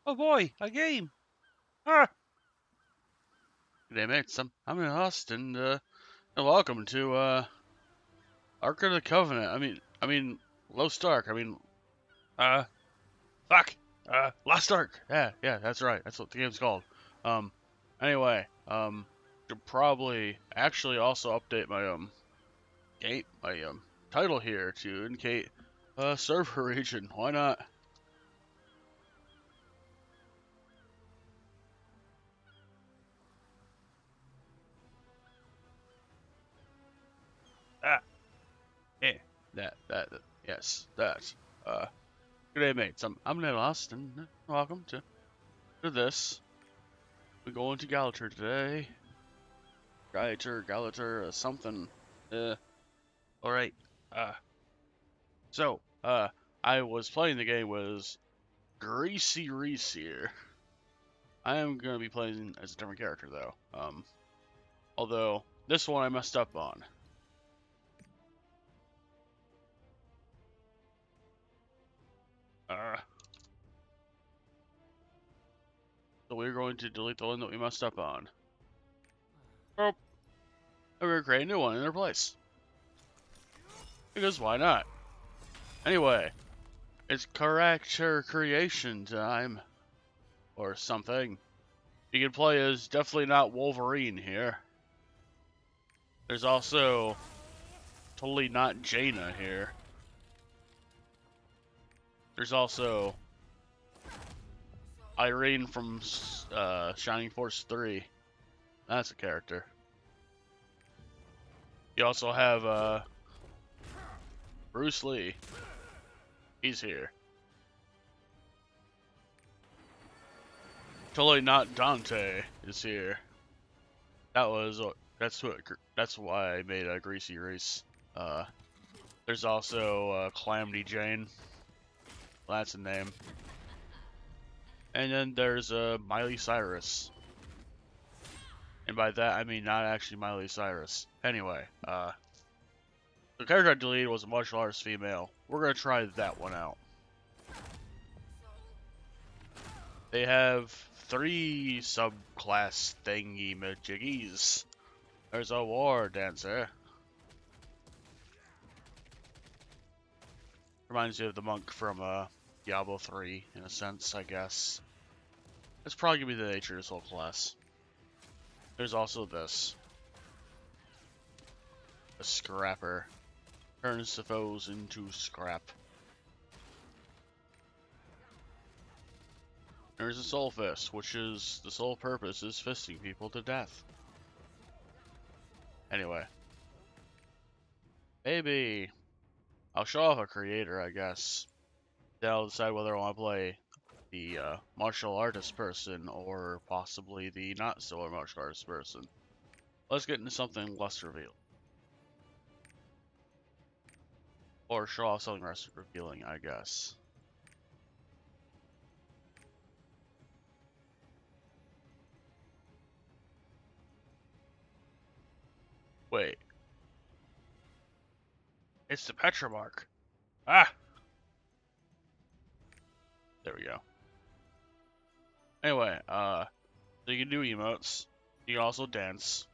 Oh boy, a game! Ah! Good day, mates. I'm Nottelaust, and welcome to Ark of the Covenant. I mean, Lost Ark. Uh, fuck. Lost Ark. Yeah, that's right. That's what the game's called. Um, anyway, should probably actually also update my title here to indicate server region. Why not? Ah, eh, yes, that. Uh, Good day, mates. I'm Nottelaust, and welcome to this. We're going to Galater today. Galater, something. Alright. Uh, so, I was playing the game with Gryssyrhys here. I am gonna be playing as a different character, though. Although, this one I messed up on. Uh, so we're going to delete the one that we messed up on. Oh, and we're gonna create a new one in their place. Because why not? Anyway, it's character creation time. Or something. You can play as definitely not Wolverine here. There's also totally not Jaina here. There's also Irene from Shining Force 3. That's a character. You also have Bruce Lee. He's here. Totally not Dante is here. That's why I made a Gryssyrhys. There's also Calamity Jane. Well, that's a name. And then there's Miley Cyrus. And by that I mean not actually Miley Cyrus. Anyway, the character I deleted was a martial arts female. We're gonna try that one out. They have 3 subclass thingy majiggies. There's a war dancer. Reminds me of the monk from Diablo 3 in a sense, I guess. It's probably gonna be the nature of this whole class. There's also this. A scrapper. Turns the foes into scrap. There's a soul fist, which is the sole purpose is fisting people to death. Anyway. Maybe I'll show off a creator, I guess. Then I'll decide whether I want to play the martial artist person or possibly the not so martial artist person. Let's get into something less revealed. Or show off something less revealing, I guess. Wait. It's the Petromark. Ah! There we go. Anyway, so you can do emotes. You can also dance.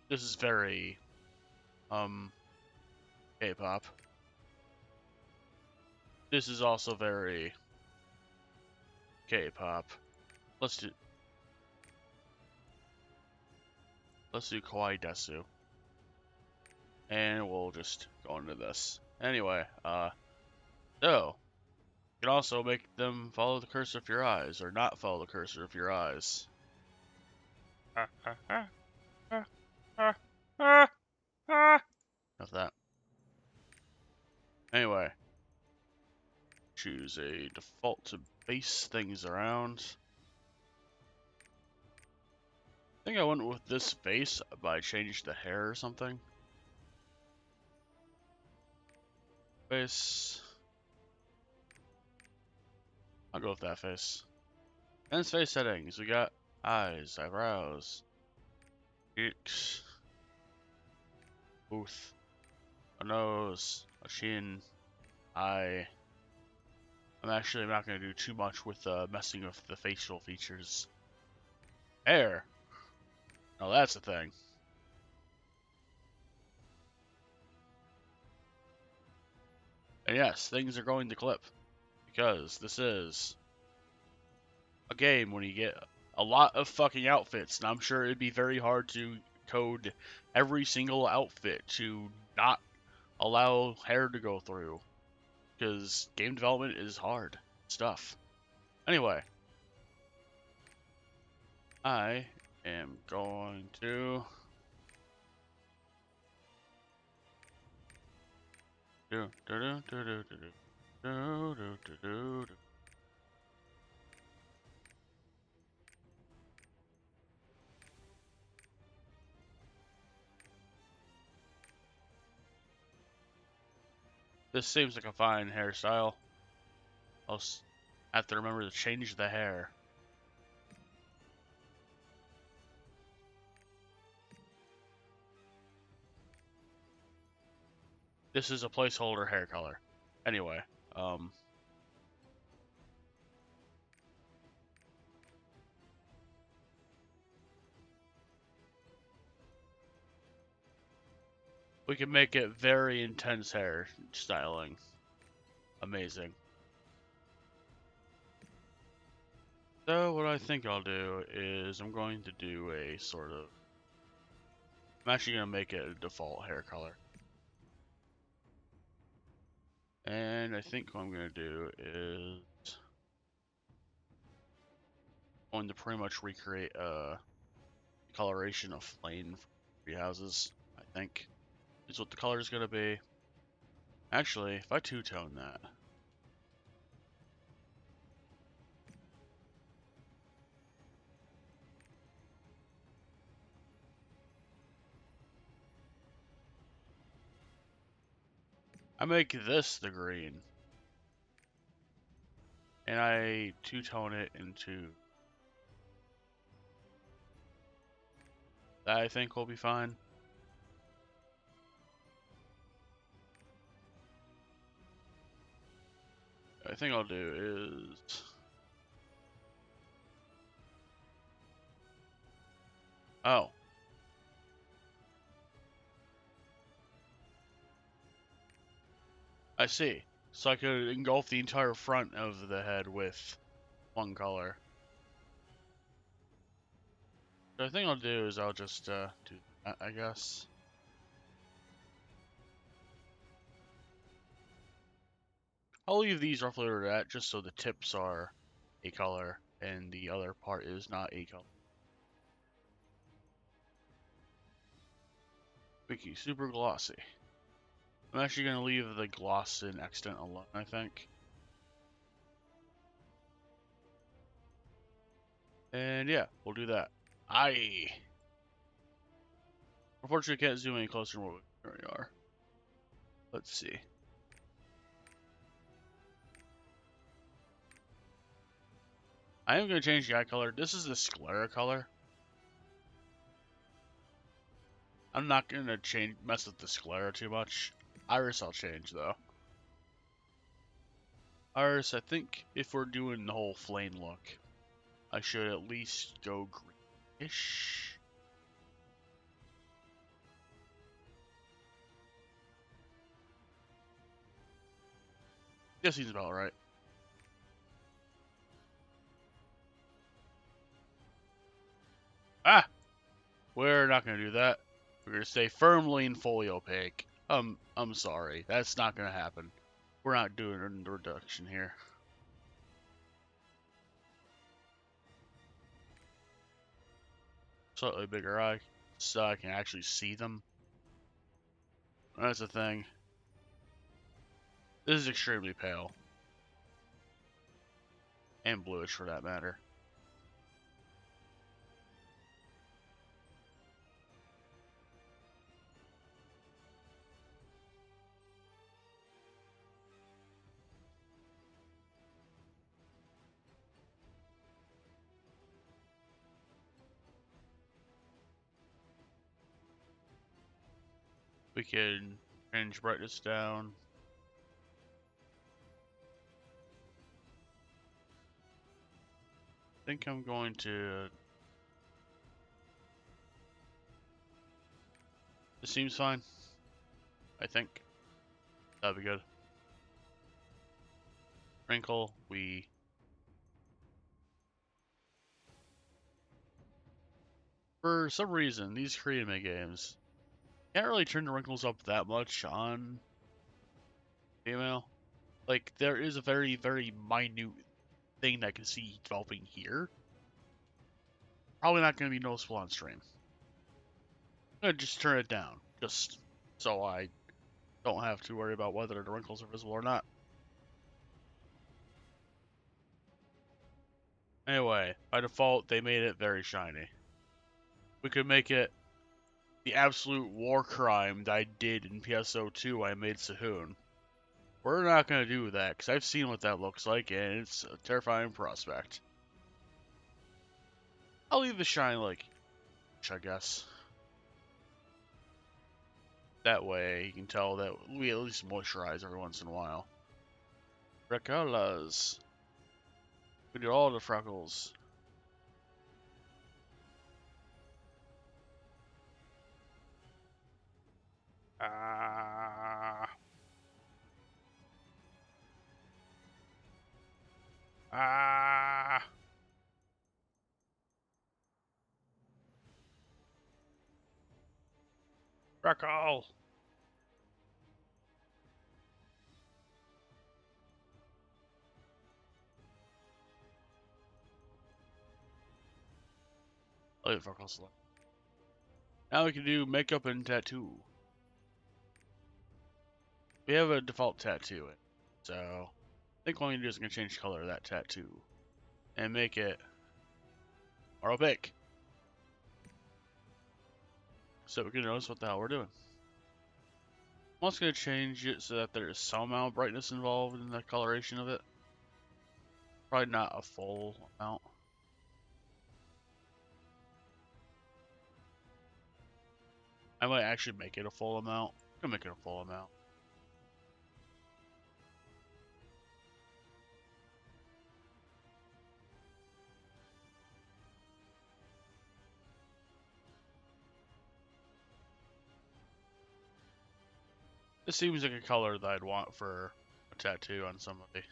This is very, K-pop. This is also very K-pop. Let's do Kawaii Desu. And we'll just go into this. Anyway, so you can also make them follow the cursor of your eyes, or not follow the cursor of your eyes. Of that. Anyway, choose a default to base things around. I think I went with this face, but I changed the hair or something. Face. I'll go with that face. And face settings, we got eyes, eyebrows, cheeks, mouth, a nose, a chin, I'm actually not going to do too much with messing with the facial features. Hair. Oh, that's the thing. And yes, things are going to clip because this is a game when you get a lot of fucking outfits, and I'm sure it'd be very hard to code every single outfit to not allow hair to go through, because game development is hard stuff. Anyway, I am going to This seems like a fine hairstyle. I'll have to remember to change the hair. This is a placeholder hair color. Anyway, we can make it very intense hair styling. Amazing. So what I think I'll do is I'm going to do a sort of... I'm actually going to make it a default hair color. And I think what I'm going to do is... I'm going to pretty much recreate a coloration of flame for tree houses, I think. Is what the color is going to be. Actually, if I two-tone that... I make this the green. And I two-tone it into... That I think will be fine. I think I'll do is... Oh. I see. So I could engulf the entire front of the head with one color. So I think I'll do is I'll just do that, I guess. I'll leave these roughly where they're at, just so the tips are a color and the other part is not a color. Wiki, super glossy. I'm actually going to leave the gloss and extent alone, I think. And yeah, we'll do that. Unfortunately, can't zoom any closer than what we already are. Let's see. I am going to change the eye color. This is the sclera color. I'm not going to mess with the sclera too much. Iris I'll change, though. Iris, I think if we're doing the whole flame look, I should at least go greenish. This seems about right. Ah! We're not going to do that. We're going to stay firmly and fully opaque. I'm sorry. That's not going to happen. We're not doing a reduction here. Slightly bigger eye, so I can actually see them. That's the thing. This is extremely pale. And bluish for that matter. We can change brightness down. think I'm going to... This seems fine. I think. That'd be good. Wrinkle, we... For some reason, these Korean games can't really turn the wrinkles up that much on female. Like, there is a very, very minute thing that I can see developing here. Probably not going to be noticeable on stream. I'm going to just turn it down, just so I don't have to worry about whether the wrinkles are visible or not. Anyway, by default, they made it very shiny. We could make it the absolute war crime that I did in PSO2 I made Sehun. We're not going to do that, because I've seen what that looks like, and it's a terrifying prospect. I'll leave the shine like, I guess. That way, you can tell that we at least moisturize every once in a while. Freckles. We do all the freckles. Ah. Ah. Freckle. I'll leave freckles. Now we can do makeup and tattoo. We have a default tattoo, so I think what I'm gonna do is I'm gonna change the color of that tattoo and make it more opaque, so we can notice what the hell we're doing. I'm also gonna change it so that there is some amount of brightness involved in the coloration of it. Probably not a full amount. I might actually make it a full amount. I'm gonna make it a full amount. This seems like a color that I'd want for a tattoo on somebody.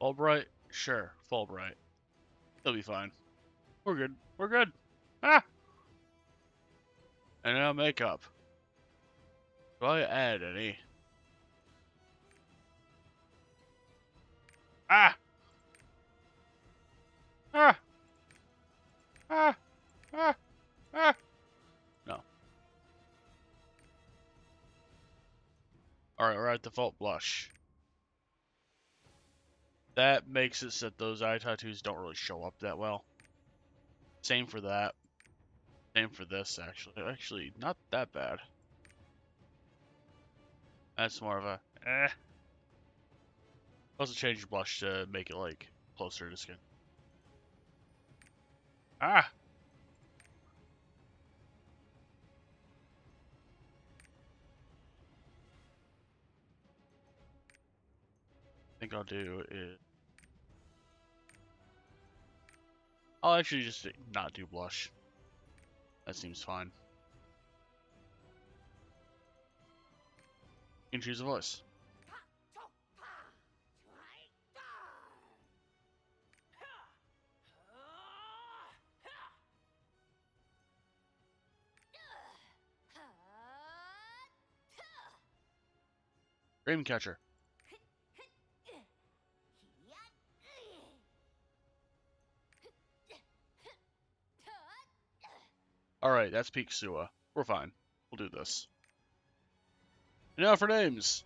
Fulbright? Sure, Fulbright. They'll be fine. We're good. We're good. Ah! And now makeup. Do I add any? Ah! Ah! Ah! Ah! Ah! No. Alright, we're at default blush. That makes it so that those eye tattoos don't really show up that well. Same for that. Same for this, actually. Actually, not that bad. That's more of a eh. Also change the blush to make it, like, closer to skin. Ah! I think I'll do is... I'll actually just not do blush. That seems fine. You can choose a voice. Dreamcatcher. Alright, that's Peak Sua. We're fine. We'll do this. And now for names.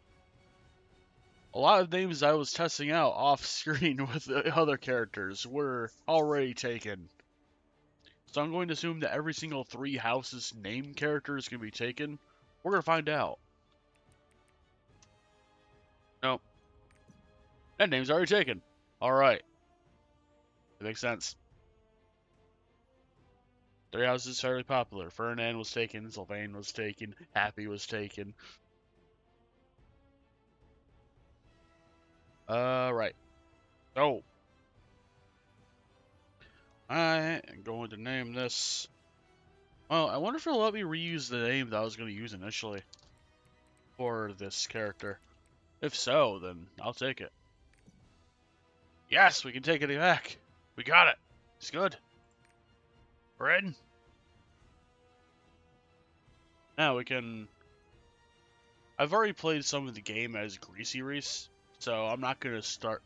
A lot of names I was testing out off screen with the other characters were already taken. So I'm going to assume that every single 3 houses name character is going to be taken. We're going to find out. Nope. That name's already taken. Alright. That makes sense. 3 houses fairly popular. Ferdinand was taken, Sylvain was taken, Happy was taken. Right. So, I am going to name this. Well, I wonder if it'll let me reuse the name that I was going to use initially for this character. If so, then I'll take it. Yes, we can take it back. We got it. It's good. We're in. Now we can... I've already played some of the game as Gryssyrhys, so I'm not gonna start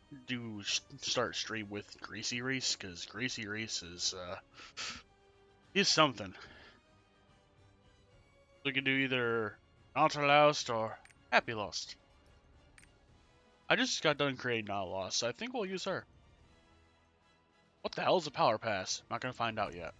stream with Gryssyrhys, because Gryssyrhys is he's something. We can do either Nottelaust or Happy Lost. I just got done creating Nottelaust, so I think we'll use her. What the hell is a power pass? Not gonna find out yet.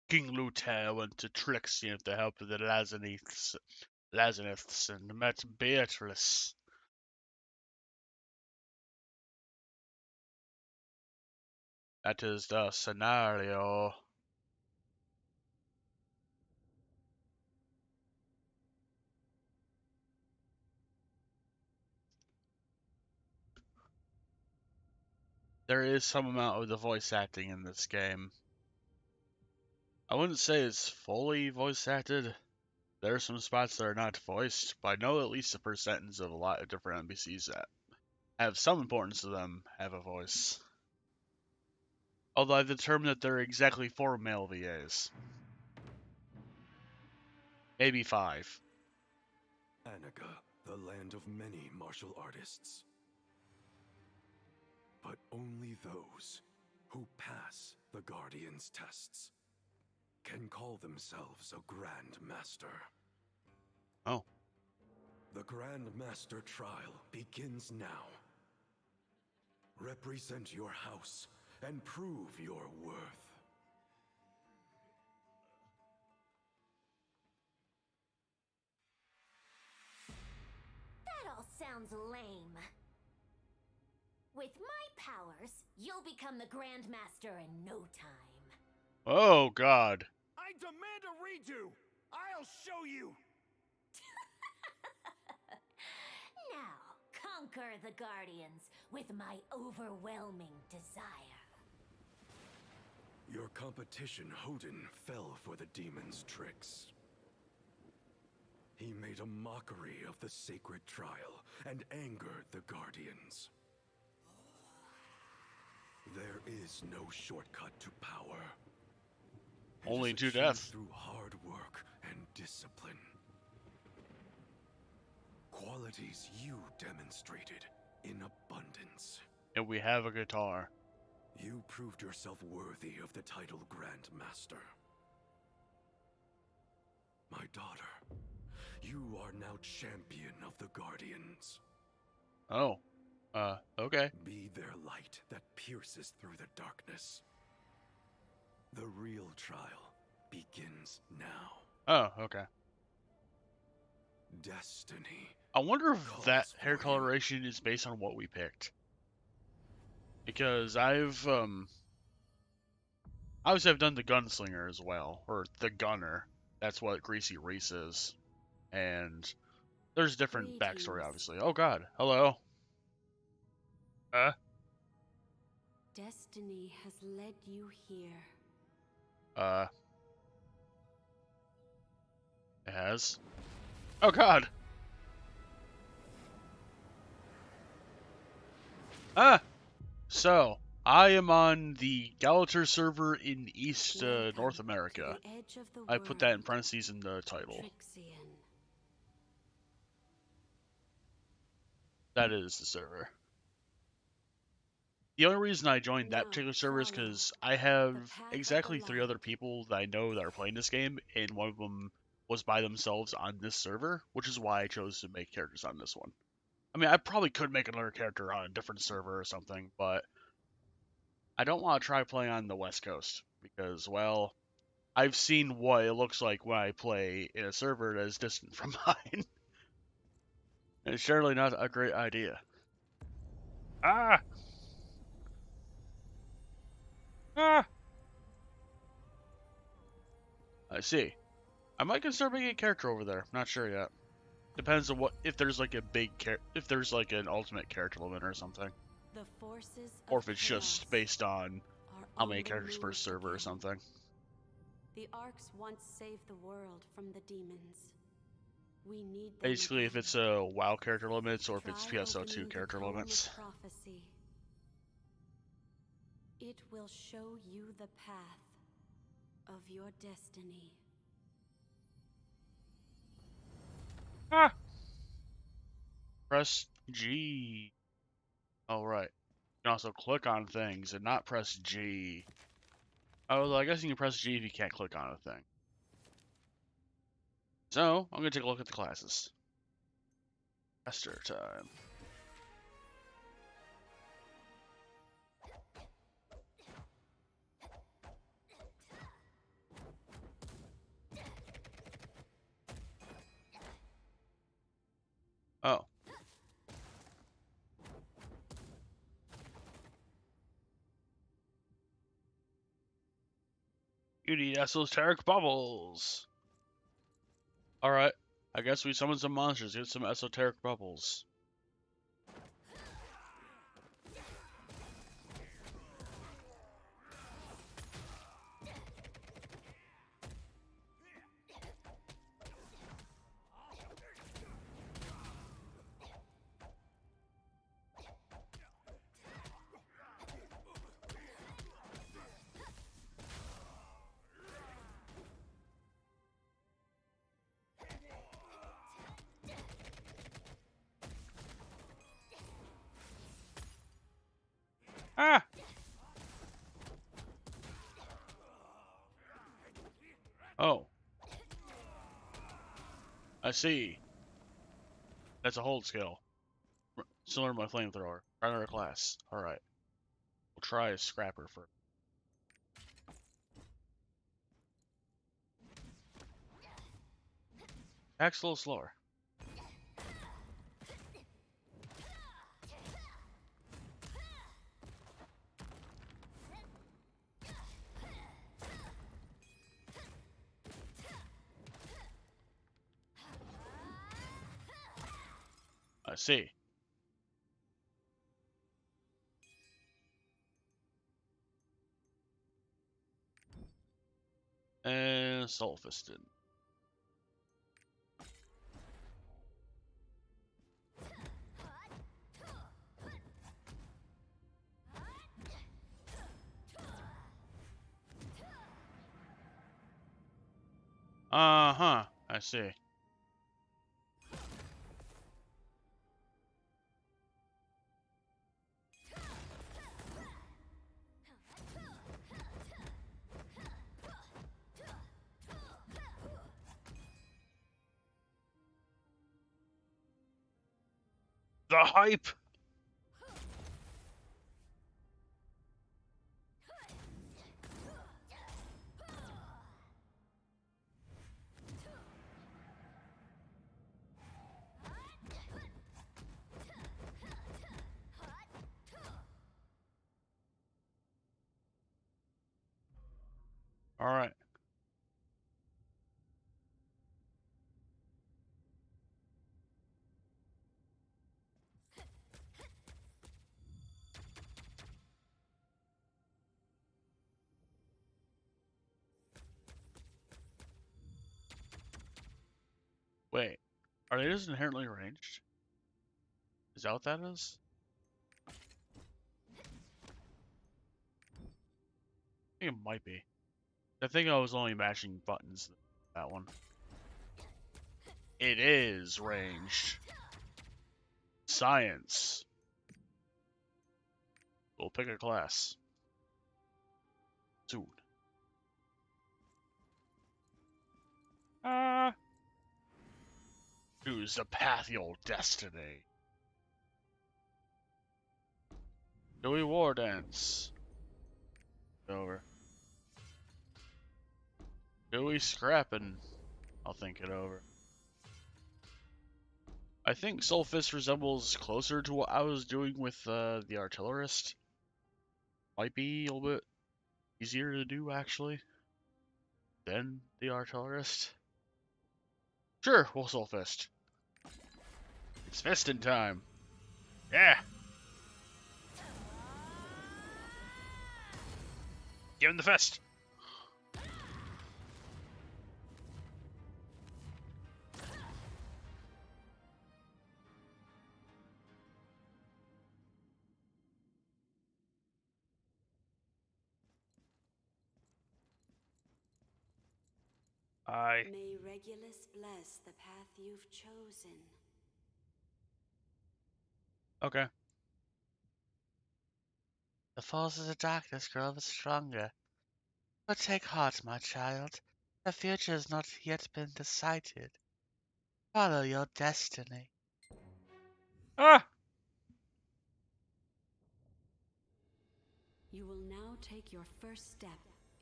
King Luther went to Trixie with the help of the Lazaniths and met Beatrice. That is the scenario. There is some amount of the voice acting in this game. I wouldn't say it's fully voice acted. There are some spots that are not voiced, but I know at least a percentage of a lot of different NPCs that have some importance to them have a voice. Although I've determined that there are exactly 4 male VAs. Maybe 5. Annika, the land of many martial artists. But only those who pass the Guardian's tests can call themselves a Grand Master. Oh. The Grand Master trial begins now. Represent your house and prove your worth. That all sounds lame. With my powers, you'll become the Grand Master in no time. Oh, God. I demand a redo! I'll show you! Now, conquer the Guardians with my overwhelming desire. Your competition, Hodin, fell for the demon's tricks. He made a mockery of the sacred trial and angered the Guardians. There is no shortcut to power. Only it is to achieved death. through hard work and discipline. Qualities you demonstrated in abundance. And we have a guitar. You proved yourself worthy of the title Grand Master. My daughter, you are now champion of the Guardians. Oh. Okay. Be their light that pierces through the darkness. The real trial begins now. Oh, okay. Destiny. I wonder if calls that for hair you. coloration is based on what we picked. Because I've obviously I've done the gunslinger as well, or the gunner. That's what Gryssyrhys is. And there's different backstory, Greetings. obviously. Oh God, hello. Destiny has led you here. It has. Oh God. So I am on the Gallater server in East North Welcome to America. the edge of the I put that in world, parentheses in the title. Trixian. That is the server. The only reason I joined that Now particular server is follow because I the have path of exactly the 3 other light. people that I know that are playing this game, and one of them was by themselves on this server, which is why I chose to make characters on this one. I mean, I probably could make another character on a different server or something, but I don't want to try playing on the West Coast because, well, I've seen what it looks like when I play in a server that is distant from mine. It's surely not a great idea. Ah! Ah! I see. I might consider making a character over there. Not sure yet. Depends on what if there's like a if there's like an ultimate character limit or something, The forces or of if it's chaos just based on are how on many the characters per move server or again. something. The Arks once saved the world from the demons. We need them Basically, if again. it's a WoW character limits or if it's Try PSO2 opening the character tome limits. of prophecy. It will show you the path of your destiny. Ah! Press G. Oh right. You can also click on things and not press G. Oh, well, I guess you can press G if you can't click on a thing. So, I'm gonna take a look at the classes. Master time. Oh. You need esoteric bubbles. Alright. I guess we summon some monsters, get some esoteric bubbles. Ah! Oh. I see. That's a hold skill. Similar to my flamethrower. Try another class. Alright. We'll try a scrapper first. Acts a little slower. I see. And soul fisted. Uh-huh. I see. The hype! Alright. Wait. Are they just inherently ranged? Is that what that is? I think it might be. I think I was only mashing buttons. That one. It is ranged. Science. We'll pick a class. Soon. Choose the path of your destiny. Do we war dance? Over. Do we scrapping? I'll think it over. I think Soulfist resembles closer to what I was doing with the artillerist. Might be a little bit easier to do actually than the artillerist. Sure, we'll Soulfist. It's fisting time. Yeah. Give him the fist. May Regulus bless the path you've chosen. Okay. The forces of darkness grow ever stronger. But take heart, my child. The future has not yet been decided. Follow your destiny. Ah! You will now take your first step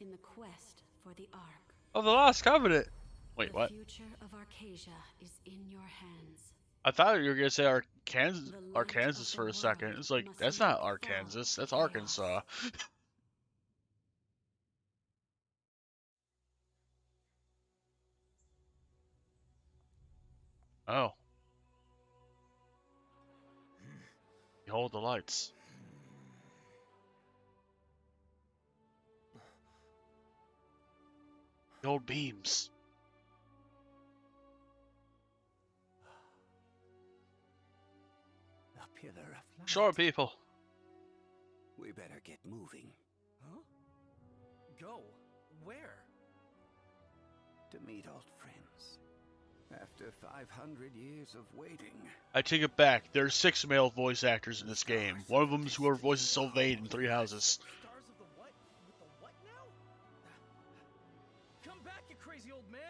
in the quest for the Ark. Oh, the Lost Covenant! Wait, The what? future of Arcasia is in your hands. I thought you were gonna say Arkansas, The light Arkansas of the for a second. world It's like, must that's make not fall Arkansas, to that's chaos. Arkansas. Oh. Behold the lights. The old beams. A pillar of light. Sure, people. We better get moving. Huh? Go? Where? To meet old friends. After 500 years of waiting. I take it back. There are 6 male voice actors in this game. One of them is whoever voices Sylvain in Three Houses. Stars of the what? With the what now? Come back, you crazy old man!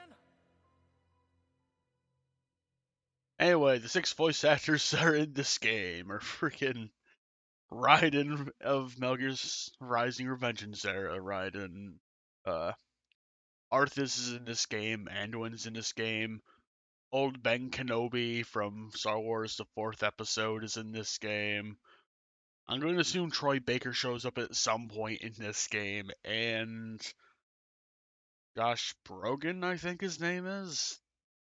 Anyway, the 6 voice actors that are in this game are freaking Raiden of Metal Gear's Rising Revengeance there, Raiden. Arthas is in this game, Anduin's in this game. Old Ben Kenobi from Star Wars The Fourth Episode is in this game. I'm going to assume Troy Baker shows up at some point in this game, and Josh Brolin, I think his name is,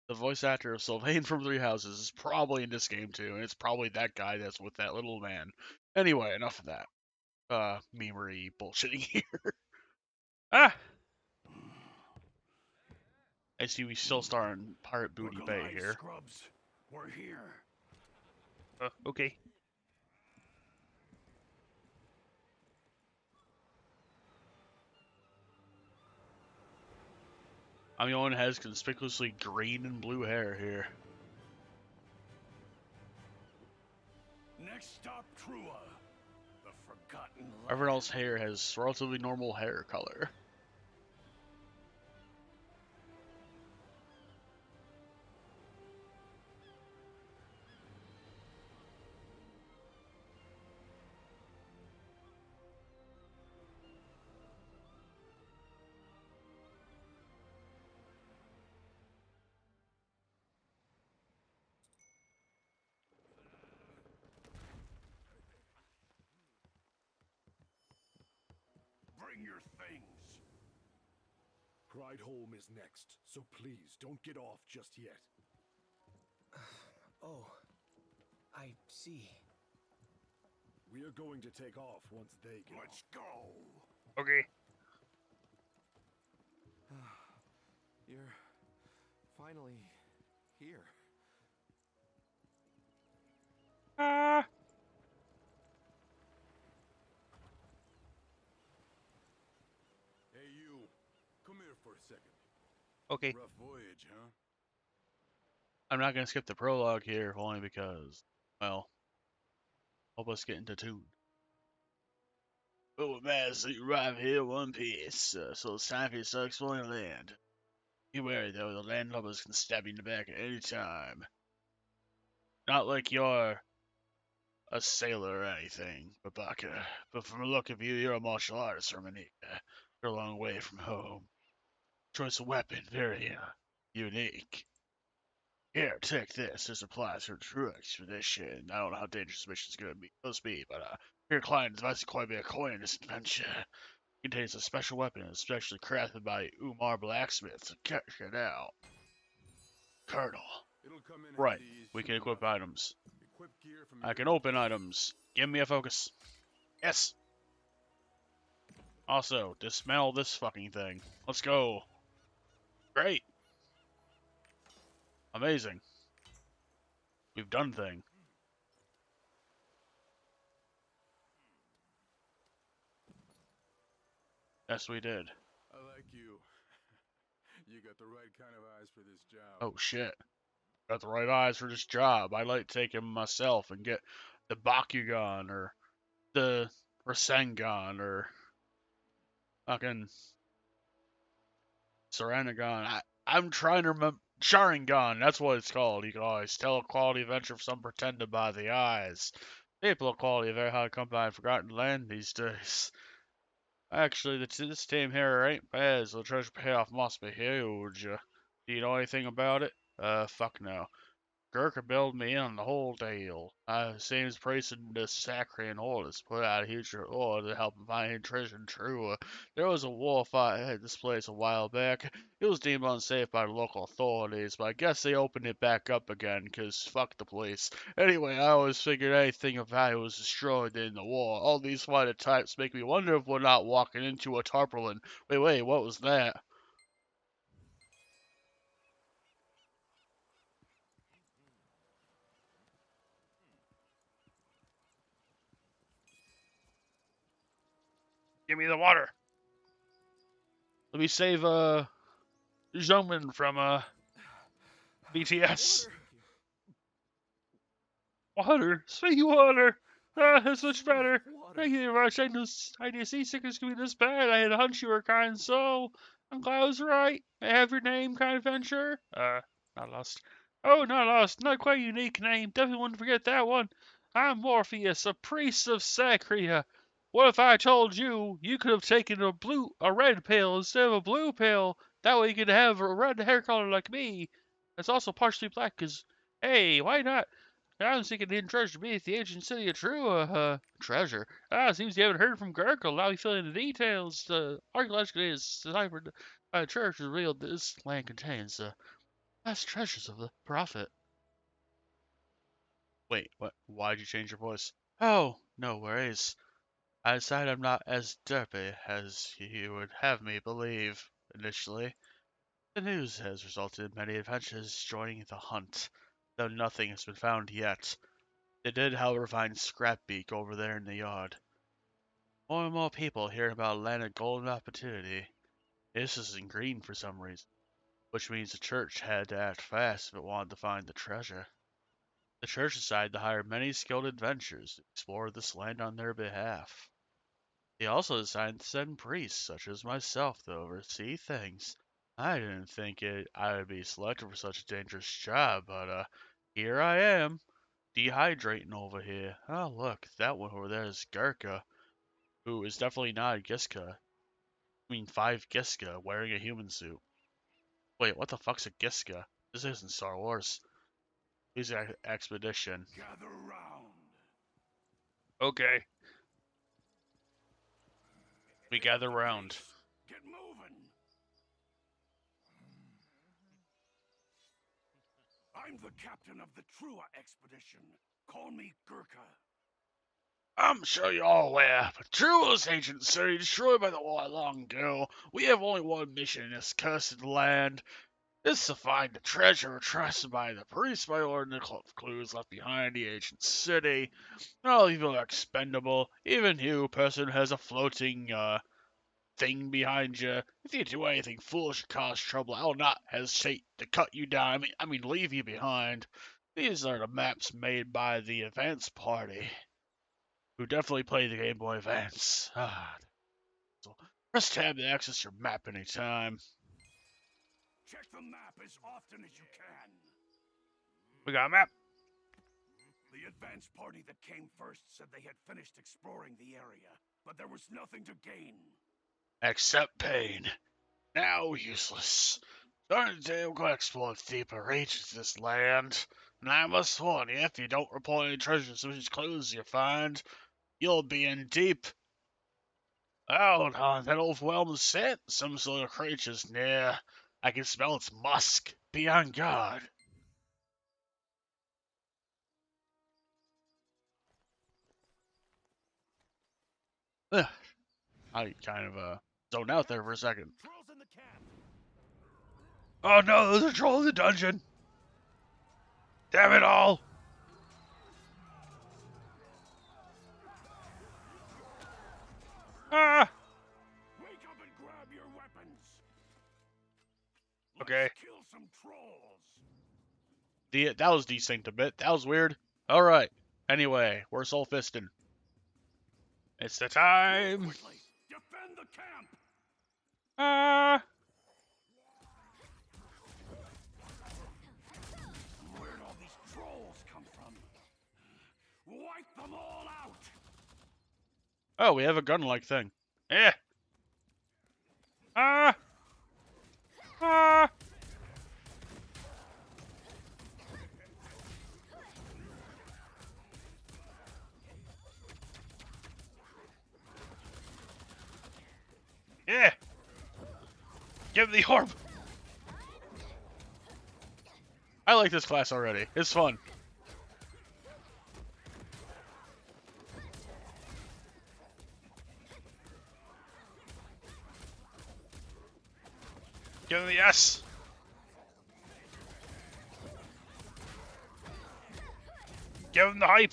the voice actor of Sylvain from Three Houses, is probably in this game too, and it's probably that guy that's with that little man. Anyway, enough of that. Memery bullshitting here. Ah! I see we still star in Pirate Booty Look Bay alive, here. Scrubs. We're here. Okay. I'm the one who has conspicuously green and blue hair here. Next stop, Trua. The Forgotten Land. Everyone else's hair has relatively normal hair color. Bring your things. Pride Home is next, so please don't get off just yet. Oh, I see. We are going to take off once they get Let's go. Okay. You're finally here. Ah. Hey, you. Come here for a second. Okay. Rough voyage, huh? I'm not gonna skip the prologue here, only because, well, help us get into tune. Oh, man, so you arrive here in one piece, so it's time for you to start exploring the land. Be wary, though, the landlubbers can stab you in the back at any time. Not like you're a sailor or anything, Babaka, but from the look of you, you're a martial artist, Hermanika. You're a long way from home. Choice of weapon, very, unique. Here, take this. This applies for a true expedition. I don't know how dangerous the mission's gonna be, supposed to be, but, your client advised quite a bit of coin in this adventure. It contains a special weapon, especially crafted by Umar Blacksmith, so check it out. Colonel. It'll come in Right, handy we can soon equip enough. items. Equip gear from I your can open items. Give me a focus. Yes! Also, dismantle this fucking thing. Let's go. Great. Amazing. We've done thing. Yes, we did. I like you. You got the right kind of eyes for this job. Oh shit. Got the right eyes for this job. I like to take him myself and get the Bakugan or the Rasengan or fucking Saranagon. I'm trying to remember. Sharingan, that's what it's called. You can always tell a quality adventure from some pretended by the eyes. People of quality are very hard to come by in forgotten land these days. Actually, this team here ain't bad, so the treasure payoff must be huge. Do you know anything about it? Fuck no. Gurkha billed me in on the whole deal. Seems praising the Sacrian orders put out a huge order to help him find hidden treasure and true. There was a war fight at this place a while back. It was deemed unsafe by the local authorities, but I guess they opened it back up again, 'cause fuck the police. Anyway, I always figured anything of value was destroyed in the war. All these fighter types make me wonder if we're not walking into a tarpaulin. Wait, what was that? Give me the water. Let me save, Jungman from, BTS. Water, sweet water. Ah, that's much better. Water. Thank you very much. I knew seasickness could be this bad. I had a hunch you were kind soul. I'm glad I was right. May I have your name, kind adventurer? Not lost. Oh, not lost. Not quite a unique name. Definitely wouldn't forget that one. I'm Morpheus, a priest of Sacria. What if I told you you could have taken a red pill instead of a blue pill? That way you could have a red hair color like me. It's also partially black, 'cause, hey, why not? I was thinking hidden treasure beneath the ancient city of true treasure. Seems you haven't heard from Gurkha. Allow me fill in the details. Archaeologically, it's deciphered by the church revealed this land contains the vast treasures of the prophet. Wait, what? Why'd you change your voice? Oh, no worries. I decided I'm not as derpy as you would have me believe initially. The news has resulted in many adventurers joining the hunt, though nothing has been found yet. They did, however, find Scrapbeak over there in the yard. More and more people hearing about a land of golden opportunity. This isn't green for some reason, which means the church had to act fast if it wanted to find the treasure. The church decided to hire many skilled adventurers to explore this land on their behalf. They also decided to send priests, such as myself, to oversee things. I didn't think I would be selected for such a dangerous job, but here I am, dehydrating over here. Oh look, that one over there is Gurkha, who is definitely not a Giska. I mean 5 Giska wearing a human suit. Wait, what the fuck's a Giska? This isn't Star Wars. He's an expedition. Gather round. Okay, we gather round. Get moving. I'm the captain of the Trua expedition. Call me Gurkha. I'm sure you're all aware, but Trua's ancient city destroyed by the war long ago. We have only one mission in this cursed land. This is to find the treasure trusted by the priest by order of clues left behind in the ancient city. All evil are expendable. Even you, person, has a floating, thing behind you. If you do anything foolish or cause trouble, I will not hesitate to cut you down. I mean, leave you behind. These are the maps made by the advance party. who definitely played the Game Boy Advance. So press tab to access your map anytime. Check the map as often as you can. We got a map. The advance party that came first said they had finished exploring the area, but there was nothing to gain. Except pain. Now useless. Starting today, we're going to explore the deeper reaches of this land. And I must warn you, if you don't report any treasures which clues you find, you'll be in deep. Oh, no, that overwhelming scent. Some sort of creature's near. I can smell its musk. Be on guard. Ugh. I kind of zoned out there for a second. Trolls in the camp. Oh no, there's a troll in the dungeon! Damn it all! Ah! Wake up and grab your weapons. Okay. Let's kill some trolls. That was desynced a bit. That was weird. Alright. Anyway, we're soul fisting. It's the time! Quickly, defend the camp. Ah! Where'd all these trolls come from? Wipe them all out. Oh, we have a gun-like thing. Eh! Ah! Ah! Yeah! Give me the orb! I like this class already. It's fun. Give me the S! Give him the hype!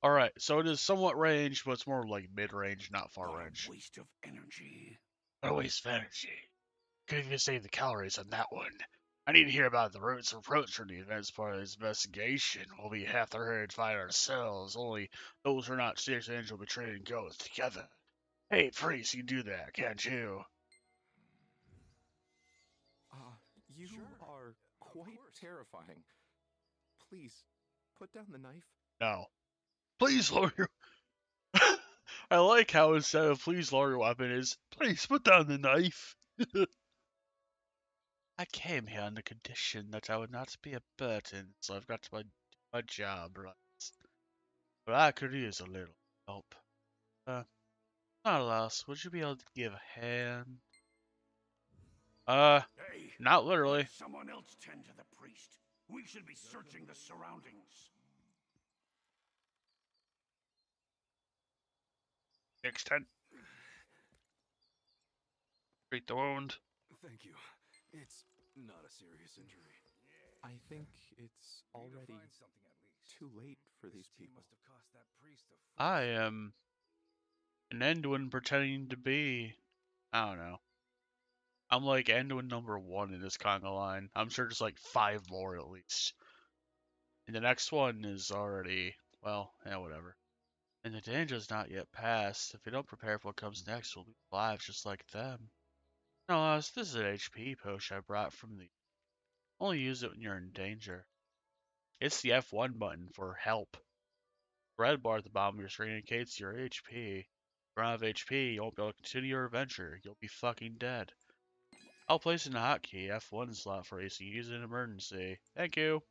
Alright, so it is somewhat range, but it's more like mid-range, not far What a range. waste of energy. What a waste of energy. Couldn't even save the calories on that one. I need to hear about the routes and approach from the events part of this investigation. We'll be half the herd fight ourselves, only those who are not serious angels will be trading goes together. Hey, priest, you do that, can't you? You are quite terrifying. Please, put down the knife. No. Please lower your... I like how instead of please lower your weapon is, please put down the knife. I came here on the condition that I would not be a burden, so I've got to do my job right. But I could use a little help. Nottelaust, would you be able to give a hand? Hey, Not literally. let someone else tend to the priest. We should be searching the surroundings. Extend. Treat the wound. Thank you. It's not a serious injury. I think it's already too late for these people. I am an Enduin pretending to be... I don't know. I'm like Enduin number 1 in this conga line. I'm sure there's like 5 more at least. And the next one is already... well, yeah, whatever. And the danger's not yet past. If we don't prepare for what comes next, we'll be alive just like them. No, this is an HP potion I brought from the... Only use it when you're in danger. It's the F1 button for help. Red bar at the bottom of your screen indicates your HP. If you run out of HP, you won't be able to continue your adventure. You'll be fucking dead. I'll place in the hotkey F1 slot for you so you can use it in an emergency. Thank you.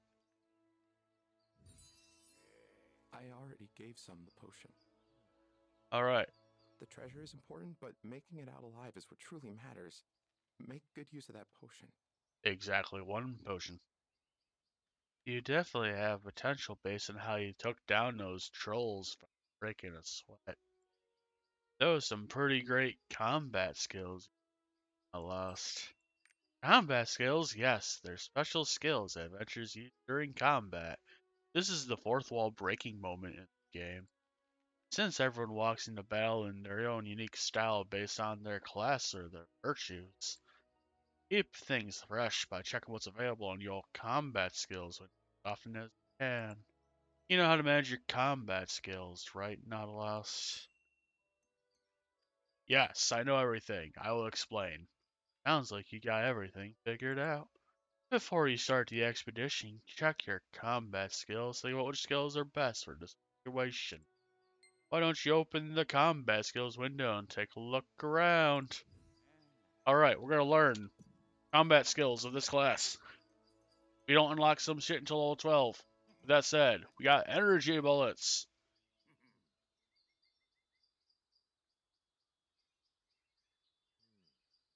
I already gave some the potion. Alright. The treasure is important, but making it out alive is what truly matters. Make good use of that potion. Exactly 1 potion. You definitely have potential based on how you took down those trolls by breaking a sweat. Those some pretty great combat skills I lost. Combat skills? Yes, they're special skills that adventurers use during combat. This is the 4th wall breaking moment in the game. Since everyone walks into battle in their own unique style based on their class or their virtues, keep things fresh by checking what's available on your combat skills as often as you can. You know how to manage your combat skills, right, Nottelaust? Yes, I know everything. I will explain. Sounds like you got everything figured out. Before you start the expedition, check your combat skills. Think about which skills are best for the situation. Why don't you open the combat skills window and take a look around? Alright, we're gonna learn combat skills of this class. We don't unlock some shit until level 12. With that said, we got energy bullets.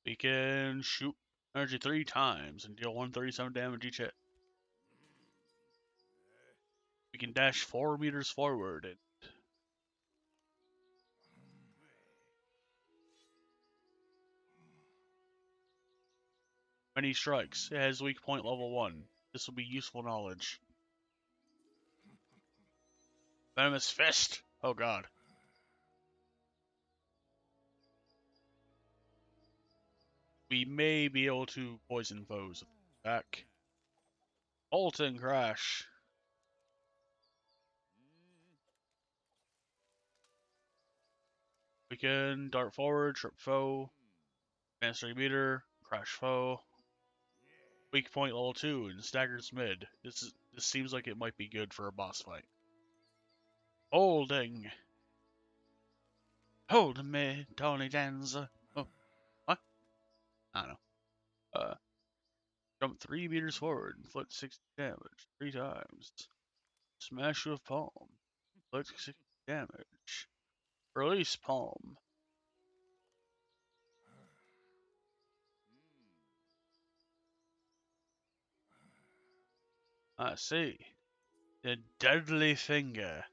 We can shoot energy 3 times and deal 137 damage each hit. We can dash 4 meters forward and many strikes. It has weak point level 1. This will be useful knowledge. Venomous Fist. Oh god. We may be able to poison foes with back. Molten Crash. We can dart forward, trip foe, advance 3 meter, crash foe. Weak point level 2 and staggers mid. This seems like it might be good for a boss fight. Holding. Hold me, Tony Danza. Oh, what? I don't know. Jump 3 meters forward, inflict 60 damage 3 times. Smash with palm, inflict 60 damage. Release palm. I see. The deadly finger.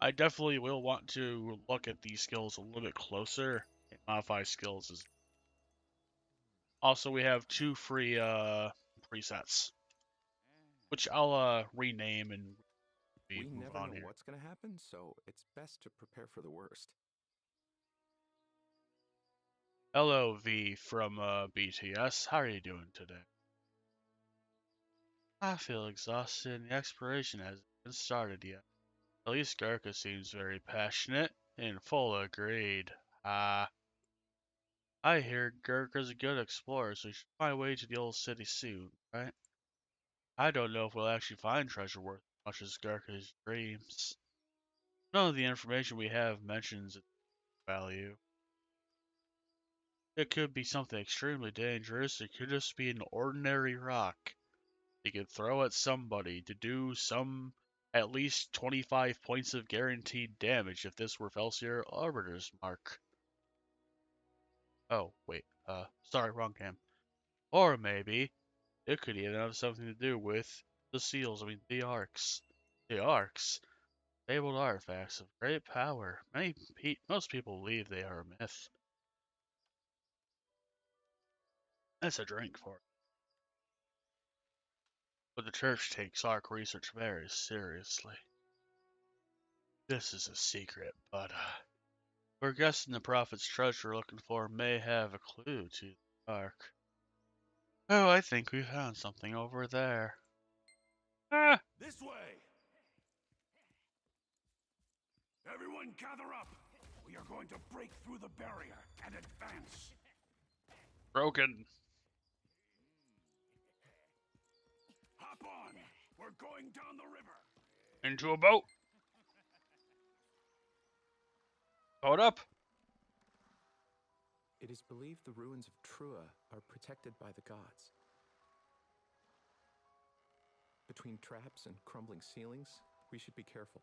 I definitely will want to look at these skills a little bit closer and modify skills. Also, we have 2 free presets, which I'll rename and We move never on know here. what's gonna happen, so it's best to prepare for the worst. Hello, V from BTS. How are you doing today? I feel exhausted and the exploration hasn't been started yet. At least Gurka seems very passionate and full of greed. I hear Gurka's a good explorer, so we should find a way to the old city soon, right? I don't know if we'll actually find treasure worth as much as Gurka's dreams. None of the information we have mentions its value. It could be something extremely dangerous, it could just be an ordinary rock. You could throw at somebody to do some at least 25 points of guaranteed damage if this were Felsier Arbiter's mark. Oh, wait, sorry, wrong game. Or maybe it could even have something to do with the seals, the arcs. The arcs, fabled artifacts of great power. Most people believe they are a myth. That's a drink for it. But the church takes arc research very seriously. This is a secret, but we're guessing the prophet's treasure we're looking for may have a clue to the ark. Oh, I think we found something over there. Ah! This way! Everyone gather up! We are going to break through the barrier and advance. Broken. Hop on! We're going down the river! Into a boat. Boat up. It is believed the ruins of Trua are protected by the gods. Between traps and crumbling ceilings, we should be careful.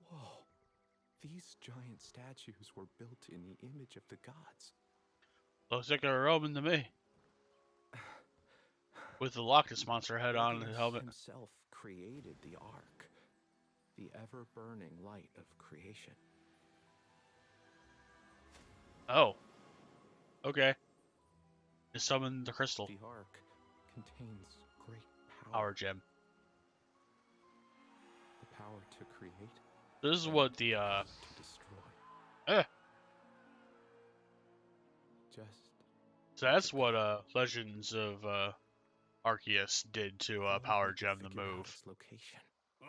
Whoa! These giant statues were built in the image of the gods. Looks like a Roman to me. with the Loch Ness monster head on the Arceus helmet. himself created the Ark, the ever-burning light of creation. Oh, okay. Just summon the crystal The Ark contains great power gem. the power to create, This is and what the to destroy. eh, Just so that's what Legends of Arceus did to if only Power we could Gem the figure out move. its location. Oi!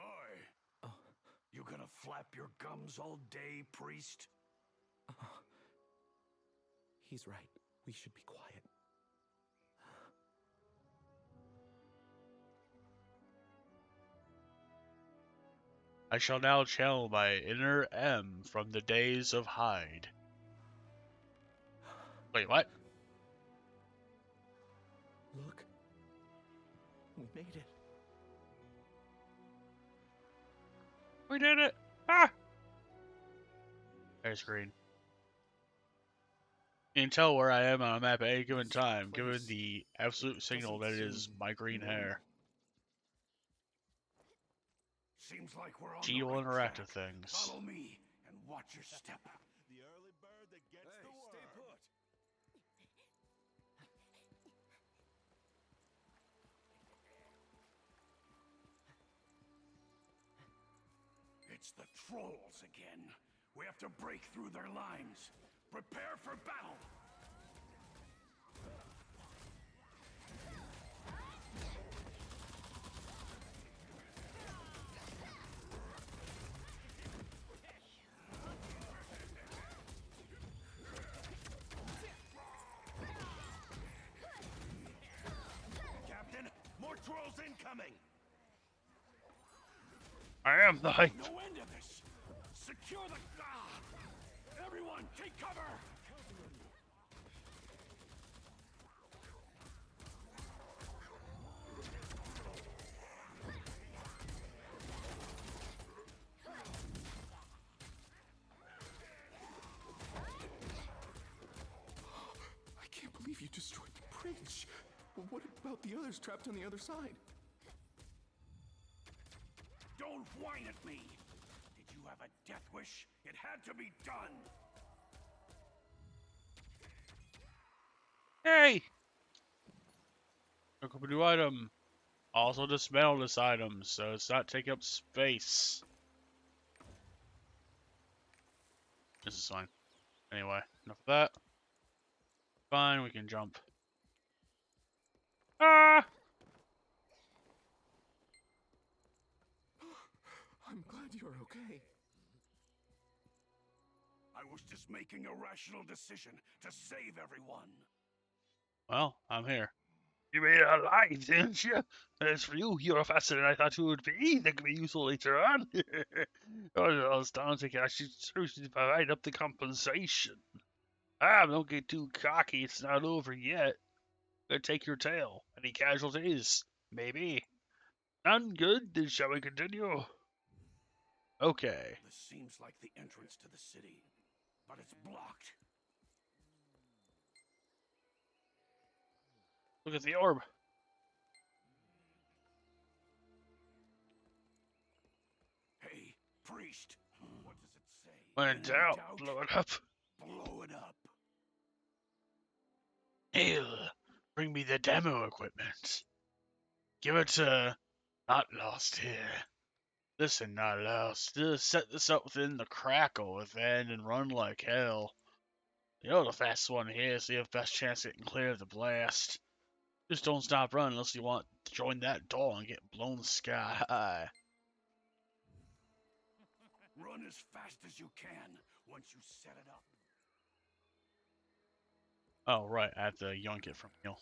Oh, You gonna flap your gums all day, priest? oh. He's right. We should be quiet. I shall now channel my inner M from the days of Hyde. Wait, what? Look. We made it. We did it! Ah! There's green. You can tell where I am on a map at any given This time, given place, the absolute signal that doesn't it is seem my green normal. hair. Seems like we're on Geo the right interactive track. things. Follow me and watch your step. The early bird that gets the worm. Stay put. It's the trolls again. We have to break through their lines. Prepare for battle. Captain, more trolls incoming. I am the hype. No end to this. Secure the. Everyone, take cover. I can't believe you destroyed the bridge. But what about the others trapped on the other side? Don't whine at me. Did you have a death wish? It had to be done. Hey! Look up a new item. Also dismantle this item so it's not taking up space. This is fine. Anyway, enough of that. Fine, we can jump. Ah! I'm glad you're okay. I was just making a rational decision to save everyone. Well, I'm here. You made it alive, didn't you? As for you, you're faster than I thought you would be. That could be useful later on. I was down to actually provide up the compensation. Ah, don't get too cocky. It's not over yet. Gonna take your tail. Any casualties? Maybe. None good? Then shall we continue? Okay. This seems like the entrance to the city, but it's blocked. Look at the orb. Hey, priest, what does it say? When in doubt, blow it up. Blow it up. Hail, bring me the demo equipment. Give it to Nottelaust here. Listen, Nottelaust, just set this up within the crackle within and run like hell. You're the fastest one here, so you have best chance of getting clear of the blast. Just don't stop running unless you want to join that door and get blown sky high. Run as fast as you can once you set it up. Oh, right, I have to yoink it from you.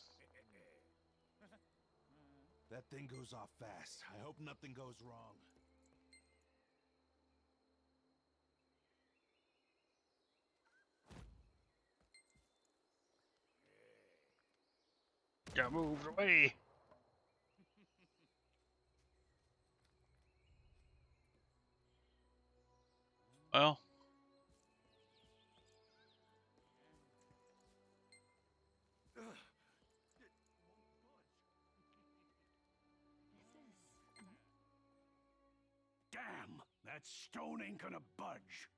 That thing goes off fast. I hope nothing goes wrong. Got moved away. Well, That stone ain't gonna budge.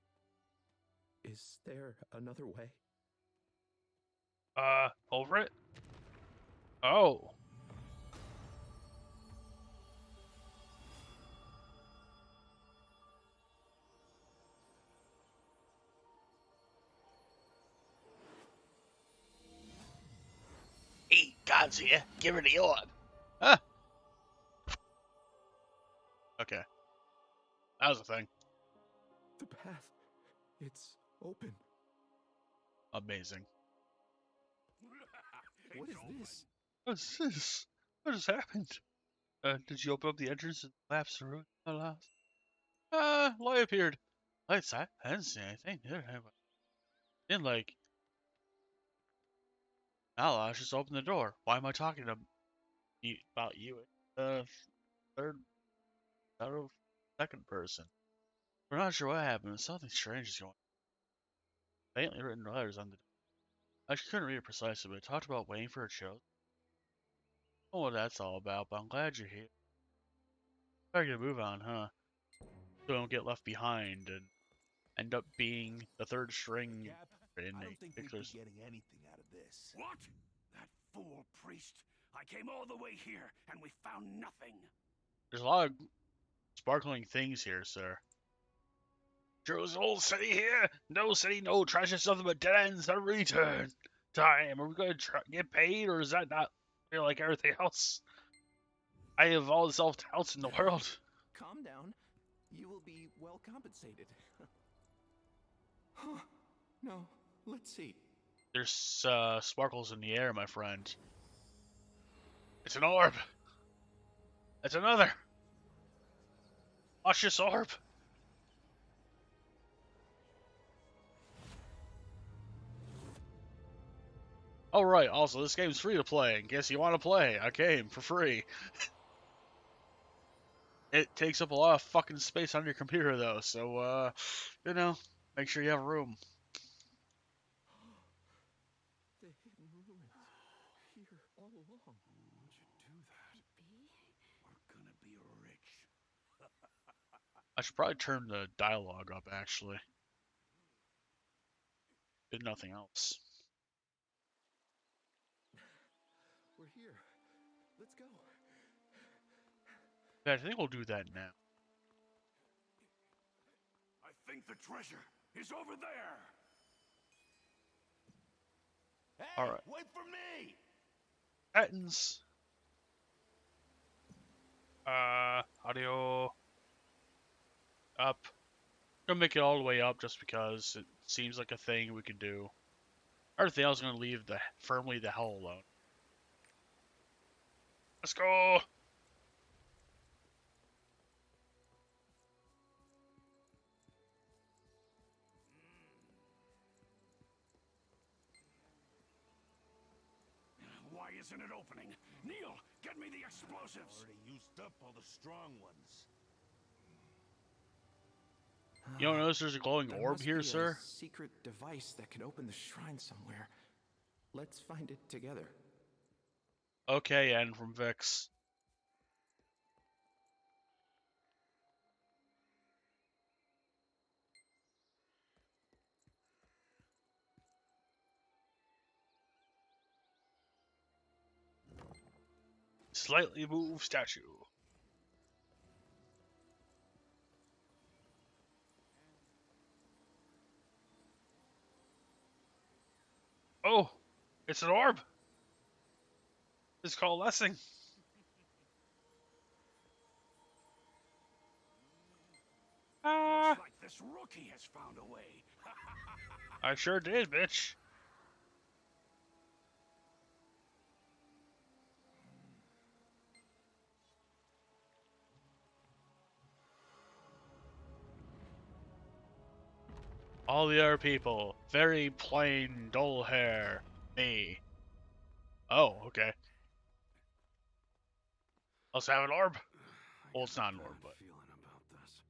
Is there another way? Over it? Oh. Hey, God's here. Give her the orb. Huh? Okay. That was a thing. The path. It's open. Amazing. What is this? What's this? What has happened? Did you open up the entrance and collapse through it? Alas. Light appeared. Lights, I didn't see anything, did I? Then, like, Nottelaust just opened the door. Why am I talking to you about you? Third, out of second person. We're not sure what happened. Something strange is going on. Faintly written letters on the door. I couldn't read it precisely, but it talked about waiting for a show. I don't know what that's all about, but I'm glad you're here. Better get a move on, huh? So we don't get left behind and end up being the third string Cap, in I a don't think we'd particular. be getting anything out of this. What? That fool priest. I came all the way here, and we found nothing. There's a lot of sparkling things here, sir. There's a whole city here. No city, no treasure, nothing but dead ends. A return time. Are we going to get paid, or is that not feel like everything else? I have all the self-doubts in the world. Calm down. You will be well compensated. Huh. No, let's see. There's sparkles in the air, my friend. It's an orb. It's another. Watch this orb. Oh right, also this game's free to play. In case you want to play, I came for free. It takes up a lot of fucking space on your computer though, so you know, make sure you have room. The hidden ruins. Here all along. Why'd you do that? We're gonna be rich. I should probably turn the dialogue up actually. If nothing else. We're here. Let's go. Yeah, I think we'll do that now. I think the treasure is over there. Hey, All right. wait for me! Buttons. Audio up. Gonna make it all the way up just because it seems like a thing we could do. Everything else is gonna leave firmly the hell alone. Let's go. Why isn't it opening? Neil, get me the explosives. Already used up all the strong ones. You don't notice there's a glowing There orb must here, be sir? a secret device that can open the shrine somewhere. Let's find it together. Okay, and from Vix. Slightly moved statue. Oh, it's an orb. It's coalescing. Ah, Looks like this rookie has found a way. I sure did, bitch. All the other people, very plain, dull hair. Me. Oh, okay. Let's have an orb. Well, it's not an orb, but Feeling about this.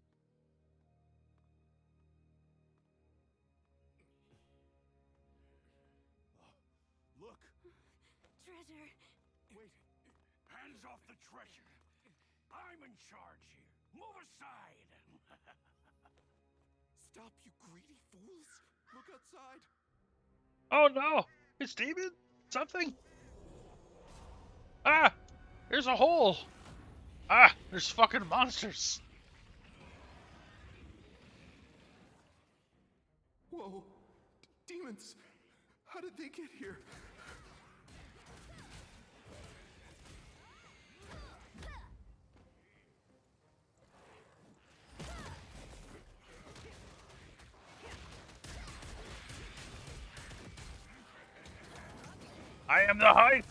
Look! Treasure. Wait. Hands off the treasure. I'm in charge here. Move aside. Stop, you greedy fools! Look outside! Oh no! It's demon? Something? Ah! There's a hole! Ah! There's fucking monsters! Whoa! Demons! How did they get here? I am the hype!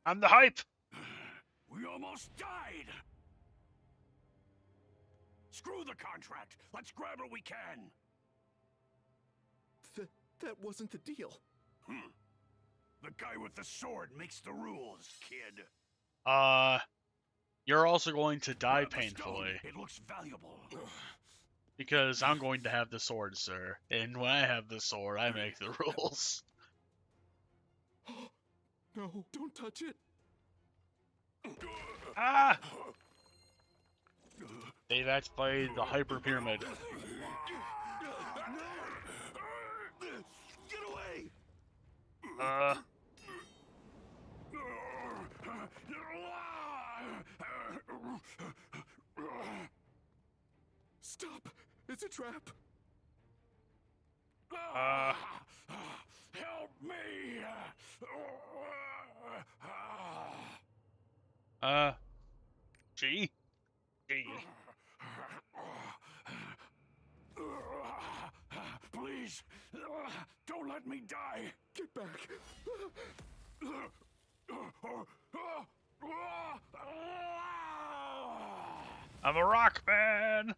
I'm the hype! We almost died! Screw the contract! Let's grab what we can! That wasn't the deal. The guy with the sword makes the rules, kid. You're also going to die Grab the stone. painfully. It looks valuable. Because I'm going to have the sword, sir. And when I have the sword, I make the rules. No, don't touch it. Ah! They've activated the Hyper Pyramid. Get away! Stop! It's a trap! Help me! Gee? Gee. Please, don't let me die! Get back! I'm a rock man!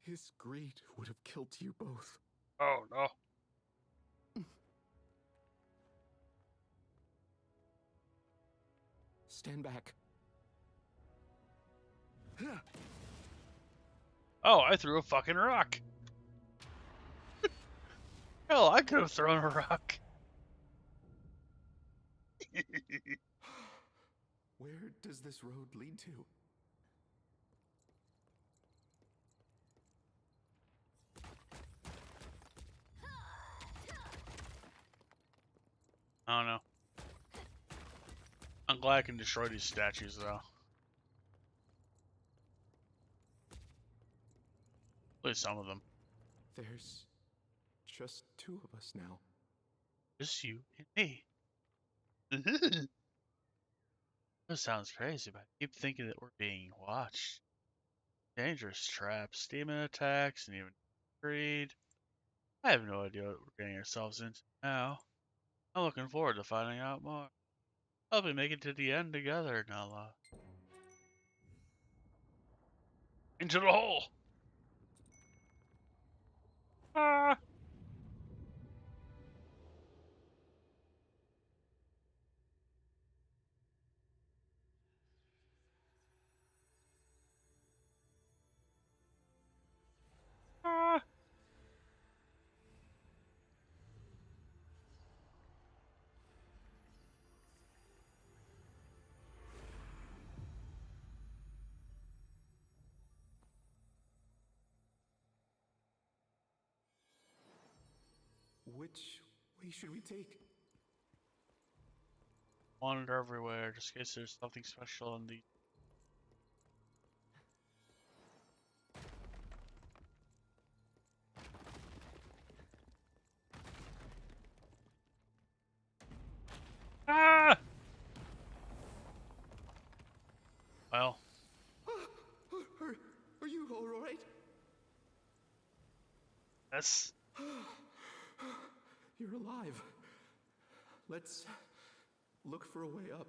His greed would have killed you both. Oh, no. Stand back. Oh, I threw a fucking rock. Hell, I could have thrown a rock. Where does this road lead to? I don't know. I'm glad I can destroy these statues, though. At least some of them. There's just two of us now. Just you and me. That sounds crazy, but I keep thinking that we're being watched. Dangerous traps, demon attacks, and even greed. I have no idea what we're getting ourselves into now. I'm looking forward to finding out more. I'll be making it to the end together, Nala. Into the hole! Ah! Ah! Which way should we take? Wander everywhere, just in case there's something special in the... Ah! Well, Are you all right? that's... You're alive. Let's look for a way up.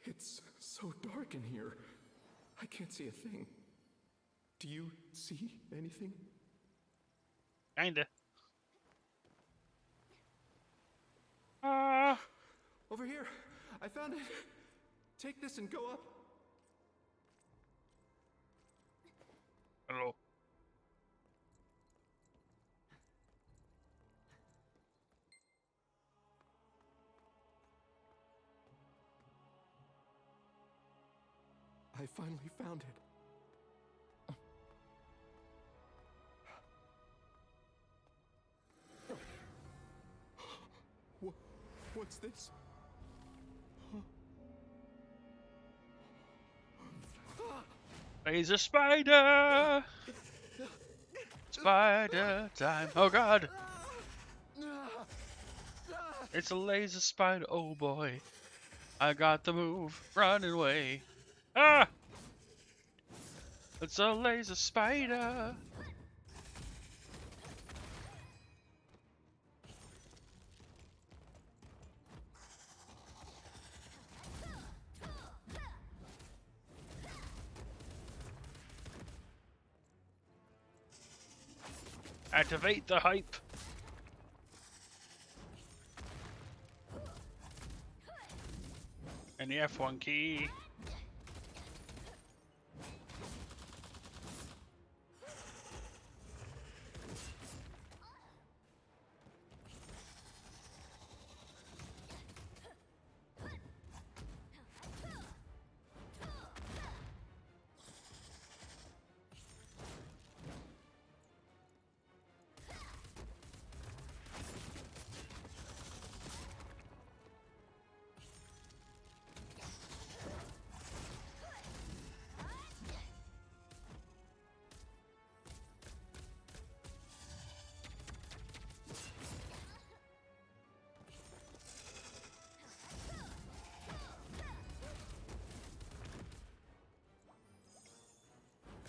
It's so dark in here. I can't see a thing. Do you see anything? Kinda. Ah! Over found it. Take this and go up. Hello. I finally found it. What's this? Laser spider! Spider time. Oh god! It's a laser spider. Oh boy. I got the move. Run away. Ah! It's a laser spider. Activate the hype. And the F1 key.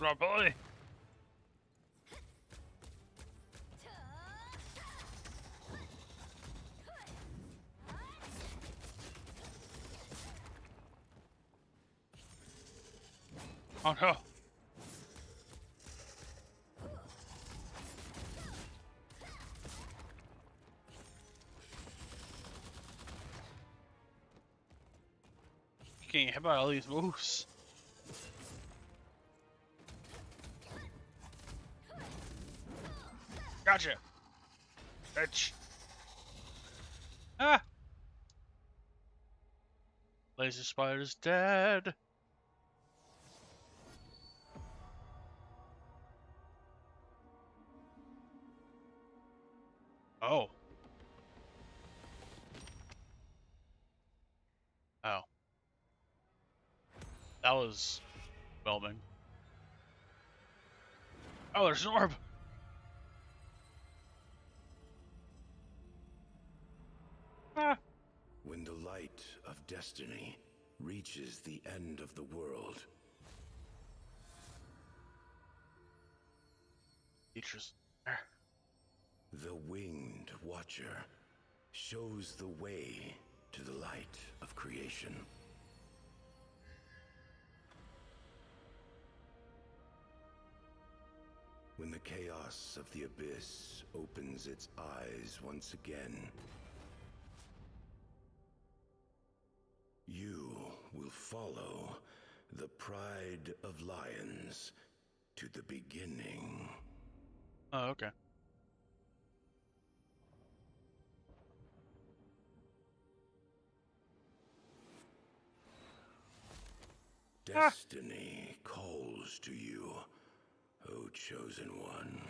Oh boy. Oh no. You can't hit by all these moves. Gotcha. Bitch. Ah! Laser spider's dead. Oh. Oh. That was whelming. Oh, there's an orb. Ah. When the light of destiny reaches the end of the world, Features. the Winged Watcher shows the way to the light of creation. When the chaos of the abyss opens its eyes once again, you will follow the pride of lions to the beginning. Oh, okay. Destiny calls to you, O Chosen One.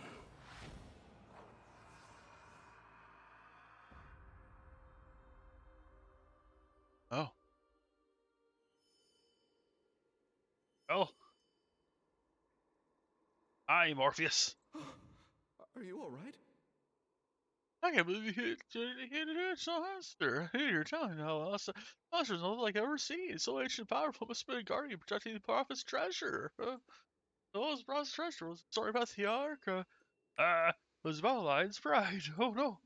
Oh. Oh. Hi, Morpheus. Are you all right? I can't believe you hit it so monster. Hey, you're telling me how monsters not like I've ever seen. So ancient and powerful, must have been a guardian protecting the prophet's treasure. What was Bron's treasure? Was it story about the Ark? It was about Lion's Pride. Oh no.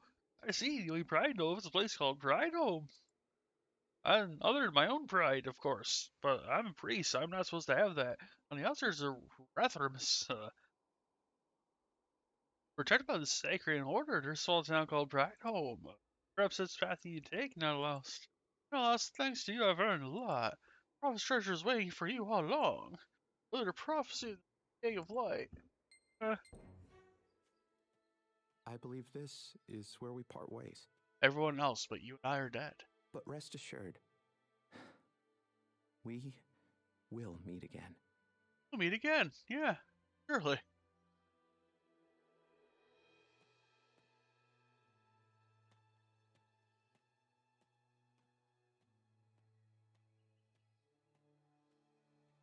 I see, the only pride I know of is a place called Pride Home. And other than my own pride, of course. But I'm a priest, I'm not supposed to have that. On the outskirts of Rathrams, protected by the sacred order, there's a small town called Pride Home. Perhaps that's the path you take, Nottelaust. Nottelaust, thanks to you, I've earned a lot. Prophet's treasure is waiting for you all along. Look at prophecy of the King of Light. I believe this is where we part ways. Everyone else but you and I are dead. But rest assured, we will meet again. We'll meet again. Yeah, surely.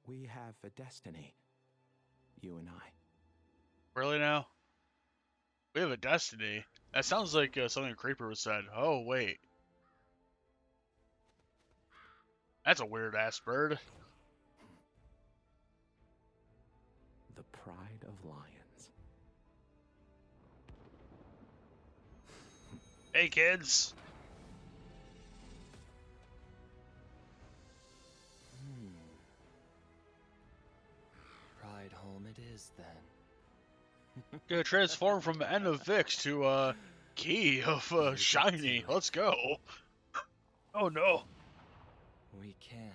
We have a destiny, you and I. Really now? We have a destiny. That sounds like something a creeper would said. Oh, wait. That's a weird-ass bird. The pride of lions. Hey, kids. Ride home it is then. Gonna transform from End of Vix to Key of Shiny. Let's go. Oh no. We can't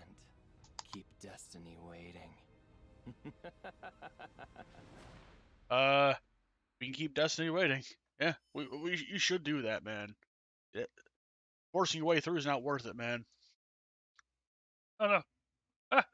keep destiny waiting. We can keep Destiny waiting. Yeah, you should do that, man. Forcing your way through is not worth it, man. Oh no. Ah.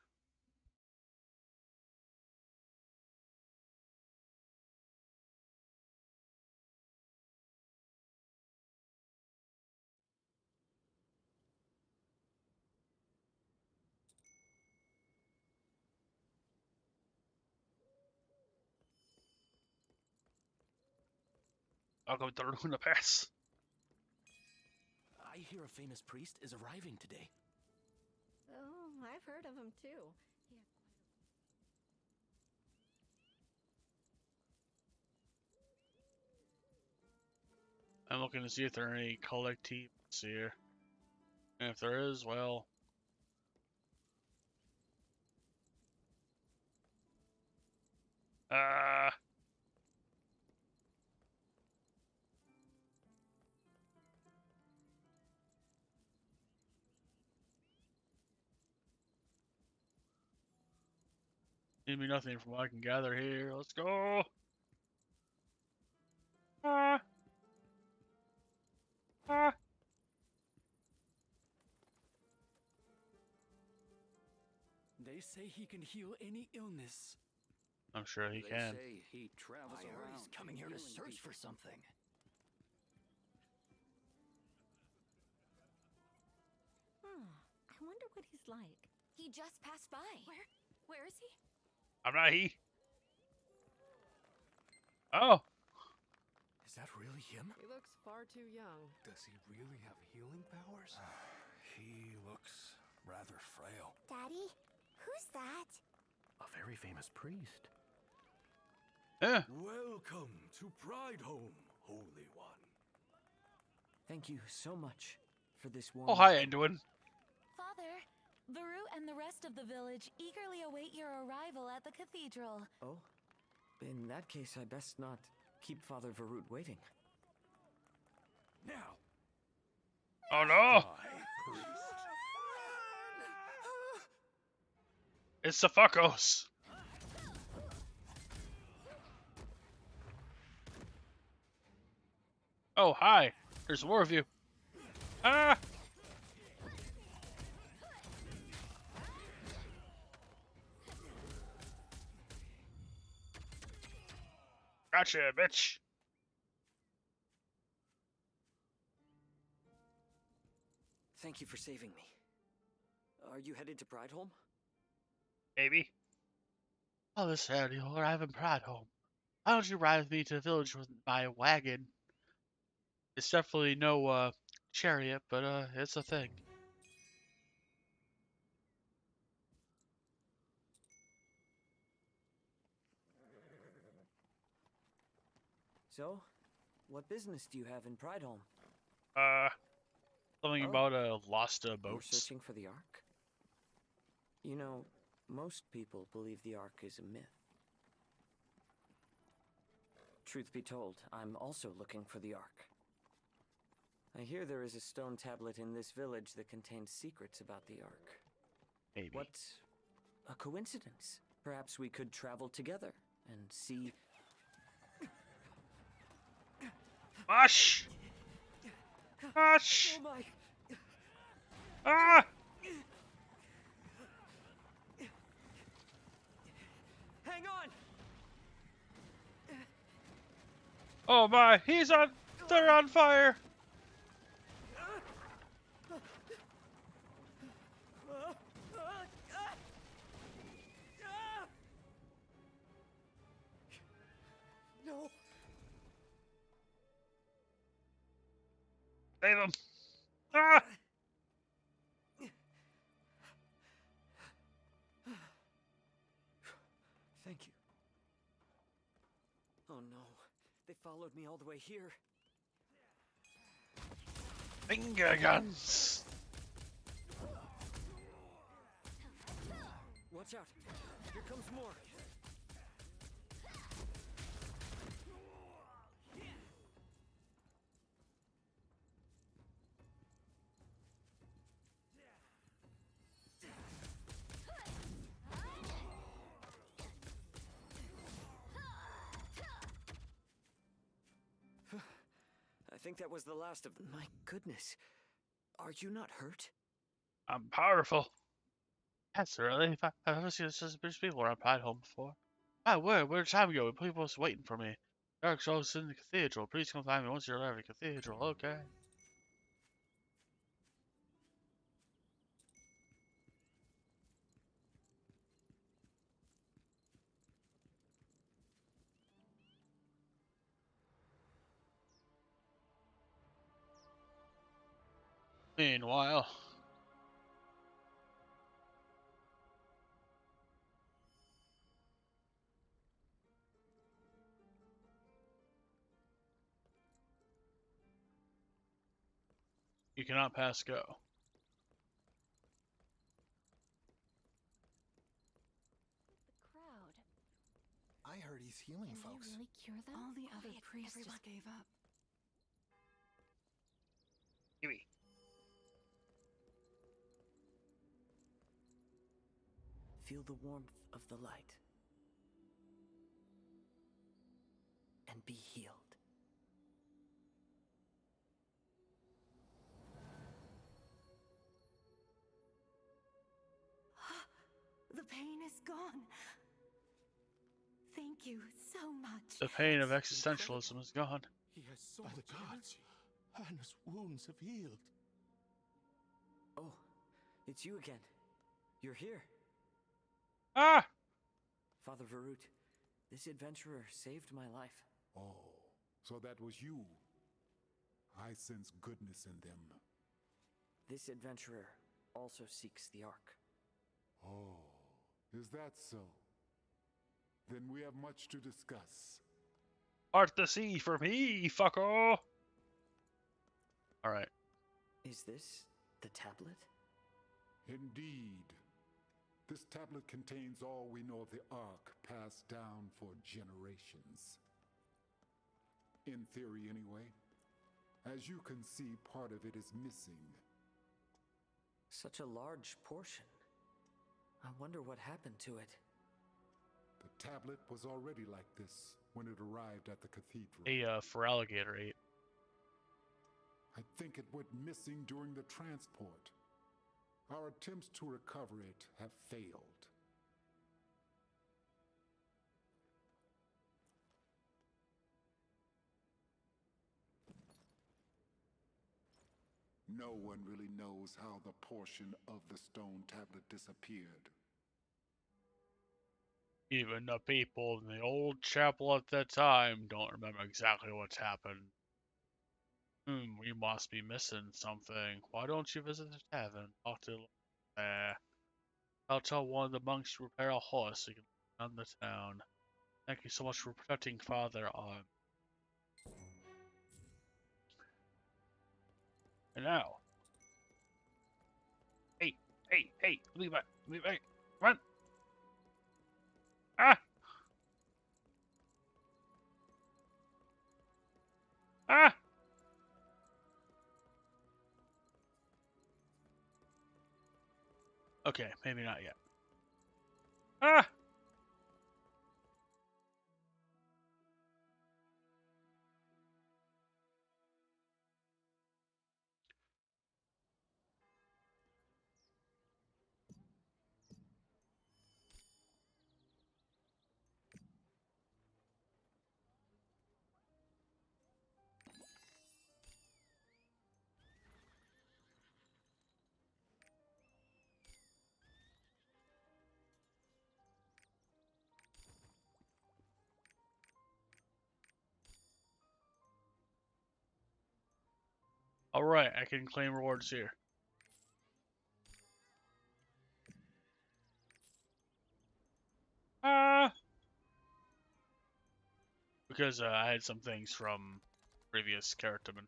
Welcome to Luna Pass. I hear a famous priest is arriving today. Oh, I've heard of him too. I'm looking to see if there are any collectibles here. And if there is, well... Uh... Seems to be nothing from what I can gather here. Let's go! Ah! Ah! They say he can heal any illness. I'm sure he can. Say he travels I heard around he's coming here to healing search for people. something. I wonder what he's like. He just passed by. Where is he? I'm not he. Oh! Is that really him? He looks far too young. Does he really have healing powers? He looks rather frail. Daddy, who's that? A very famous priest. Yeah. Welcome to Pride Home, Holy One. Thank you so much for this warm. Oh, hi, Anduin. Father, Varu and the rest of the village eagerly await your arrival at the cathedral. Oh, in that case, I best not keep Father Varut waiting. Now, Oh no! priest. It's the fuckos! Oh, hi! There's more of you. Ah! Gotcha, bitch! Thank you for saving me. Are you headed to Prideholm? Maybe. Oh, this sad you'll arrive in Pride Home. Why don't you ride with me to the village with my wagon? It's definitely no, chariot, but, it's a thing. So, what business do you have in Prideholm? Something Oh. about, lost, You're boats. searching for the Ark? You know, most people believe the Ark is a myth. Truth be told, I'm also looking for the Ark. I hear there is a stone tablet in this village that contains secrets about the Ark. Maybe. What a coincidence. Perhaps we could travel together and see... Hush! Hush! Oh my! Ah! Hang on! Oh my, they're on fire! No! Save them! Ah! Thank you. Oh no, they followed me all the way here. Finger guns! Watch out! Here comes more! I think that was the last of them. My goodness. Are you not hurt? I'm powerful. That's really. I've never seen such people around Pride Home before. My word, where'd time go? People was waiting for me. Dark Souls in the cathedral. Please come find me once you're at the cathedral, okay? Meanwhile, you cannot pass go. The crowd. I heard he's healing Can folks. they really cure them? All the other Quiet, priests everyone. just gave up. Kiwi. Feel the warmth of the light. And be healed. The pain is gone. Thank you so much. The pain of That's existentialism is gone. He has so much energy. And his wounds have healed. Oh, it's you again. You're here. Ah! Father Varut, this adventurer saved my life. Oh, so that was you. I sense goodness in them. This adventurer also seeks the Ark. Oh, is that so? Then we have much to discuss. Part the sea for me, fucko! Alright. Is this the tablet? Indeed. This tablet contains all we know of the Ark passed down for generations. In theory, anyway. As you can see, part of it is missing. Such a large portion. I wonder what happened to it. The tablet was already like this when it arrived at the cathedral. For alligator ate. I think it went missing during the transport. Our attempts to recover it have failed. No one really knows how the portion of the stone tablet disappeared. Even the people in the old chapel at that time don't remember exactly what's happened. We must be missing something. Why don't you visit the tavern? Talk to I'll tell one of the monks to repair a horse so you can run the town. Thank you so much for protecting Father Arm. And now. Hey, leave back, come on! Ah! Ah! Okay, maybe not yet. Ah! Alright, I can claim rewards here. Ah! Because I had some things from previous charactermen.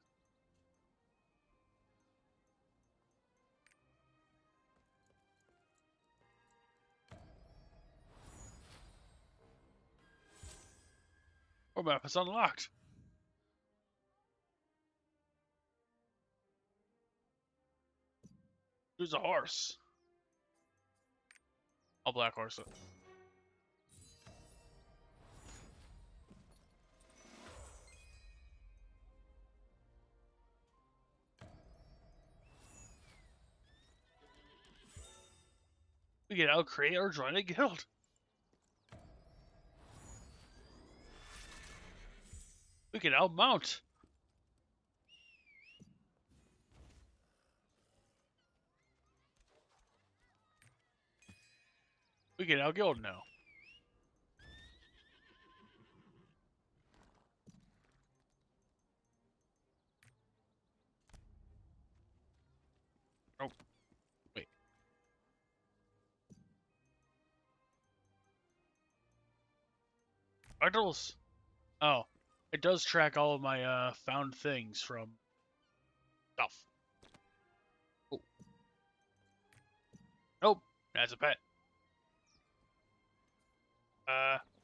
Oh, map is unlocked. There's a horse. I'll black horse it. We can now create or join a guild. We can now mount. We can now guild now. Oh, wait. Vitals. Oh, it does track all of my found things from stuff. Oh. Nope, that's a pet.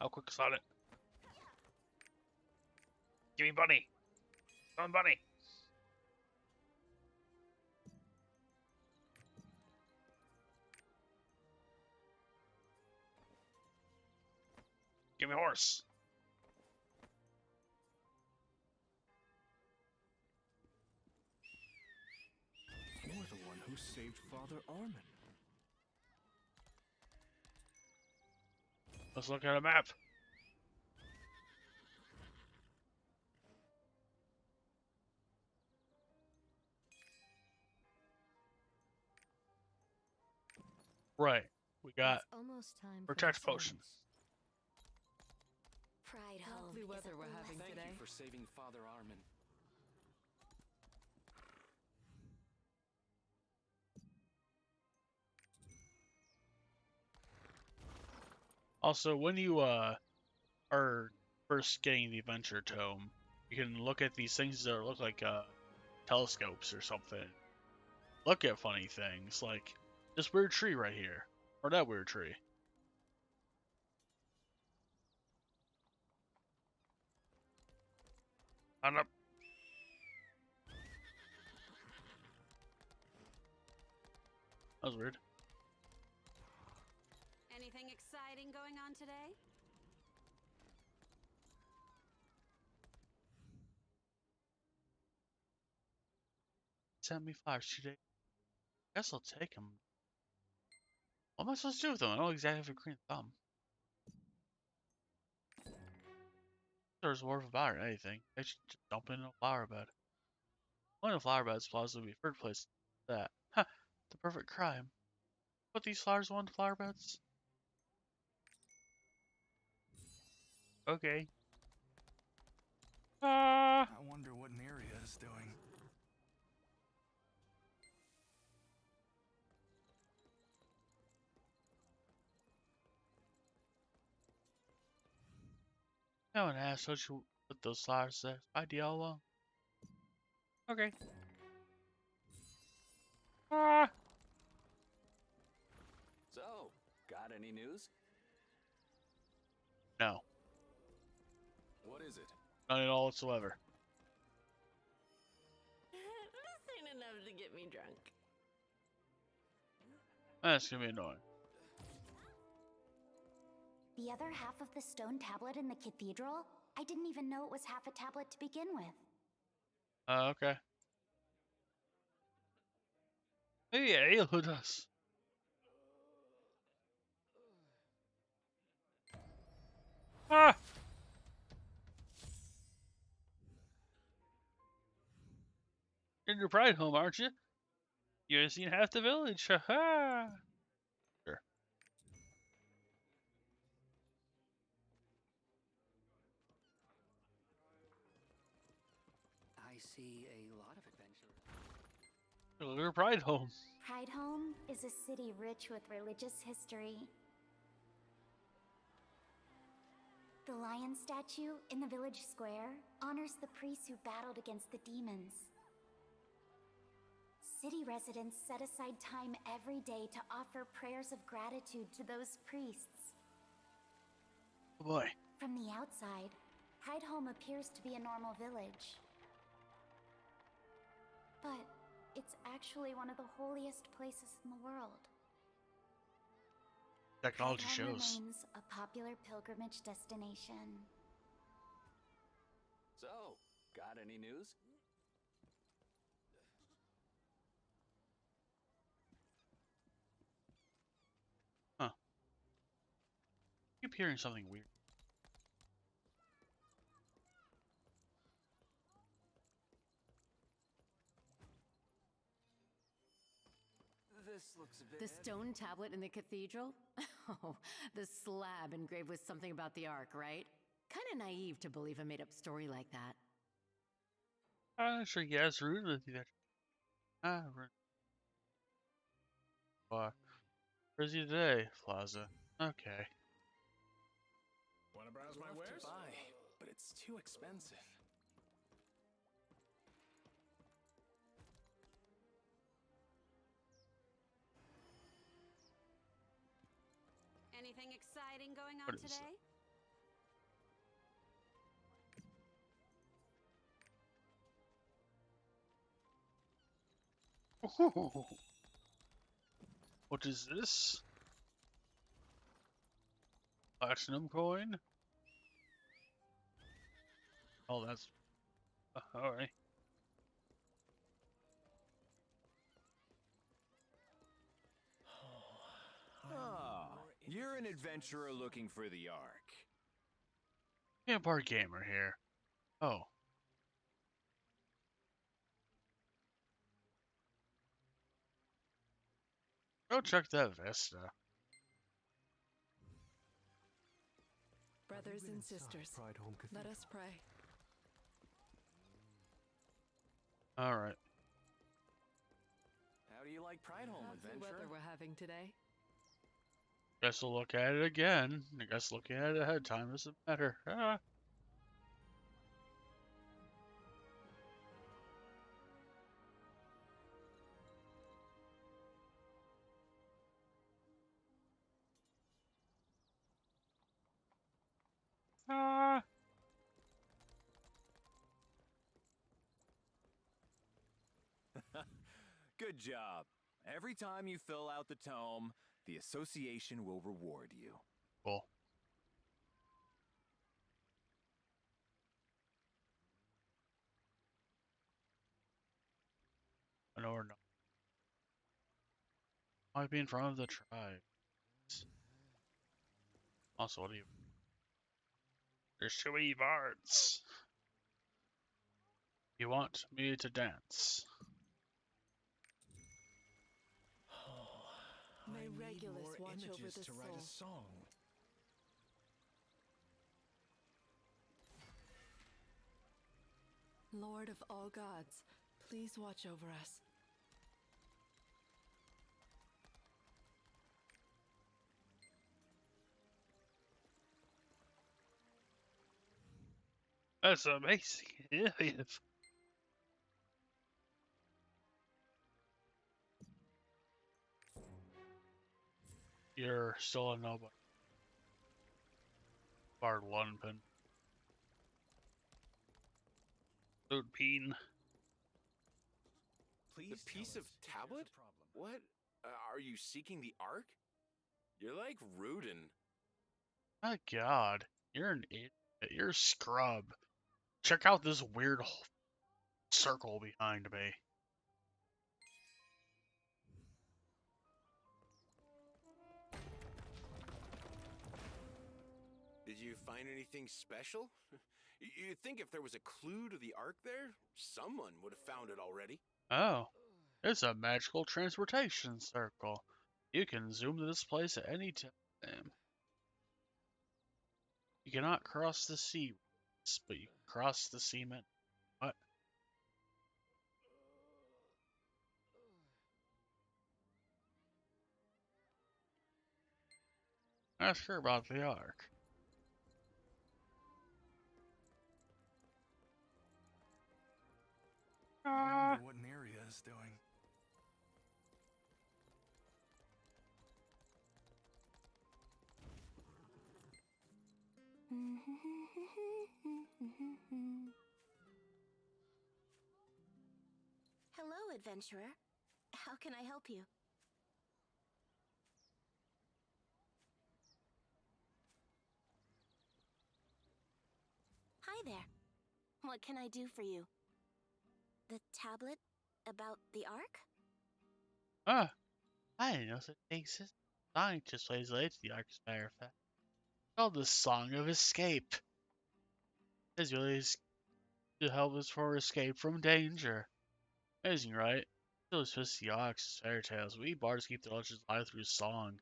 I'll quick slot it. Give me bunny. Come on, bunny. Give me horse. You're the one who saved Father Armin. Let's look at a map. Right. We got It's almost time for protect the potion. songs. Pride home Lovely is weather a we're having blessing. today. Thank you for saving Father Armin. Also, when you are first getting the adventure tome, you can look at these things that look like telescopes or something. Look at funny things like this weird tree right here, or that weird tree. On up. That was weird. Anything exciting going on today? Sent me flowers today. Guess I'll take them. What am I supposed to do with them? I don't exactly have a green thumb. There's more about it than anything. I should just dump it in a flower bed. One of the flower beds flowers would be third place. That. Huh. The perfect crime. Put these flowers on flower beds? Okay. I wonder what Neria is doing. No one asked what you put those flowers there. Idea all along. Okay. So, got any news? No. What is it? None at all whatsoever. This ain't enough to get me drunk. That's gonna be annoying. The other half of the stone tablet in the cathedral? I didn't even know it was half a tablet to begin with. Okay. Hey, who does? Ah! In your pride home, aren't you? You've seen half the village. Ha ha! Sure. I see a lot of adventure. Your pride home. Pride Home is a city rich with religious history. The lion statue in the village square honors the priests who battled against the demons. City residents set aside time every day to offer prayers of gratitude to those priests. Oh boy. From the outside, Pride Home appears to be a normal village. But it's actually one of the holiest places in the world. Technology Pride Home shows. remains a popular pilgrimage destination. So, got any news? Huh. Keep hearing something weird. This looks a bit The heavy. stone tablet in the cathedral? Oh, the slab engraved with something about the Ark, right? Kinda naive to believe a made-up story like that. I'm sure you guys rooted with you there. Ah, where's you today, Plaza? Okay. Wanna browse my Love wares? to buy, but it's too expensive. Anything exciting going on What is today? What is this? Platinum coin? Oh, that's alright. Ah, you're an adventurer looking for the Ark. Camp Bar Gamer here. Oh. Go check that Vesta. Brothers and sisters, let us pray. Alright. How do you like Pride Home, How's the adventurer? weather we're having today? Guess we'll look at it again. I guess looking at it ahead of time doesn't matter. Ah. Ah. Good job. Every time you fill out the tome, the association will reward you. Cool. I know we're not. Might be in front of the tribe. Also, what do you? There's too many bards. You want me to dance? May I need Regulus more watch over images the to write a soul. song. Lord of all gods, please watch over us. That's amazing. Yeah. You're still a nobody. Bard Lunpin. Loot Peen. The piece of tablet? What Are you seeking the Ark? You're like Rudin. My God, you're an idiot. You're a scrub. Check out this weird circle behind me. Did you find anything special? You'd think if there was a clue to the Ark there, someone would have found it already. Oh, it's a magical transportation circle. You can zoom to this place at any time. You cannot cross the sea, but you can cross the cement. What? Ask her about the Ark. I wonder what Neria is doing. Hello, adventurer. How can I help you? Hi there. What can I do for you? The tablet about the Ark? Ah, I didn't know such thing existed. Scientists plays late to the Ark, as a matter of fact. It's called the Song of Escape. It's really to help us for escape from danger. Amazing, right? Still just the ox, fairy tales. We bards keep the legends alive through song.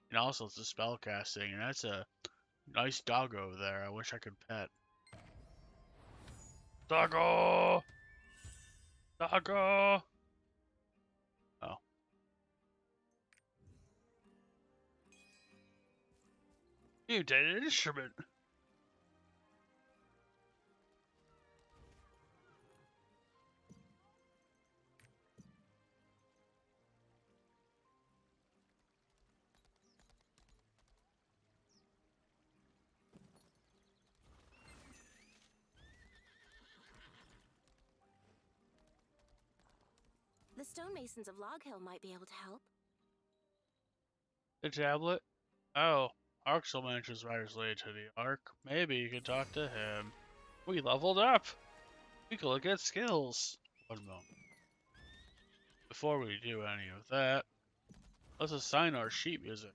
And also it's a spell casting, and that's a nice dog over there. I wish I could pet. Doggo! Doggo! Oh. You did an instrument! The stonemasons of Log Hill might be able to help. The tablet? Oh, Arxel manages riders related to the Ark. Maybe you could talk to him. We leveled up! We can look at skills. One moment. Before we do any of that, let's assign our sheet music.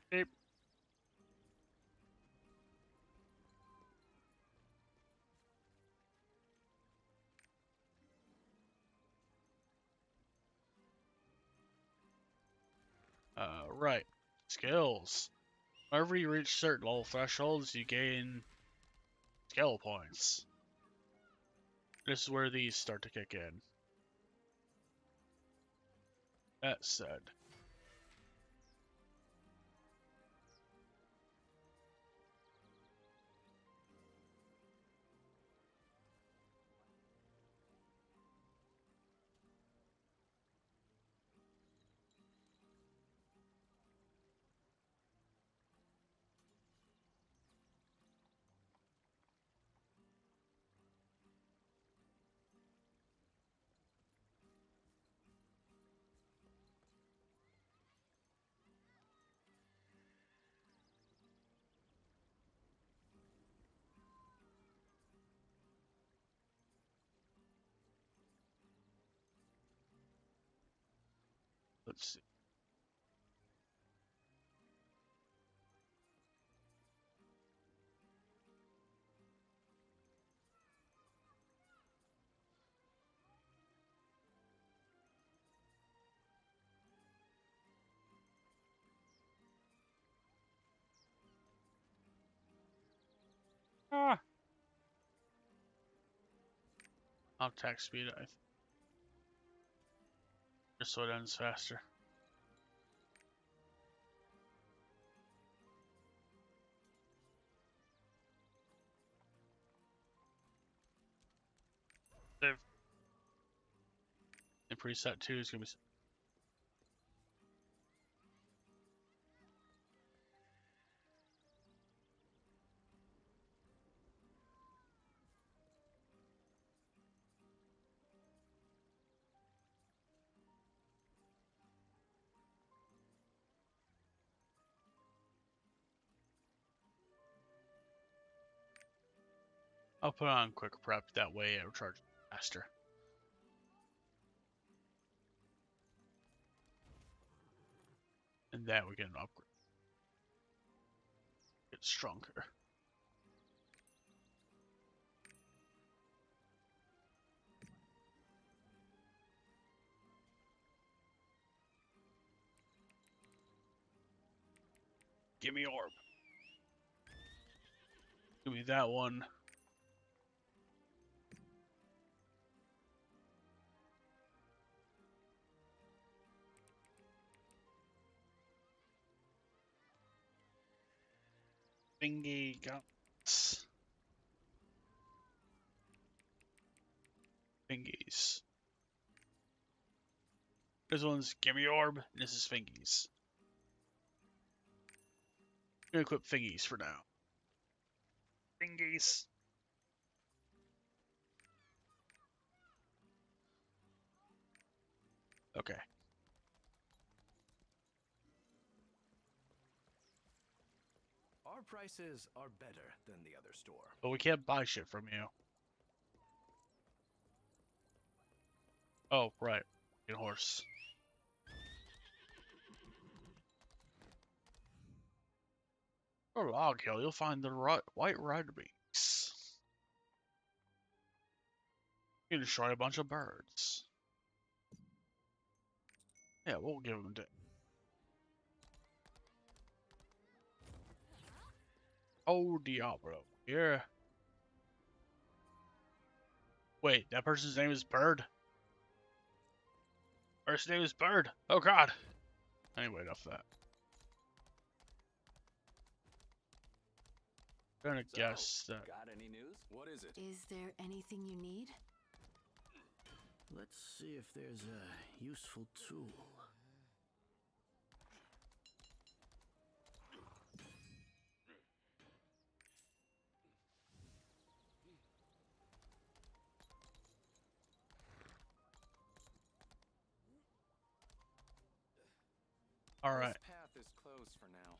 Beep. Right. Skills. Whenever you reach certain level thresholds, you gain skill points. This is where these start to kick in. That said, let's see. Ah! I'll attack speed, I think. Just so it ends faster. Save. And preset 2 is going to be. I'll put on quick prep, that way it recharges faster. And that we can upgrade. Get stronger. Give me orb. Give me that one. Thingy guns. Fingies. This one's give me orb. And this is fingies. I'm gonna equip fingies for now. Fingies. Okay. Our prices are better than the other store. But we can't buy shit from you. Oh, right. Get a horse. Or log hill, you'll find the white red beaks. You destroy a bunch of birds. Yeah, we'll give them to. Oh, Diablo. Yeah. Wait, that person's name is Bird? Person's name is Bird. Oh, God. Anyway, enough of that. I'm gonna guess that. Got any news? What is it? Is there anything you need? Let's see if there's a useful tool. All right. This path is closed for now.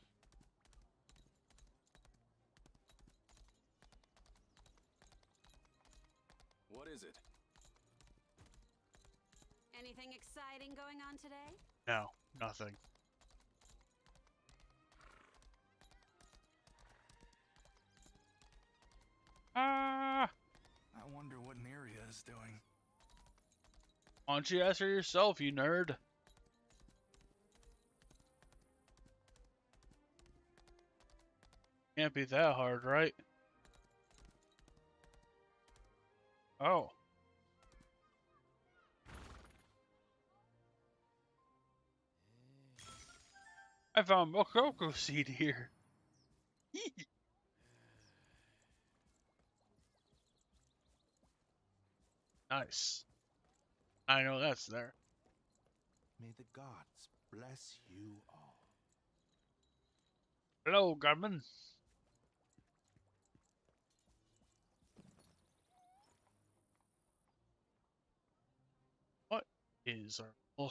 What is it? Anything exciting going on today? No, nothing. Ah! I wonder what Neria is doing. Why don't you ask her yourself, you nerd? Can't be that hard, right? Oh. I found a cocoa seed here. Nice. I know that's there. May the gods bless you all. Hello, gunman. What is our...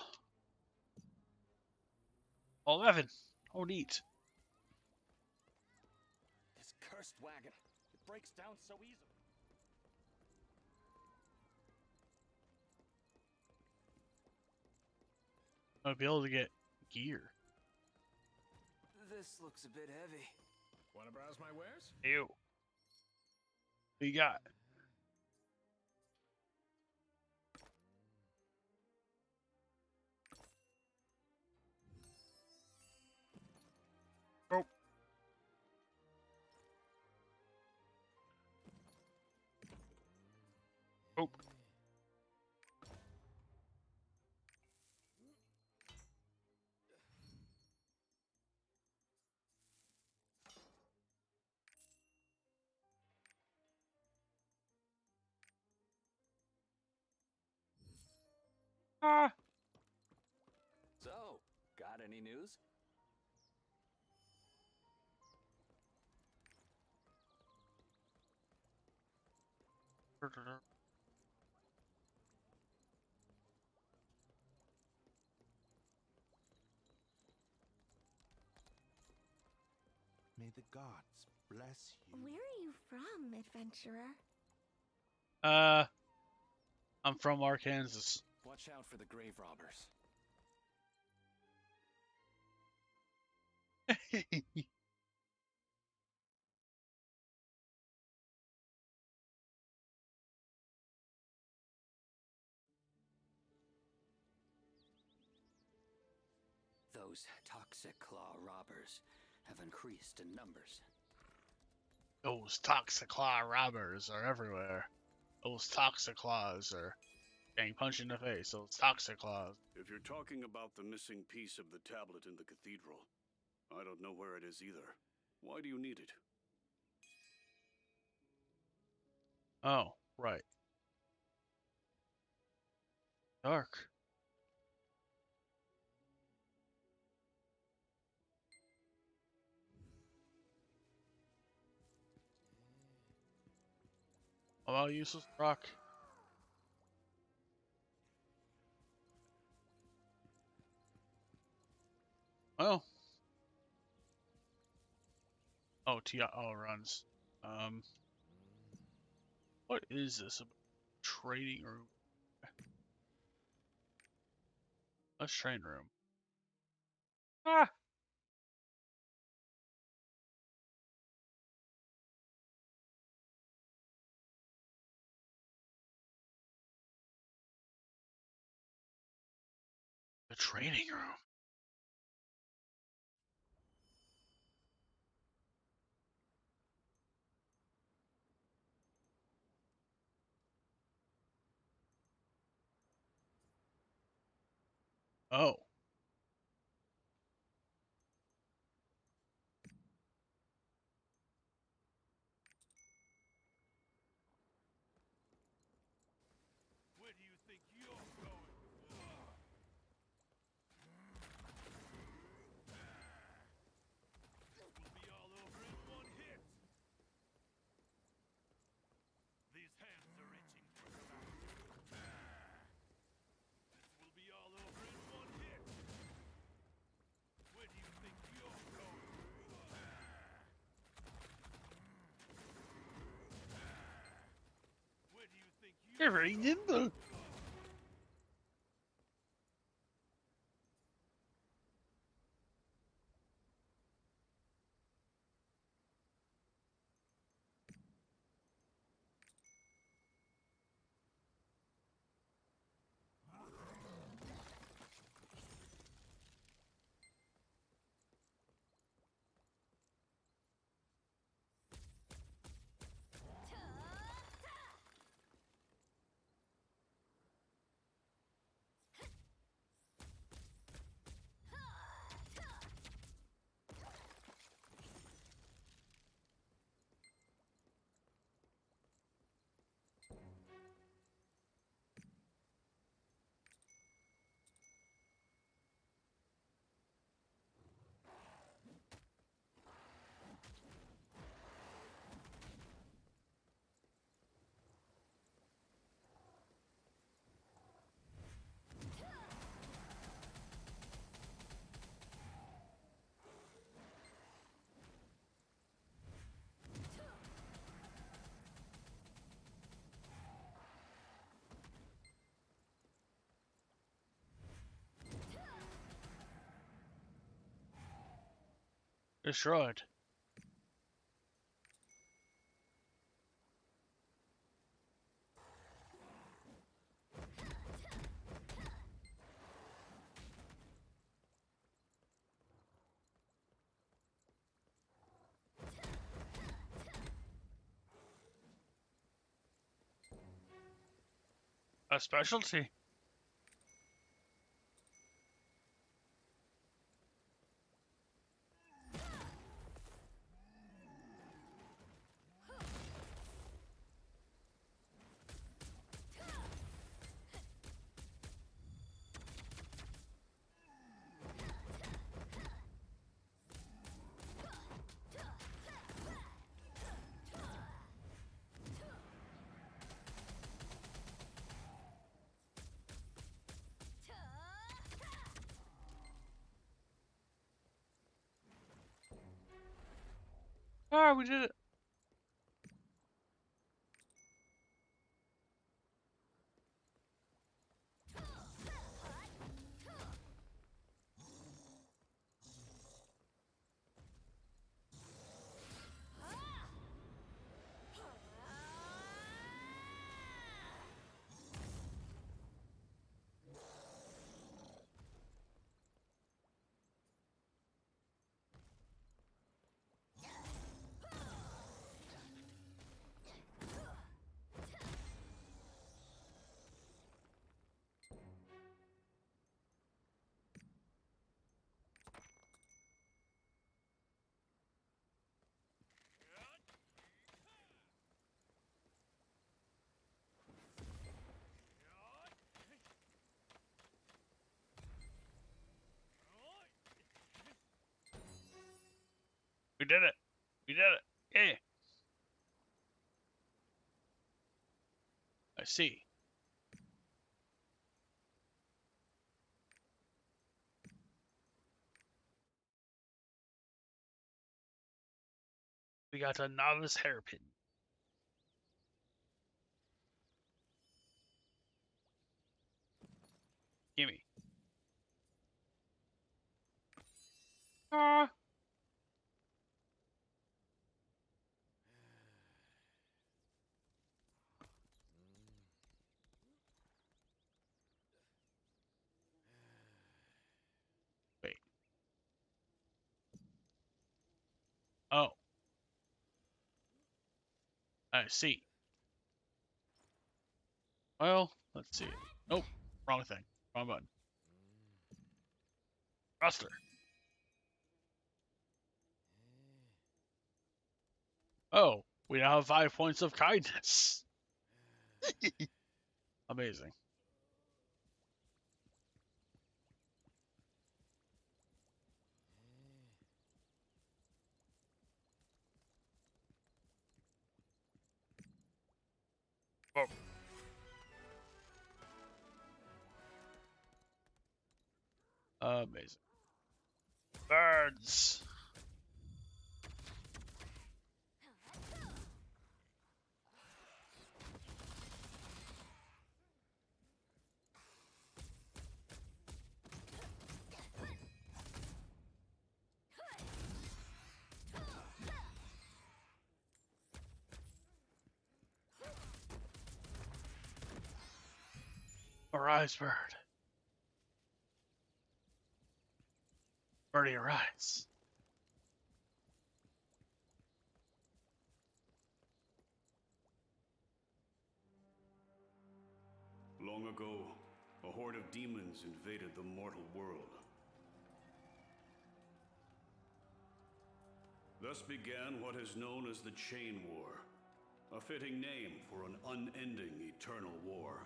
11. Oh, neat. This cursed wagon. It breaks down so easily. Might be able to get gear. This looks a bit heavy. Want to browse my wares? Ew. What you got? Oh. Oh. Ah. So, got any news? May the gods bless you. Where are you from, adventurer? I'm from Arkansas. Watch out for the grave robbers. Those toxic claw robbers have increased in numbers. Those toxic claw robbers are everywhere. Those toxic claws are getting punched in the face. Those toxic claws. If you're talking about the missing piece of the tablet in the cathedral, I don't know where it is either. Why do you need it? Oh, right. Dark. Oh, useless rock. Well. Oh, runs. What is this? A trading room? A train room. Ah! The training room. Oh. Where do you think you're going? We'll be all over in one hit. These hands are itching for some. This will be all over in one hit. Where do you think you're going? Where do you think You're very nimble. Destroyed. A specialty. Ah, we did it. We did it. We did it. Yeah. I see. We got a novice hairpin. Gimme. Ah. Wait. Oh. I see. Well, let's see. Nope. Wrong thing. Wrong button. Roster. Oh, we now have 5 points of kindness. Amazing. Oh. Amazing. Birds. Arise, bird. Birdie, arise. Long ago, a horde of demons invaded the mortal world. Thus began what is known as the Chain War, a fitting name for an unending eternal war.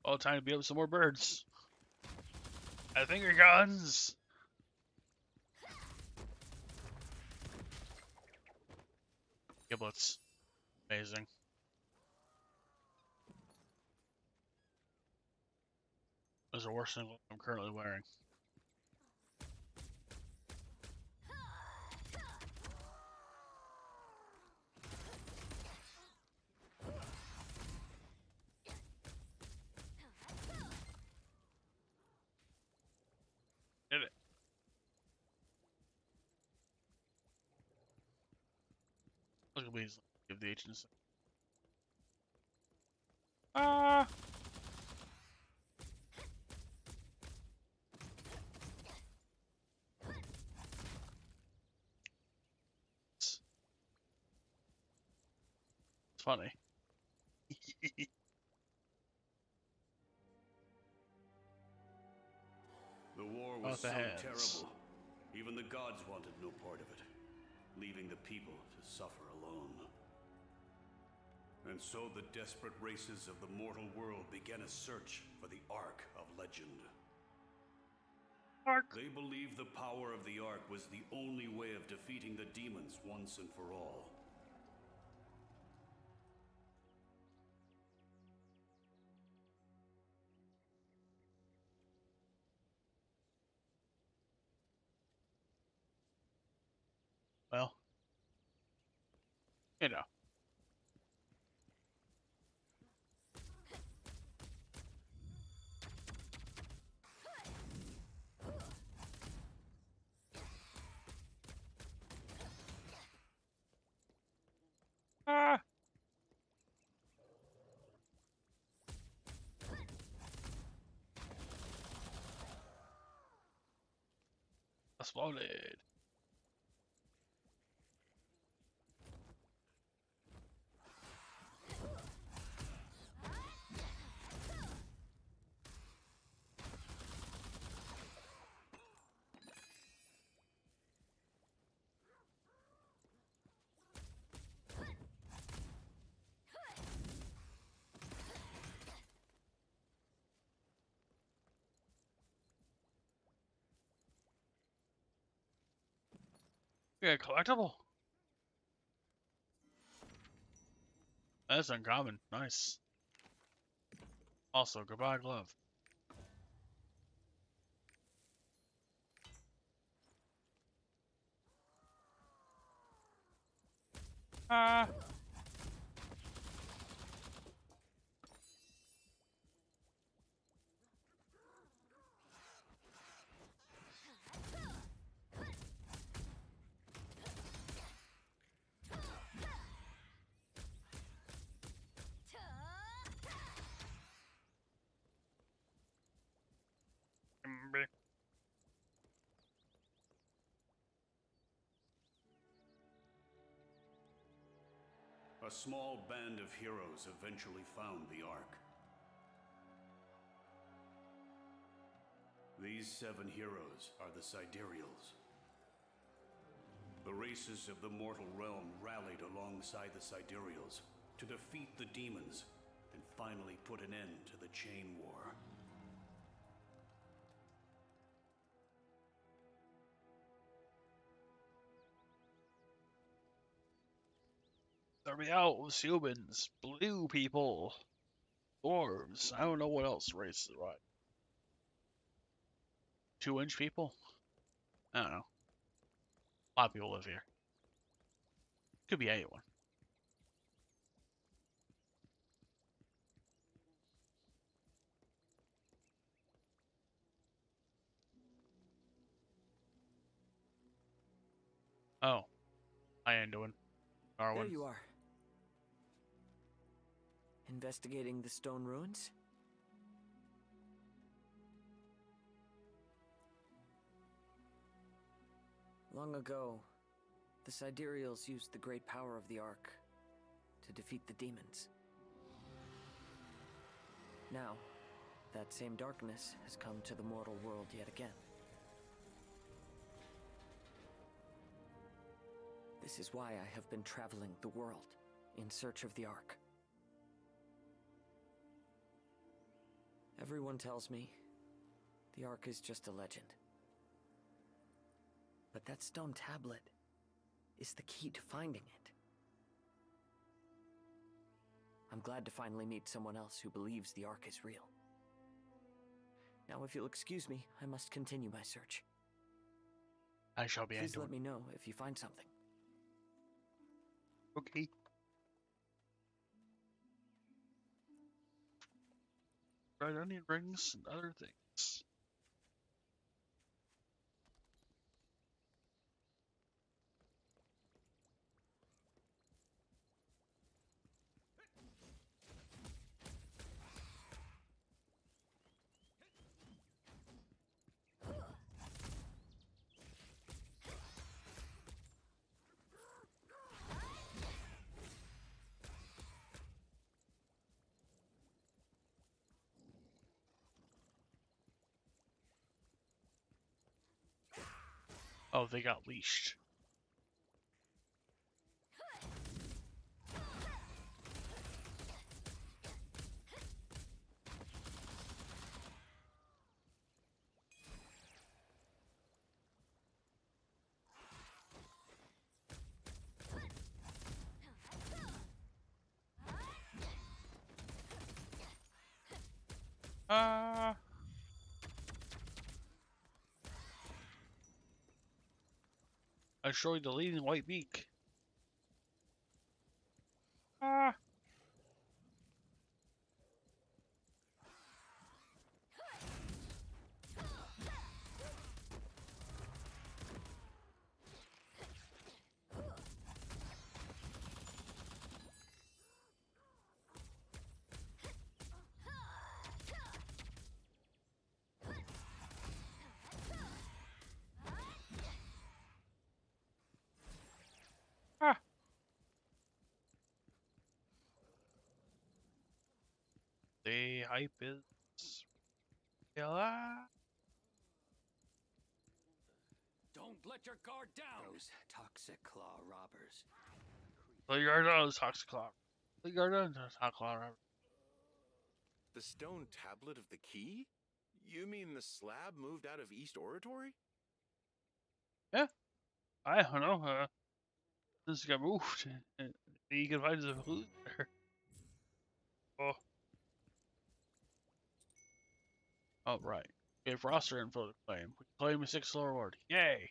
All time to beat up some more birds. I think your guns. Giblets. Amazing. Those are worse than what I'm currently wearing. Did it. Look at these. Give the agents. Ah. It's funny. The war was so terrible, even the gods wanted no part of it, leaving the people to suffer alone. And so the desperate races of the mortal world began a search for the Ark of Legend. Ark. They believed the power of the Ark was the only way of defeating the demons once and for all. Well, you know. Ah. Exploded. Yeah, collectible. That's uncommon. Nice. Also, goodbye glove. Ah. A small band of heroes eventually found the Ark. These 7 heroes are the Sidereals. The races of the mortal realm rallied alongside the Sidereals to defeat the demons and finally put an end to the Chain War. Start me out with humans, blue people, dwarves. I don't know what else race is right. 2-inch people? I don't know. A lot of people live here. Could be anyone. Oh, I ain't doing. There Darwin. you are. Investigating the stone ruins? Long ago, the Sidereals used the great power of the Ark to defeat the demons. Now, that same darkness has come to the mortal world yet again. This is why I have been traveling the world in search of the Ark. Everyone tells me the Ark is just a legend. But that stone tablet is the key to finding it. I'm glad to finally meet someone else who believes the Ark is real. Now, if you'll excuse me, I must continue my search. I shall be. Please let me know if you find something. Okay. Red onion rings and other things. Oh, they got leashed. I show you the leading white beak. The hype is. Don't let your guard down! Those toxic claw robbers. Let your guard down, toxic claw. Let your guard down, toxic claw. The stone tablet of the key? You mean the slab moved out of East Oratory? Yeah. I don't know. This got moved. You can find some food there. Oh. Oh, right. We have roster info to claim. We can claim a 6 star award. Yay!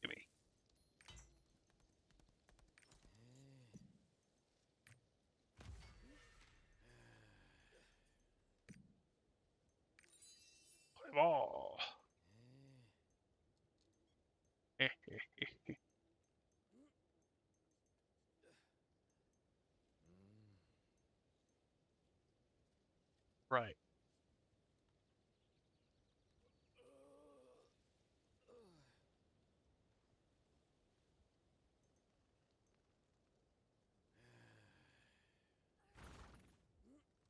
Gimme. Play ball. Right.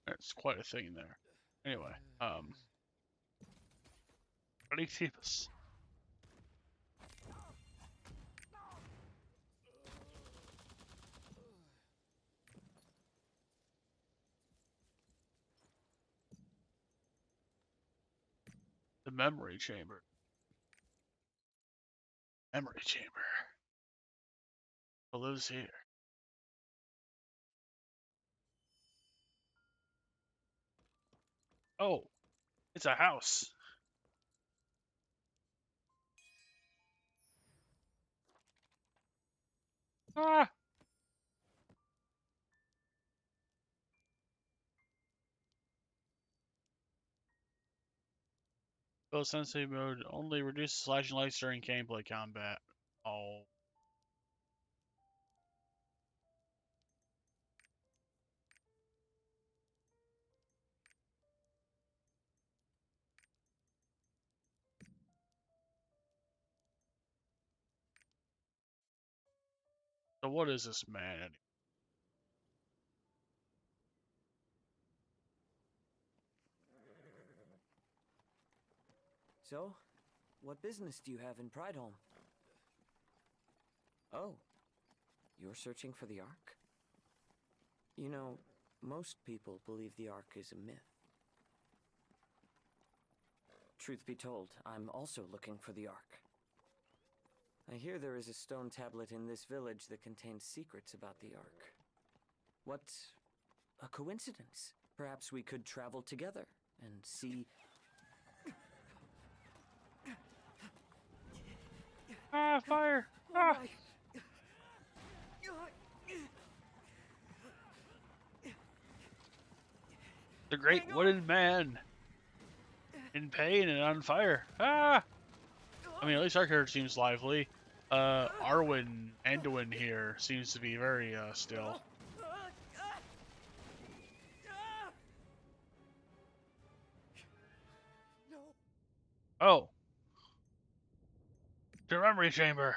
That's quite a thing there. Anyway, ready to keep us. The memory chamber. Memory chamber. What lives here? Oh, it's a house. Ah! Build sensei mode only reduces flashing lights during gameplay combat. Oh. So what is this man? So, what business do you have in Prideholm? Oh, you're searching for the Ark? You know, most people believe the Ark is a myth. Truth be told, I'm also looking for the Ark. I hear there is a stone tablet in this village that contains secrets about the Ark. What a coincidence. Perhaps we could travel together and see... Ah, fire! Ah! The great wooden man! In pain and on fire. Ah! I mean, at least our character seems lively. Arwen Anduin here seems to be very, still. Oh. The memory chamber.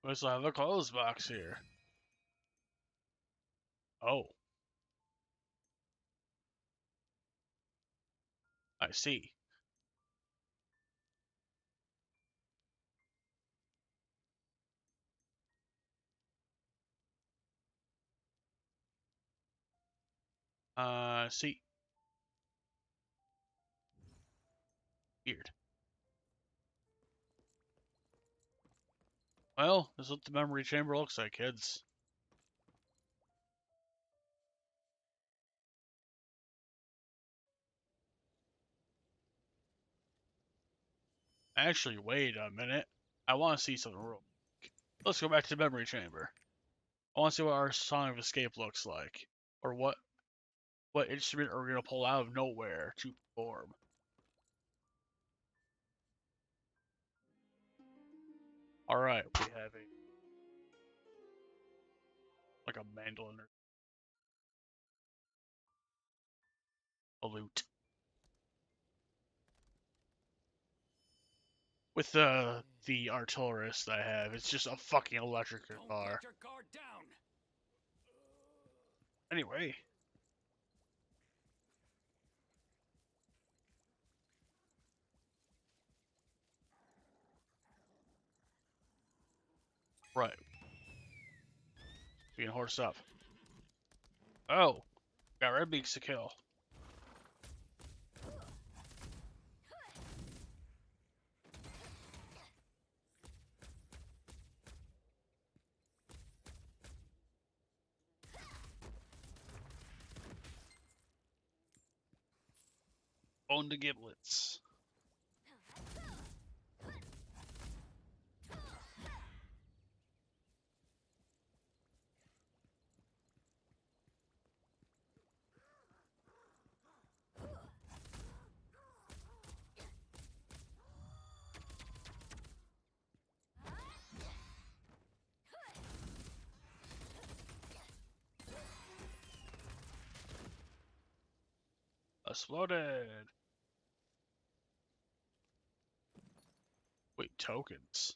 We also have a clothes box here. Oh. I see. See. Weird. Well, this is what the memory chamber looks like, kids. Actually, wait a minute. I want to see something real quick. Let's go back to the memory chamber. I want to see what our song of escape looks like. Or what instrument are we going to pull out of nowhere to perform. Alright, we have like a mandolin or a lute. With the artillerist I have. It's just a fucking electric guitar. Let your guard down. Anyway. Right. We can horse up. Oh. Got red beaks to kill. Bone the giblets. Exploded. Wait, tokens.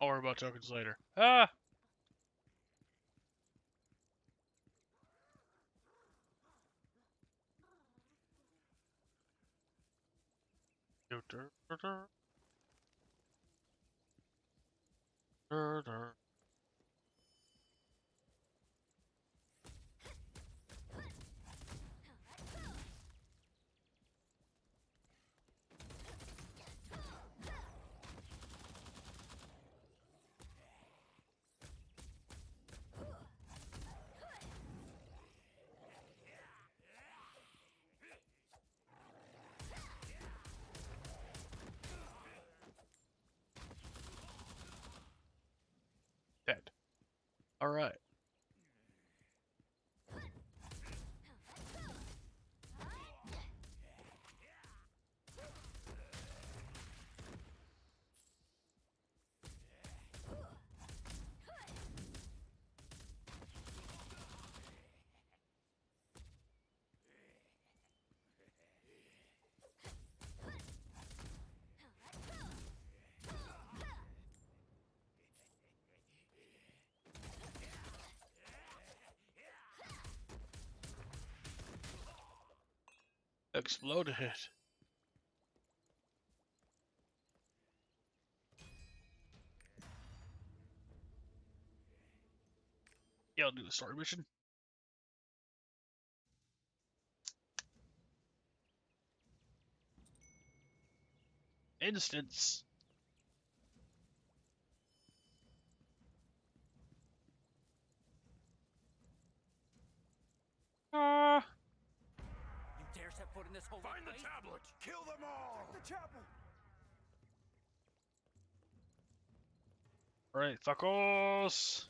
I'll worry about tokens later. Ah! Dead. Alright. Exploded. Yeah, I'll do the story mission. Instance. You dare set foot in this holy Find the place? tablet! Kill them all! The chapel! Alright, fuckos.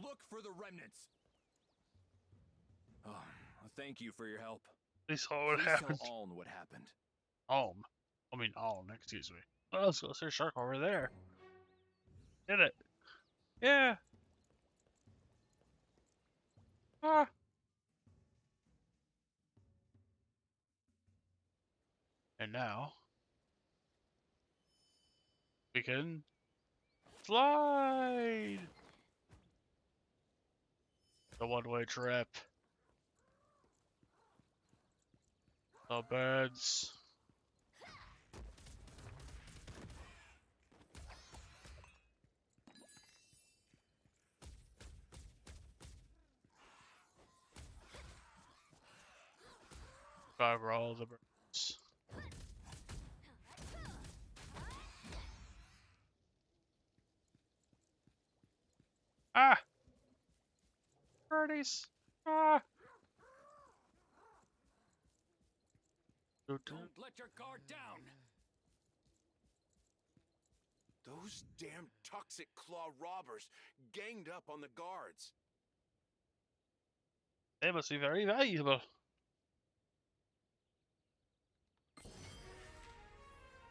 Look for the remnants. Oh, thank you for your help. They saw what Please happened. tell Aln what happened. Alm. I mean, Alm, excuse me. Oh, let's go see a shark over there. Did it. Yeah. Ah. And now. We can slide. The one-way trip. The birds. Cover all the birds. Ah! Birdies! Ah! Don't let your guard down! Those damn toxic claw robbers ganged up on the guards. They must be very valuable.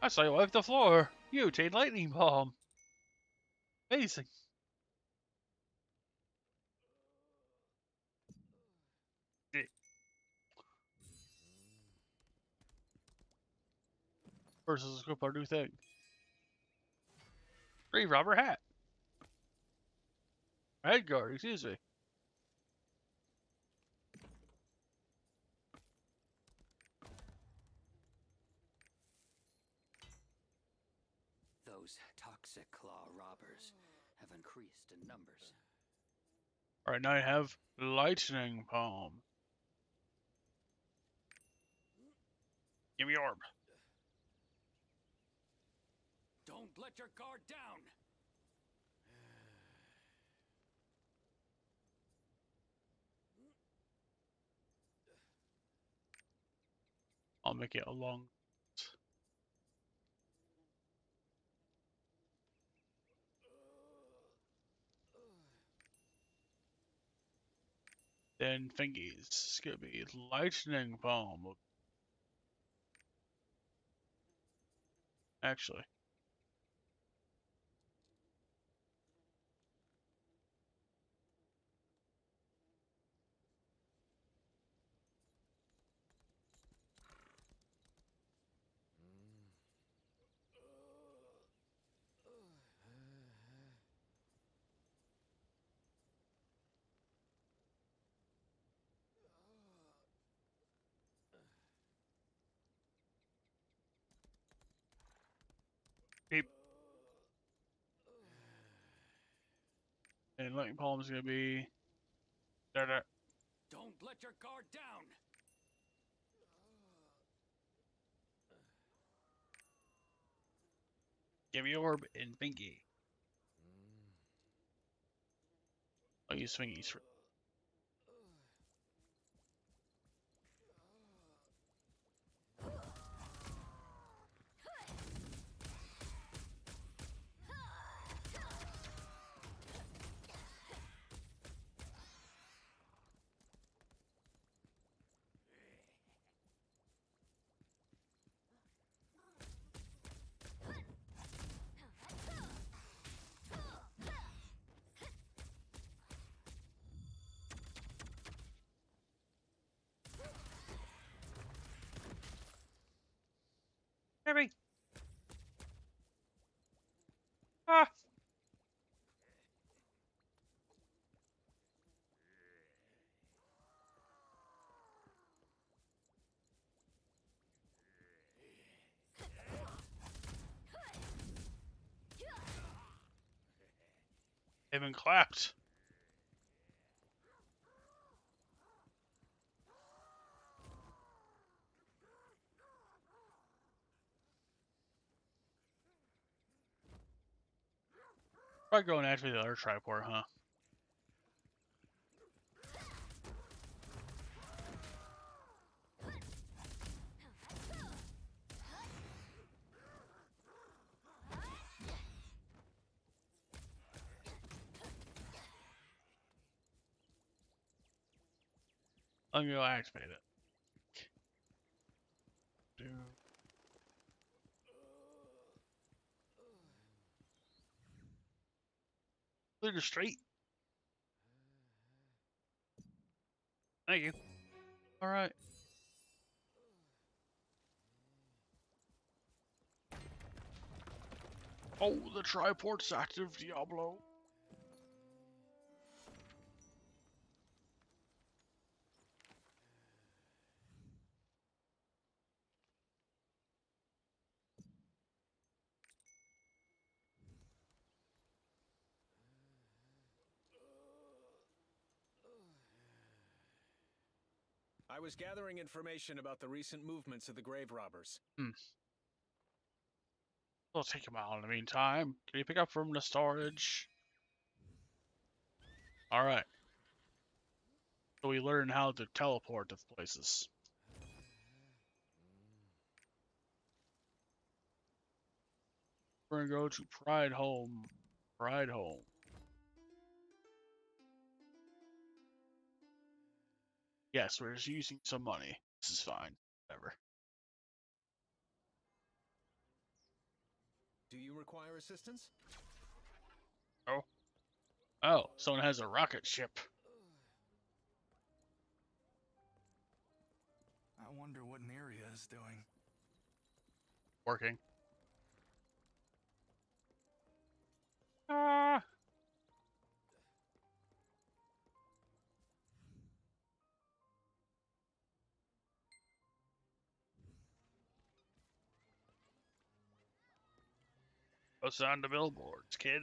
I saw you wipe the floor. You obtained lightning bomb. Amazing. Versus equip our new thing. Grave robber hat. Head guard, excuse me. Those toxic claw robbers have increased in numbers. Alright, now I have lightning palm. Give me orb. Don't let your guard down! I'll make it a long. Then fingies. It's gonna be lightning palm. Actually. Keep. And lightning palm is gonna be. There. Don't let your guard down! Give me orb and fingy. I'll use fingies for. Maybe. Ah! They've been clapped. Probably going after the other triport, huh? I'm gonna activate it. Do. Clear the street. Thank you. Alright. Oh, the triport's active, Diablo. I was gathering information about the recent movements of the grave robbers. We'll take him out in the meantime. Can you pick up from the storage? Alright. So we learn how to teleport to places. We're gonna go to Pride Home. Pride Home. Yes, we're just using some money. This is fine. Whatever. Do you require assistance? Oh. Oh, someone has a rocket ship. I wonder what Neria is doing. Working. Ah. What's on the billboards, kid?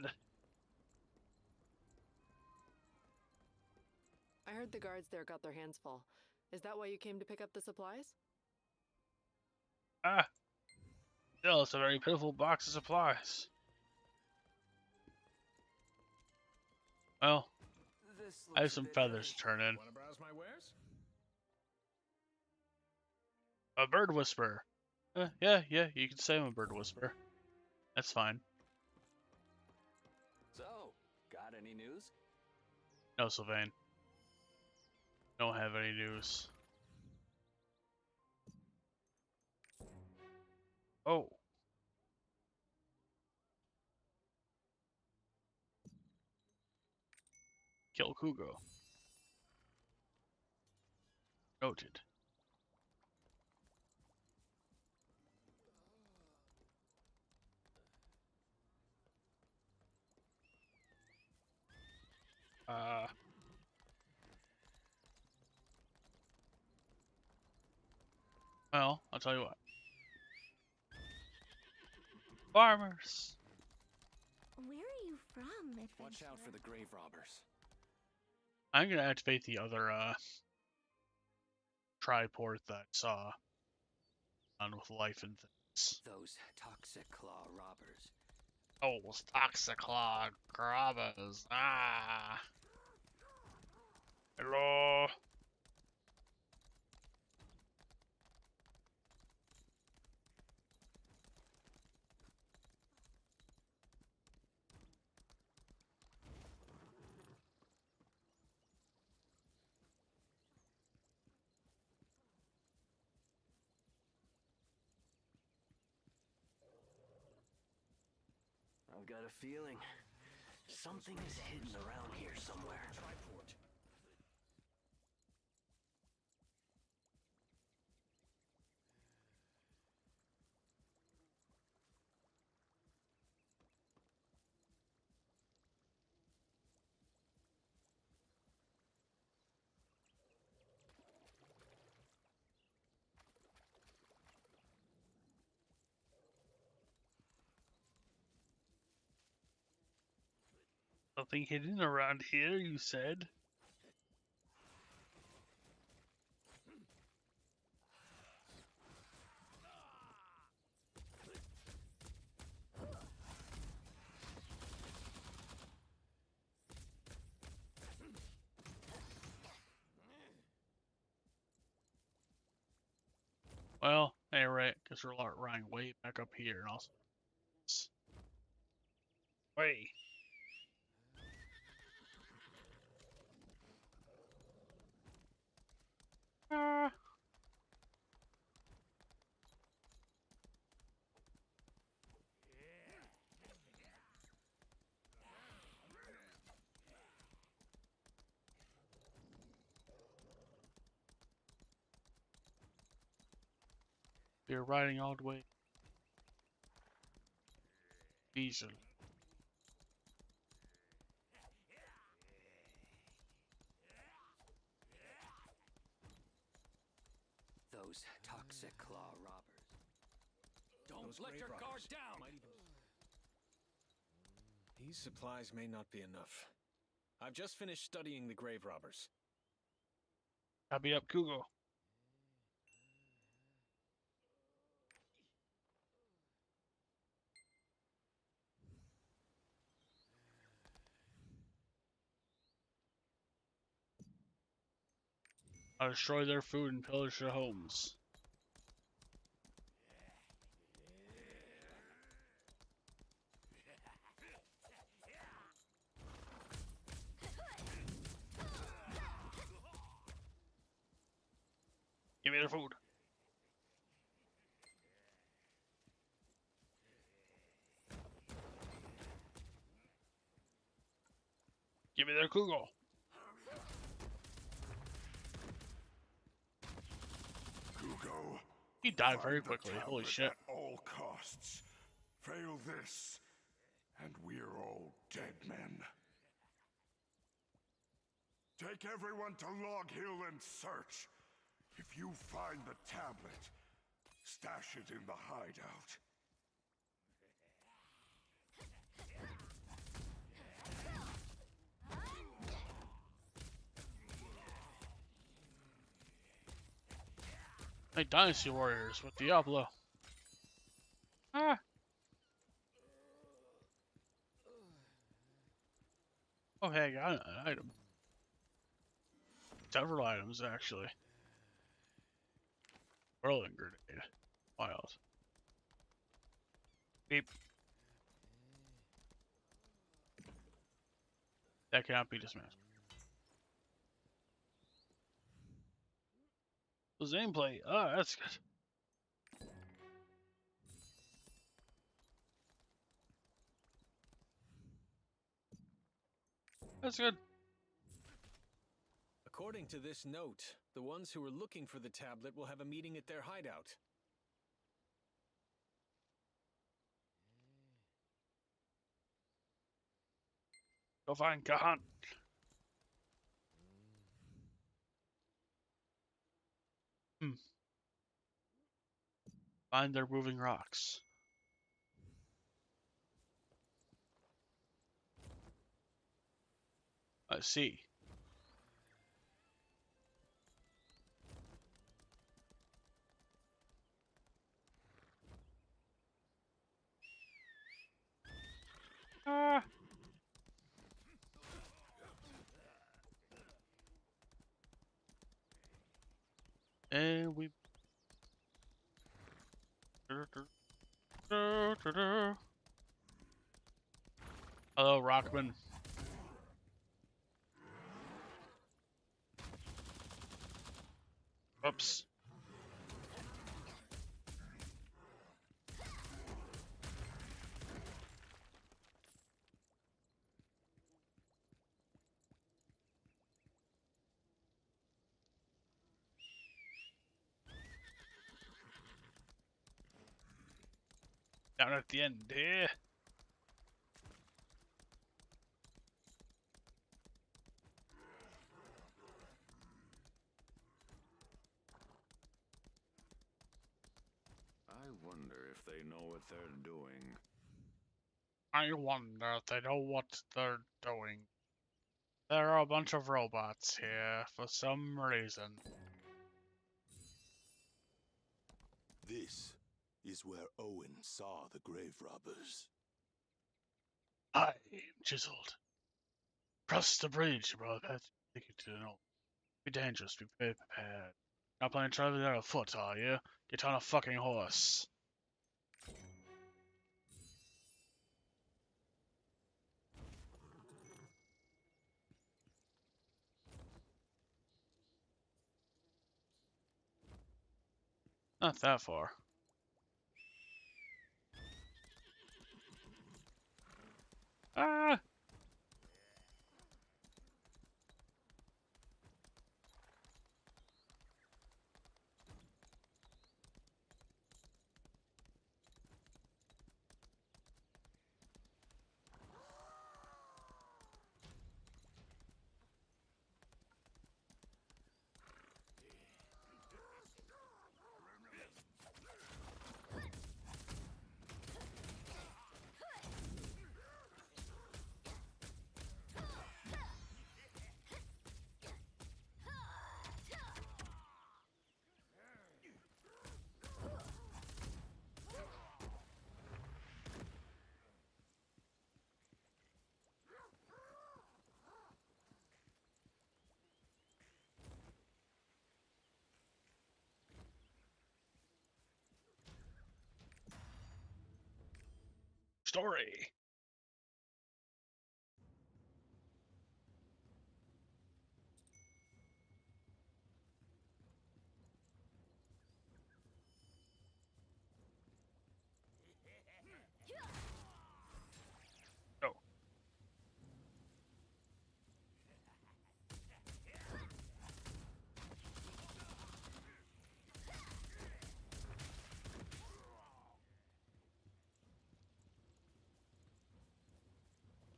I heard the guards there got their hands full. Is that why you came to pick up the supplies? Ah. Still, it's a very pitiful box of supplies. Well, I have some feathers to turn in. Want to browse my wares? A bird whisperer. Yeah, you can say I'm a bird whisperer. That's fine. So, got any news? No, Sylvain. Don't have any news. Oh. Kill Kugo. Noted. Well, I'll tell you what. Farmers! Where are you from, adventurer? Watch out for the grave robbers. I'm gonna activate the other, triport that I saw on with life and things. Those toxic claw robbers. Oh, toxic claw grabbers. Ah. Hello. I've got a feeling something is hidden around here somewhere. Something hidden around here, you said? Well, anyway, because we're running way back up here and also. Wait. You're riding all the way. Diesel. Those toxic claw robbers. Don't Those let grave your guard robbers down! might even... These supplies may not be enough. I've just finished studying the grave robbers. Copy up, Google. I'll destroy their food and pillage their homes. Give me their food. Give me their Google. Kugo. He died Find very the quickly. Holy tablet shit. At all costs. Fail this, and we're all dead men. Take everyone to Log Hill and search. If you find the tablet, stash it in the hideout. Hey, Dynasty Warriors with Diablo. Ah. Oh, hey, I got an item. Several items, actually. Whirling grenade. Wild. Beep. That cannot be dismissed. The nameplate. Ah, that's good. That's good. According to this note, the ones who are looking for the tablet will have a meeting at their hideout. Go find Kahan. Find their moving rocks. I see. Ah. And we. Hello, Rockman. Oops. Down at the end there. I wonder if they know what they're doing. I wonder if they know what they're doing. There are a bunch of robots here for some reason. This is where Owen saw the grave robbers. I am chiseled. Cross the bridge, brother. Take you to the north. Be dangerous. Be prepared. Not planning to travel there afoot, are you? Get on a fucking horse. Not that far. Ah! story. Oh.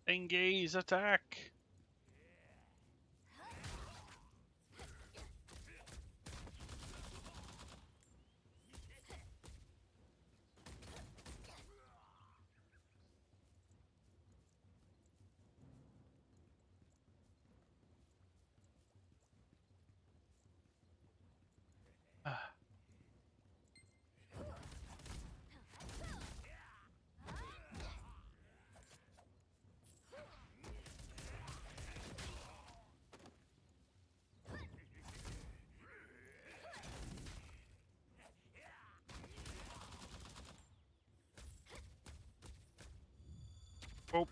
Engage attack. Oh.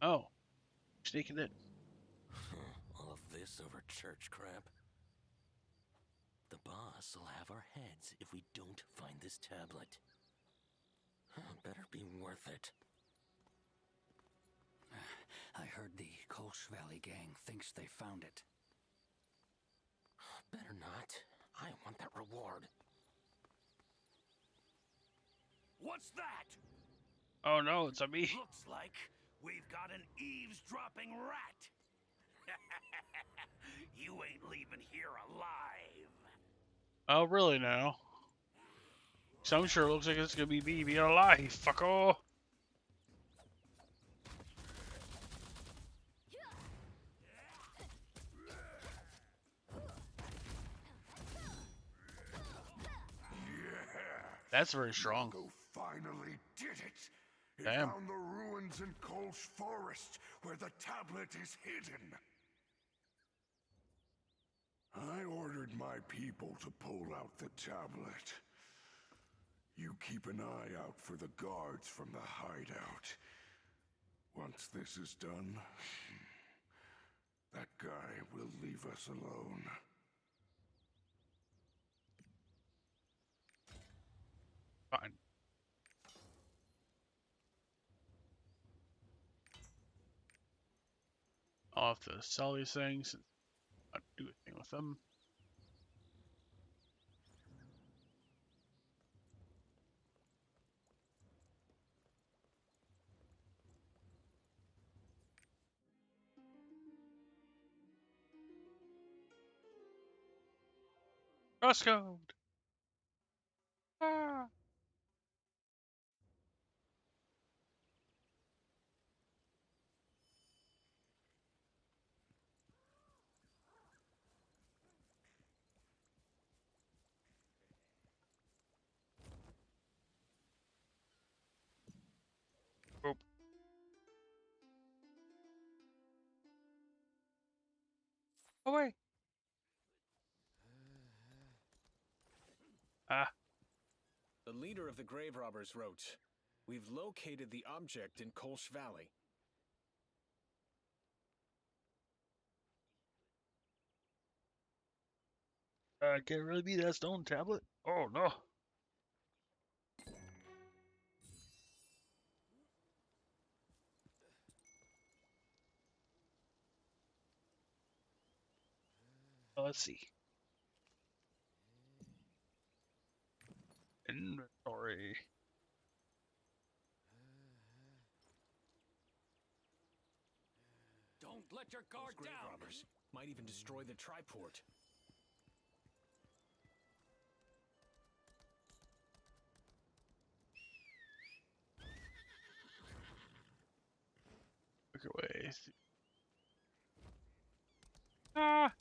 Oh. Sneaking in. All of this over church crap? The boss will have our heads if we don't find this tablet. Better be worth it. I heard the Kolsch Valley gang thinks they found it. Better not. I want that reward. What's that? Oh no, it's a me. Looks like we've got an eavesdropping rat. You ain't leaving here alive. Oh really now? Some sure looks like it's gonna be me being alive, fucko. That's very strong. Yago finally did it. It Damn. found the ruins in Kolsch Forest where the tablet is hidden. I ordered my people to pull out the tablet. You keep an eye out for the guards from the hideout. Once this is done, that guy will leave us alone. Fine. I'll have to sell these things and not do anything with them. Crosscode! Ah! Oop. Away! Ah. The leader of the grave robbers wrote, "We've located the object in Kolsch Valley." Can it really be that stone tablet? Oh no. Let's see. Inventory. Don't let your guard Those grave down. robbers might even destroy the triport. Look away. Ah!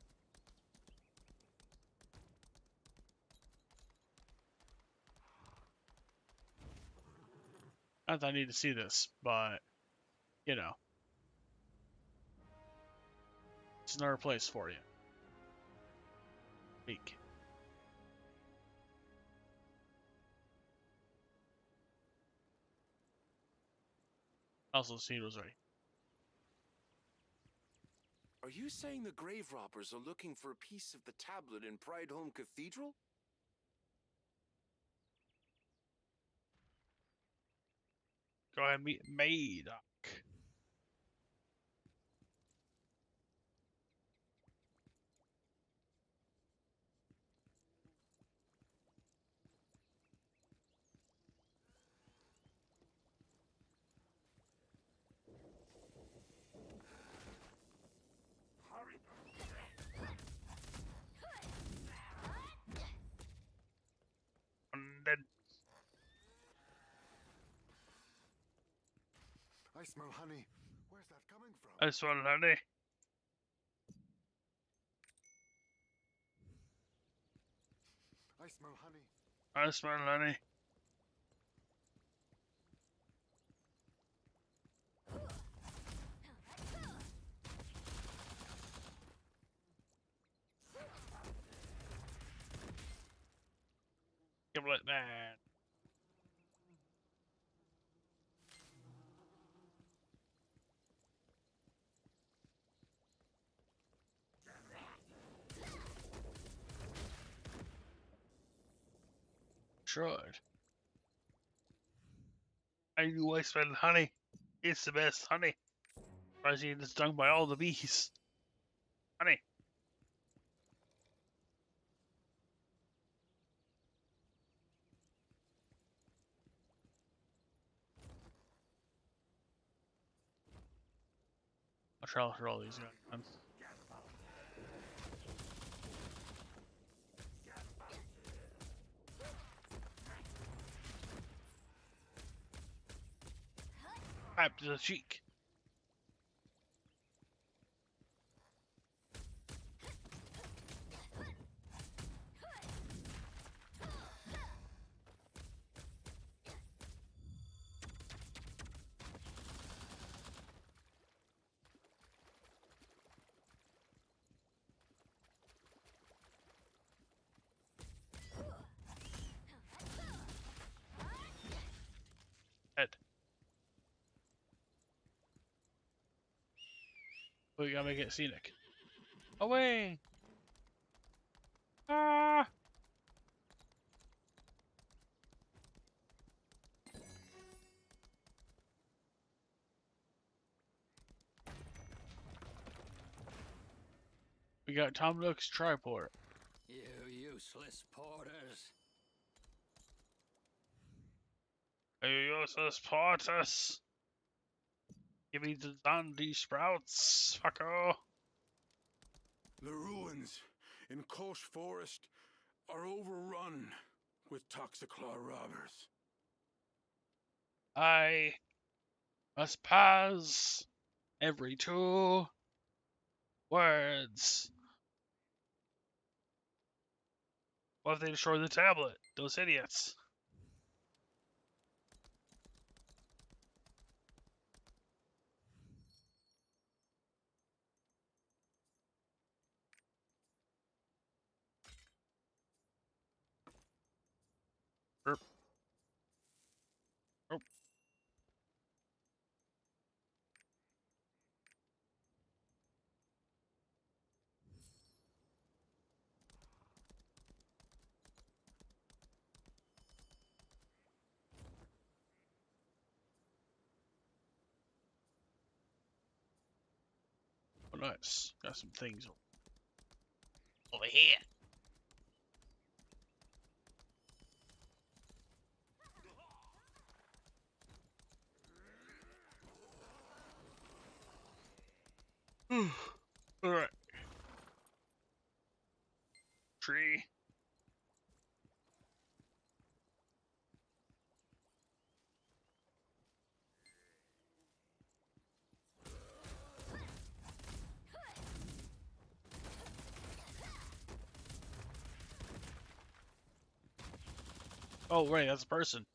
Not that I need to see this, but you know. is another place for you. Speak. Also, Seed was right. Are you saying the grave robbers are looking for a piece of the tablet in Prideholme Cathedral? Go ahead and meet Madoc. Undead. I smell honey. Where's that coming from? I smell honey. I smell honey. I smell honey. Giblet man. Should. I knew I smelled honey. It's the best honey. I see it's stung by all the bees. Honey. I'll try for all these guns. Tap to the cheek. Head. We gotta make it scenic. Away! Ah! We got Tom Nook's triport. You useless porters. You useless porters! Give me the Zandy sprouts, fucko! The ruins in Kolsch Forest are overrun with Toxiclaw robbers. I must pass every 2 words. What if they destroy the tablet? Those idiots. Burp. Oh. Oh, nice. Got some things over here. Alright. Tree. Oh, right, that's a person.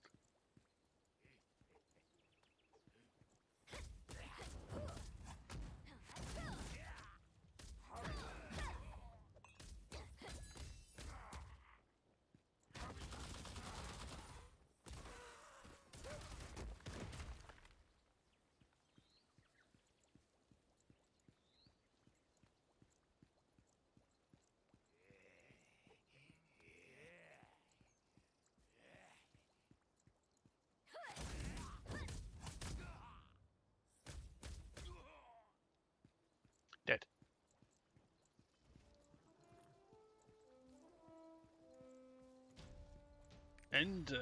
And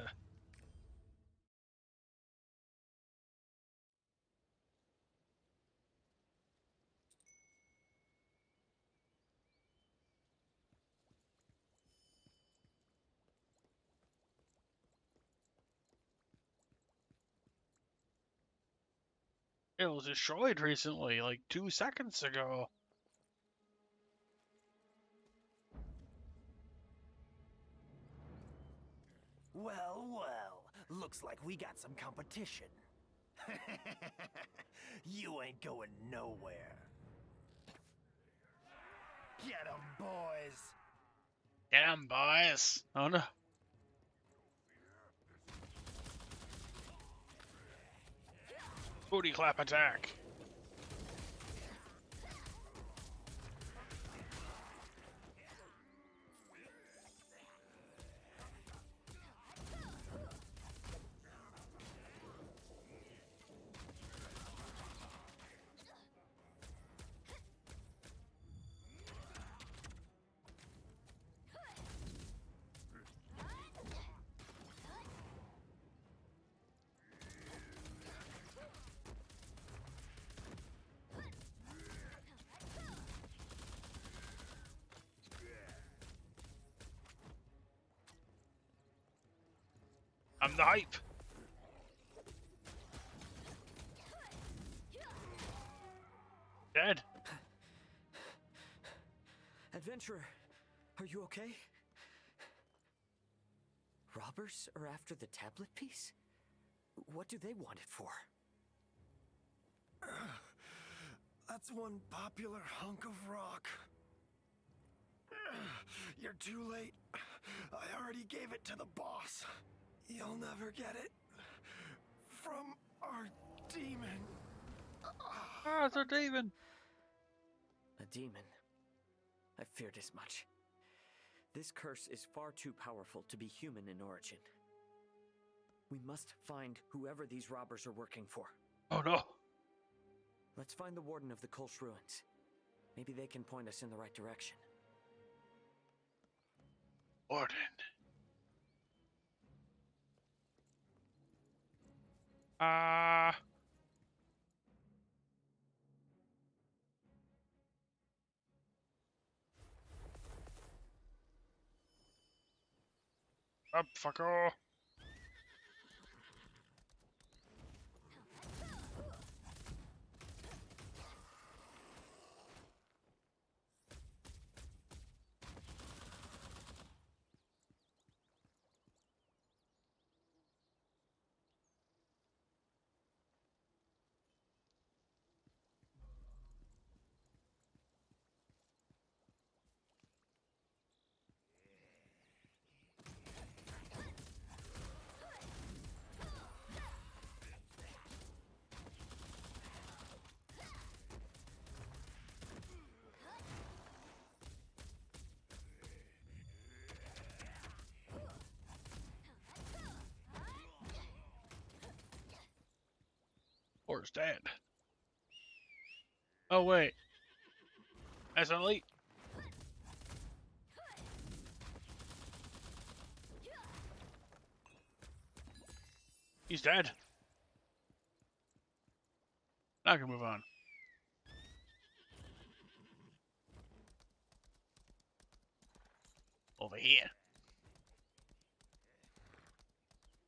it was destroyed recently, like 2 seconds ago. Well, well, looks like we got some competition. You ain't going nowhere. Get 'em, boys! Get 'em, boys! Oh no. Booty clap attack. I'm the hype. Dead. Adventurer, are you okay? Robbers are after the tablet piece? What do they want it for? That's one popular hunk of rock. You're too late. I already gave it to the boss. You'll never get it from our demon. Ah, it's a demon. A demon? I feared as much. This curse is far too powerful to be human in origin. We must find whoever these robbers are working for. Oh no. Let's find the warden of the Kolsch ruins. Maybe they can point us in the right direction. Warden. Up, fucker. Or dead. Oh wait. That's elite. He's dead. Now I can move on. Over here.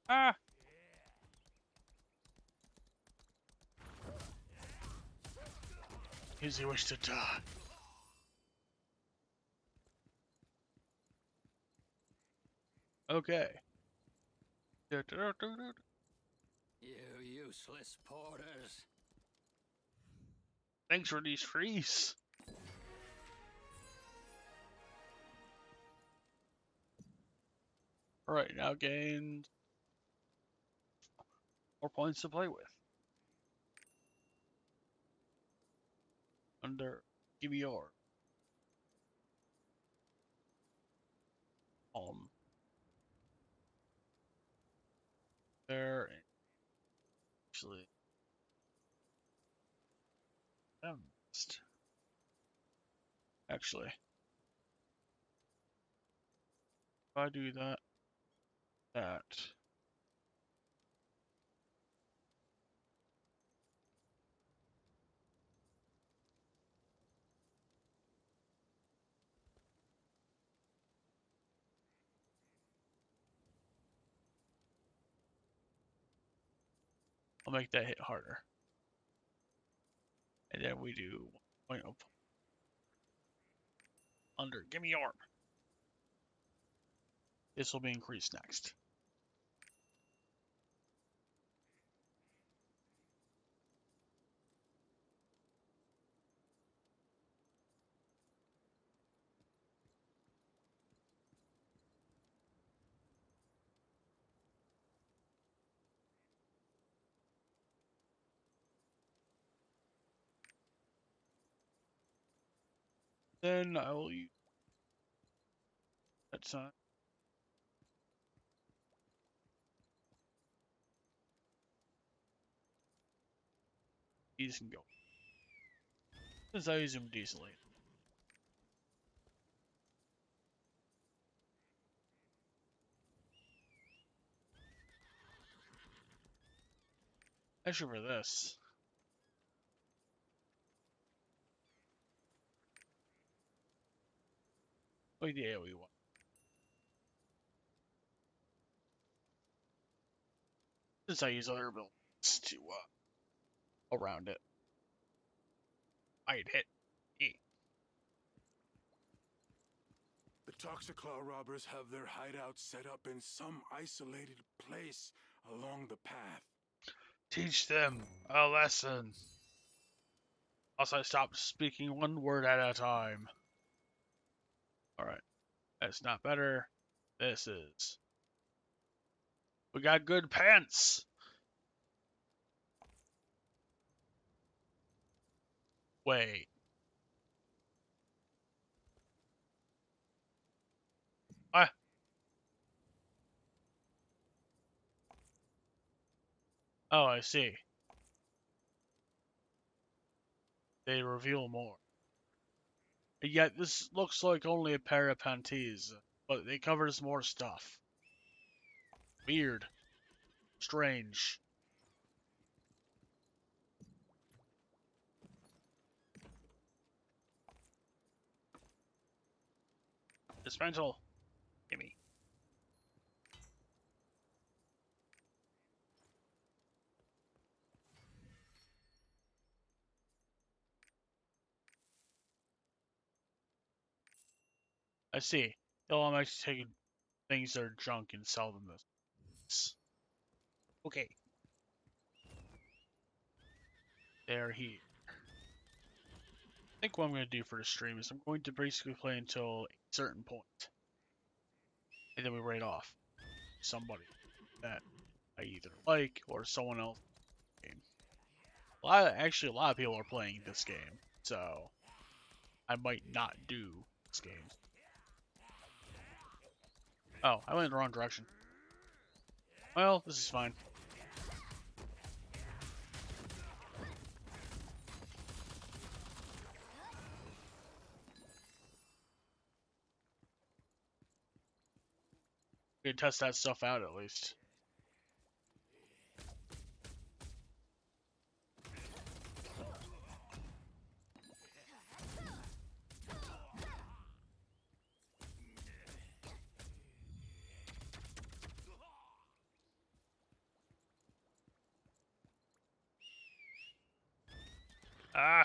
Ah. Is he wish to die? Okay. You useless porters. Thanks for these frees. Alright, now gained 4 points to play with. Under give me your there actually actually if I do that that. I'll make that hit harder. And then we do 1 point of under. Give me arm. This will be increased next. Then I will use that sign. These can go. Since I use them decently. Actually, for this. Like the AoE one. Since I use other abilities to around it. I'd hit E. The Toxiclaw robbers have their hideout set up in some isolated place along the path. Teach them a lesson. Also, stop speaking one word at a time. Alright. That's not better. This is. We got good pants. Wait. Ah. Oh, I see. They reveal more. Yet this looks like only a pair of panties, but it covers more stuff. Weird. Strange. Dismantle. Gimme. I see. I'm actually taking things that are junk and sell them this. Okay. They're here. I think what I'm going to do for the stream is I'm going to basically play until a certain point. And then we raid off somebody that I either like or someone else. Actually, a lot of people are playing this game, so I might not do this game. Oh, I went in the wrong direction. Well, this is fine. We can test that stuff out at least. Ah!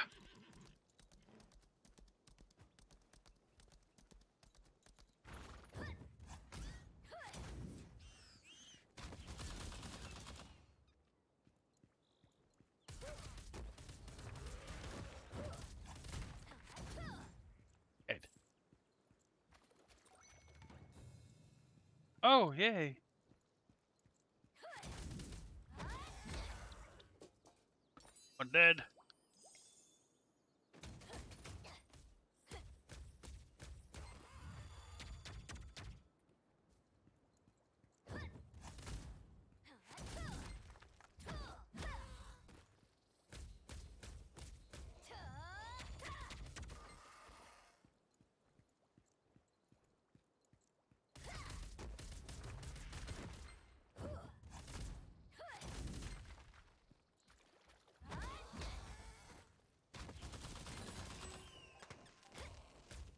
Ed. Oh, yay! I'm dead.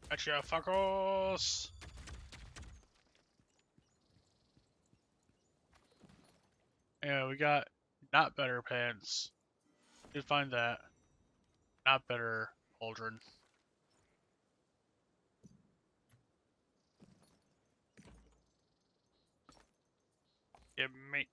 Gotcha, fuckers! Yeah, we got not better pants. Did find that. Not better cauldron. Give me.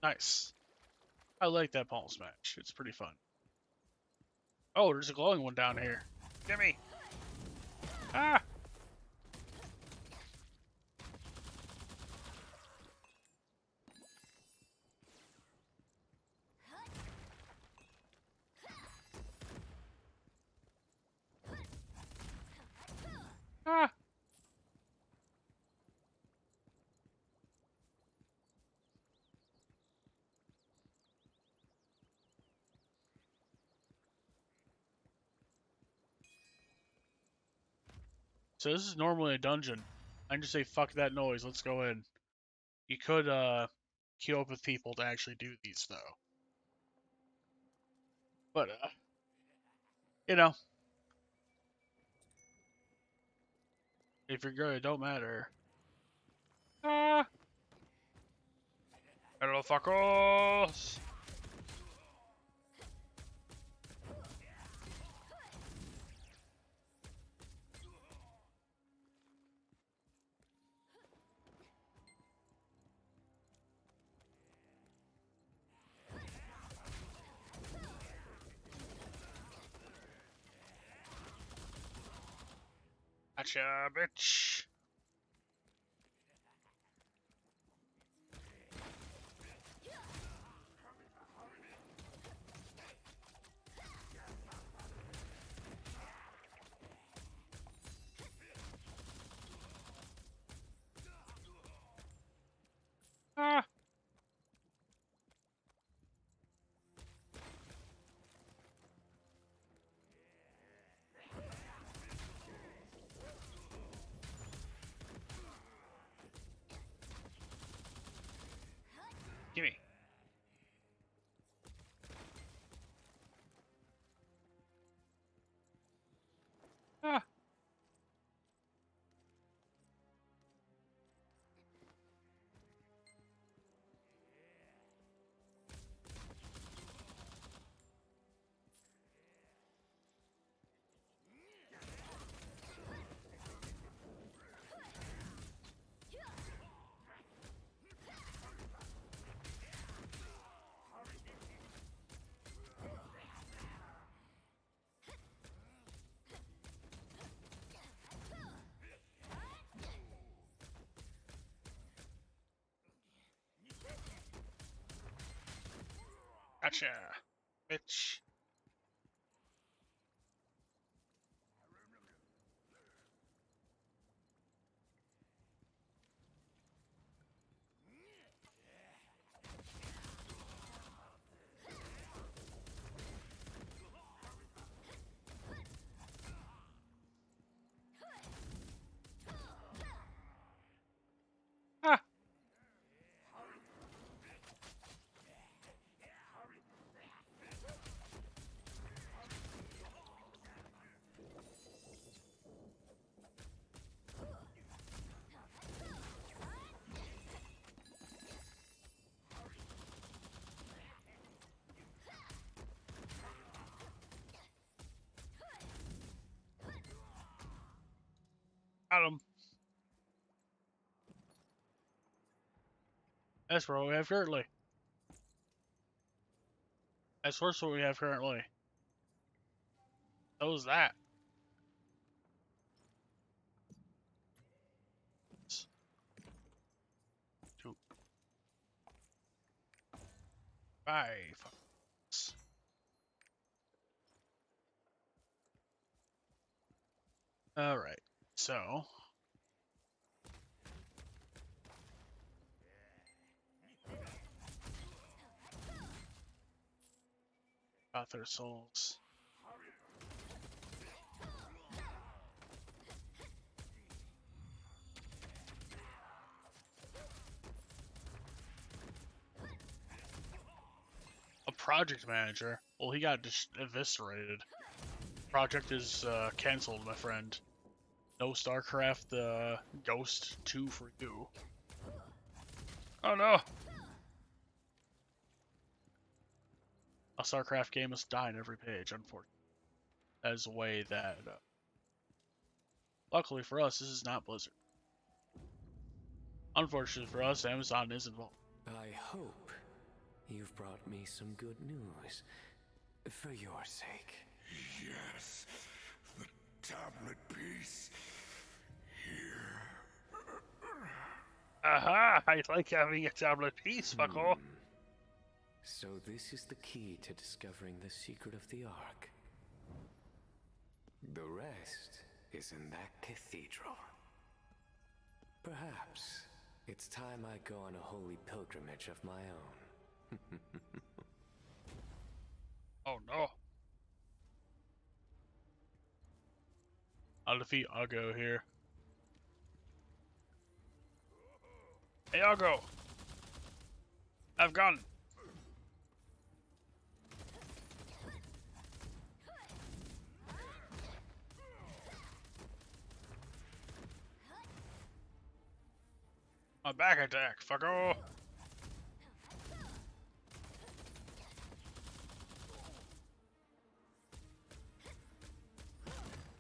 Nice. I like that palm smash. It's pretty fun. Oh, there's a glowing one down here. Gimme! Ah! Ah! So this is normally a dungeon. I can just say, fuck that noise, let's go in. You could, queue up with people to actually do these, though. But, you know. If you're good, it don't matter. Ah! Hello, fuckers! Gotcha, bitch! Ah! Gimme. Ah! Gotcha, bitch. Ah! Got him. That's what we have currently. That's worse what we have currently. So is that. 2, 5. Alright, so. Got their souls. project manager. Well, he got just eviscerated. Project is canceled, my friend. No StarCraft Ghost 2 for you. Oh no! A StarCraft game must die on every page, unfortunately. That is a way that, luckily for us, this is not Blizzard. Unfortunately for us, Amazon is involved. I hope you've brought me some good news. For your sake. Yes. The tablet piece. Here. Aha! I like having a tablet piece, fucko. So this is the key to discovering the secret of the Ark. The rest is in that cathedral. Perhaps it's time I go on a holy pilgrimage of my own. Oh no. I'll defeat Argo here. Hey Argo! Have gun! My back attack, fucko!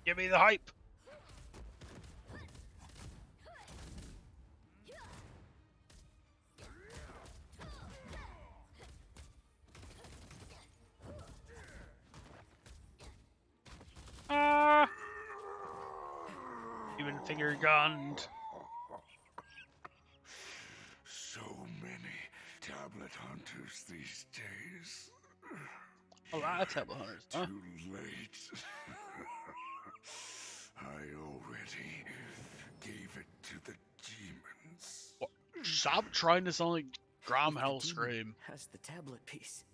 Give me the hype! Ah! Even finger gunned. So many tablet hunters these days. A lot of tablet hunters, huh? Too late. I already gave it to the demons. What? Stop trying to sound like Grom Hellscream. Has the tablet piece.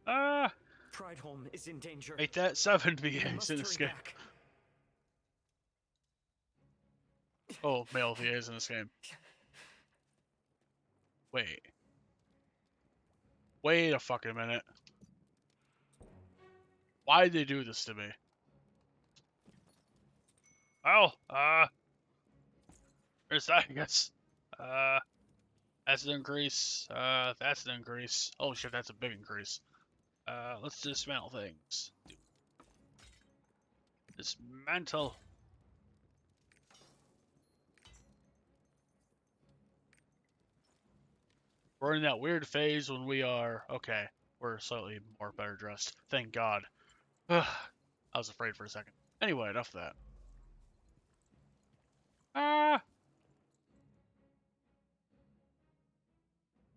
Ah! Prideholm is in danger. Make that 7 VAs in this game. Oh, male VAs in this game. Wait. Wait a fucking minute. Why did they do this to me? Well, there's that, I guess. That's an increase. That's an increase. Oh shit, that's a big increase. Let's dismantle things. Dismantle. We're in that weird phase when we are... Okay, we're slightly more better dressed. Thank God. I was afraid for a second. Anyway, enough of that. Ah!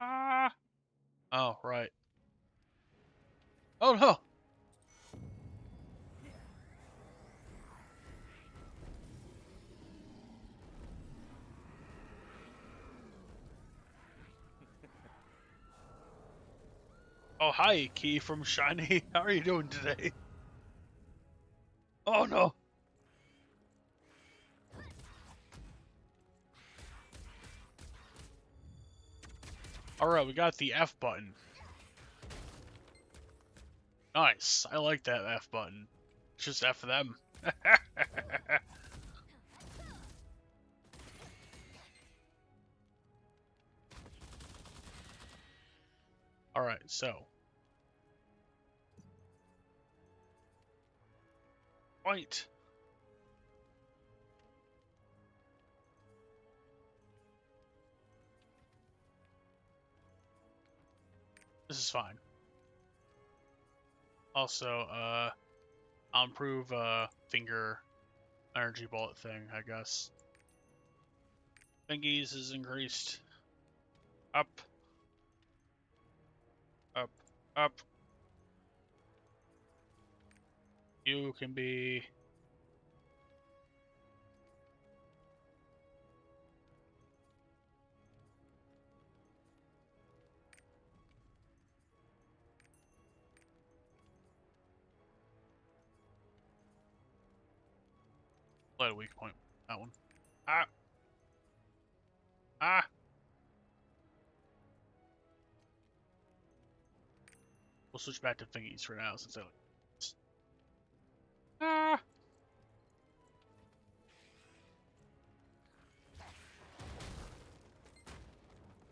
Ah! Oh, right. Oh no! Oh, hi, Key from Shiny. How are you doing today? Oh no! Alright, we got the F button. Nice. I like that F button. It's just F them. Alright, so. Point. This is fine. Also, I'll improve finger energy bullet thing, I guess. Thingies is increased. Up. Up. Up. You can be... Let a weak point. That one. Ah! Ah! We'll switch back to thingies for now since I like. Ah.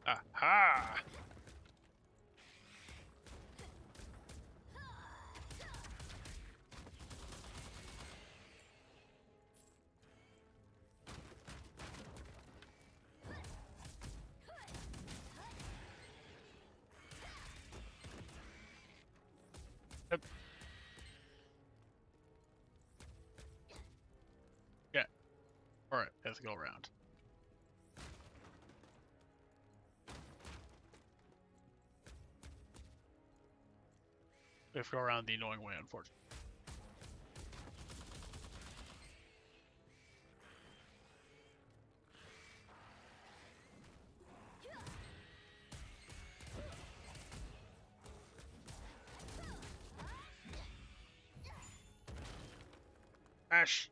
Aha! Yep. Yeah. Alright, let's go around. We have to go around the annoying way, unfortunately. Ash!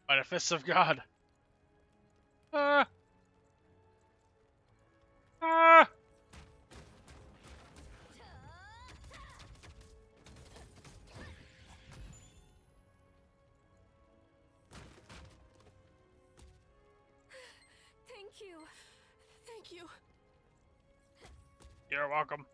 By the fists of God! Ah! Ah! Thank you. Thank you. You're welcome.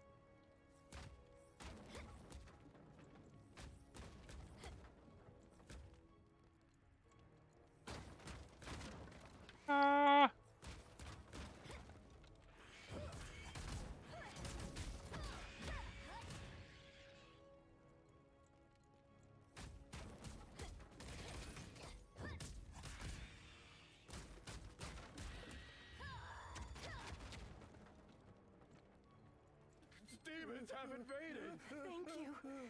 Ah! Demons have invaded! Thank you.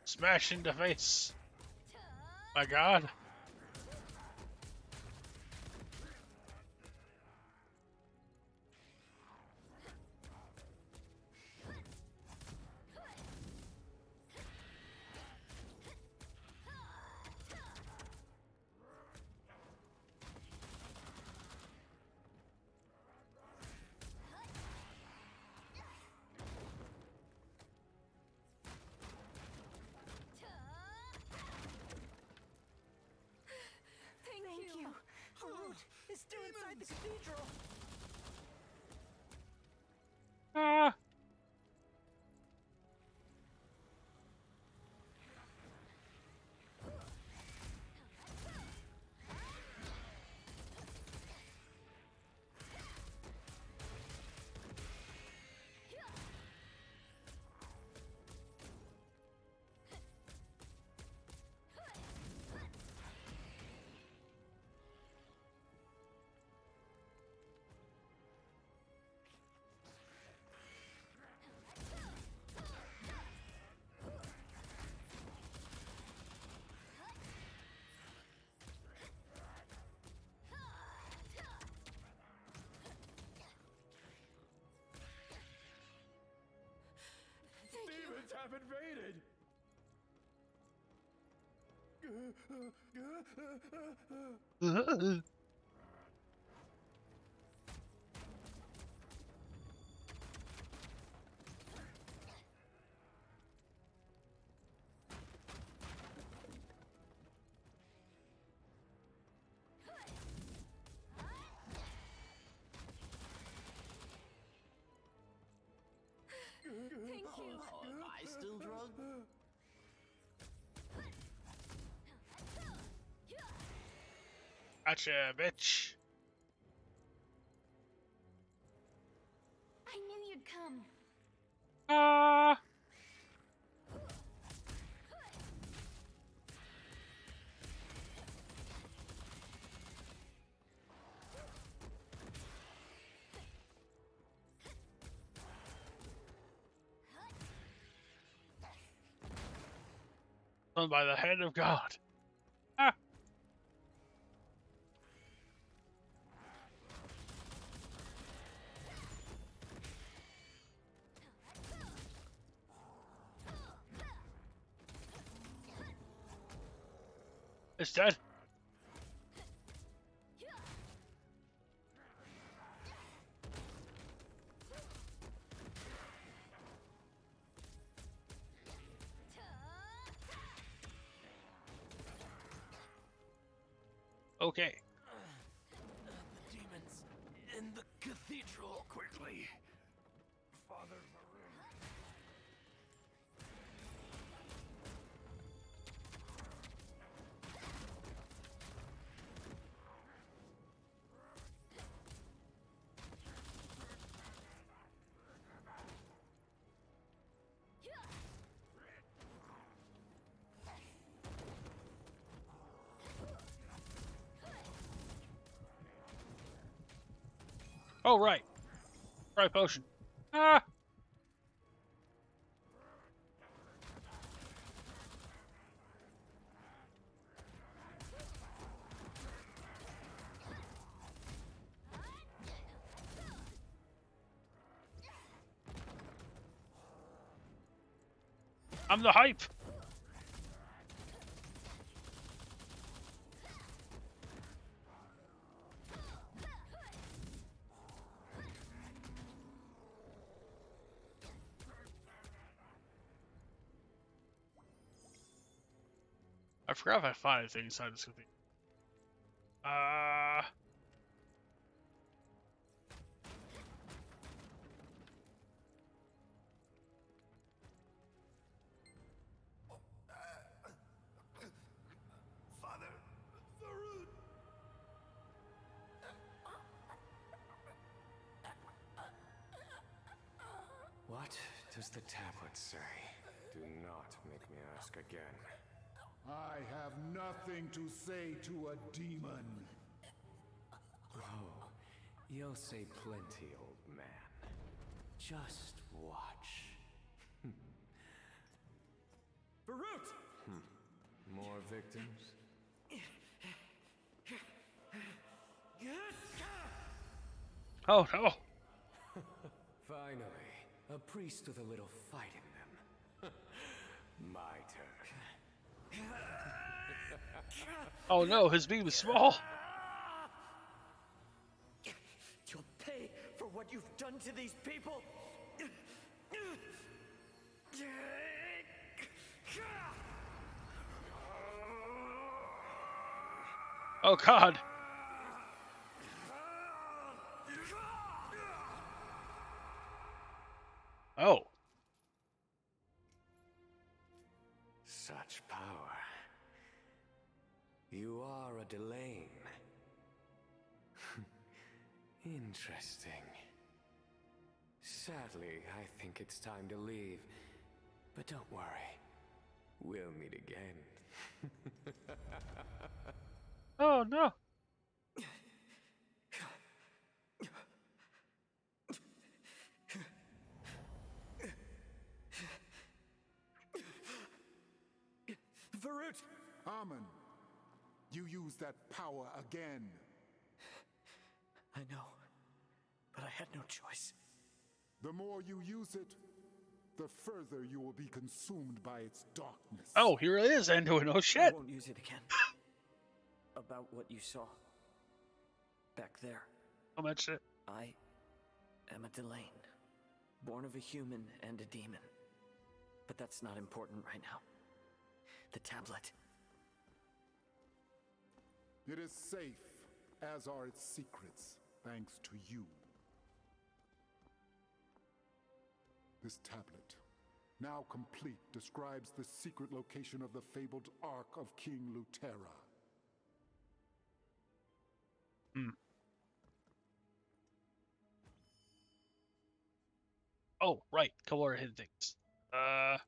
Smash in the face! My God! Thank you. Loot is still inside the cathedral. Ah! Demons have invaded! Thank you. Am I still drugged? Gotcha, bitch! I knew you'd come. Ah! Done by the hand of God. Ah! It's dead. Okay. The demons in the cathedral. Quickly. Father Varun. Oh, right. Right potion. Ah! I'm the hype. I forgot if I found anything inside this cathedral. Father Varun. What does the tablet say? Do not make me ask again. I have nothing to say to a demon. Oh, you'll say plenty, old man. Just watch. Varut! More victims? Oh no! Finally, a priest with a little fight in them. My turn. Oh no, his beam is small. You'll pay for what you've done to these people. Oh god. Oh. Such power. You are a Delane. Interesting. Sadly, I think it's time to leave. But don't worry. We'll meet again. Oh no. Varut! Amen, you use that power again. I know, but I had no choice. The more you use it, the further you will be consumed by its darkness. Oh, here it is, Anduin. Oh I shit. won't use it again. About what you saw back there. I'll mention it. I am a Delane, born of a human and a demon. But that's not important right now. The tablet. It is safe, as are its secrets, thanks to you. This tablet, now complete, describes the secret location of the fabled Ark of King Lutera. Oh, right. Couple other hidden things. I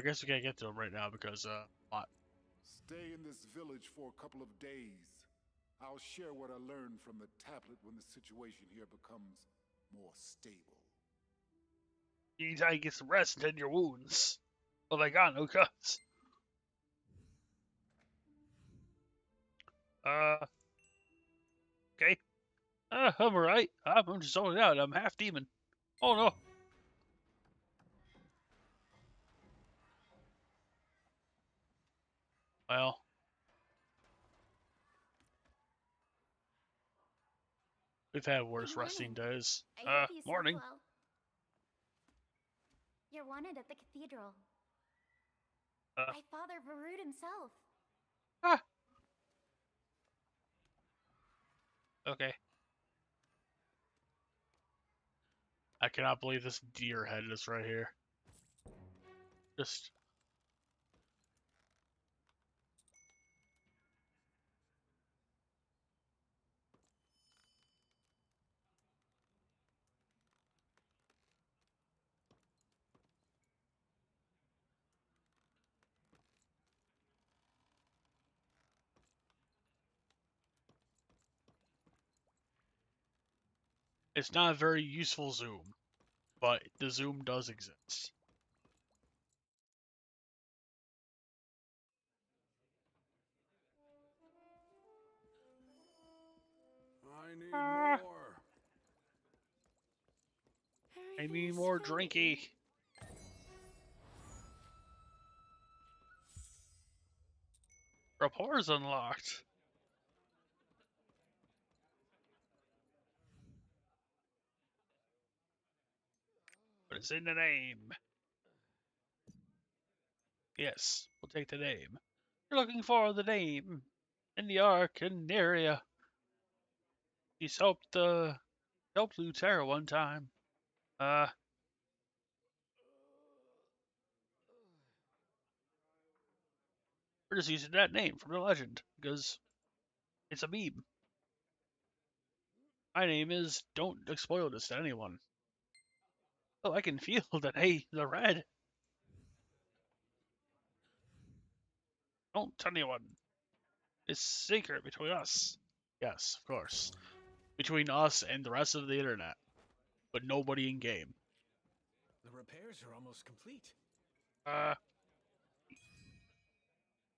guess we can't get to them right now because, lot. Stay in this village for a couple of days. I'll share what I learned from the tablet when the situation here becomes more stable. You need to get some rest and tend your wounds. Oh my god, no cuts. Okay. I'm alright. I'm just zoning out. I'm half demon. Oh no. Well. We've had worse resting days. I hope you slept Morning. well. You're wanted at the cathedral. By Father Varud himself. Okay. I cannot believe this deer head is right here. Just... It's not a very useful zoom, but the zoom does exist. I need more. I need more drinky. Rapport's unlocked. But it's in the name. Yes, we'll take the name. You're looking for the name. In the Ark and area. He's helped Lutera one time. We're just using that name from the legend, because it's a meme. My name is Don't Spoil This to Anyone. Oh, I can feel the red. Don't tell anyone. It's secret between us. Yes, of course. Between us and the rest of the internet. But nobody in game. The repairs are almost complete. I've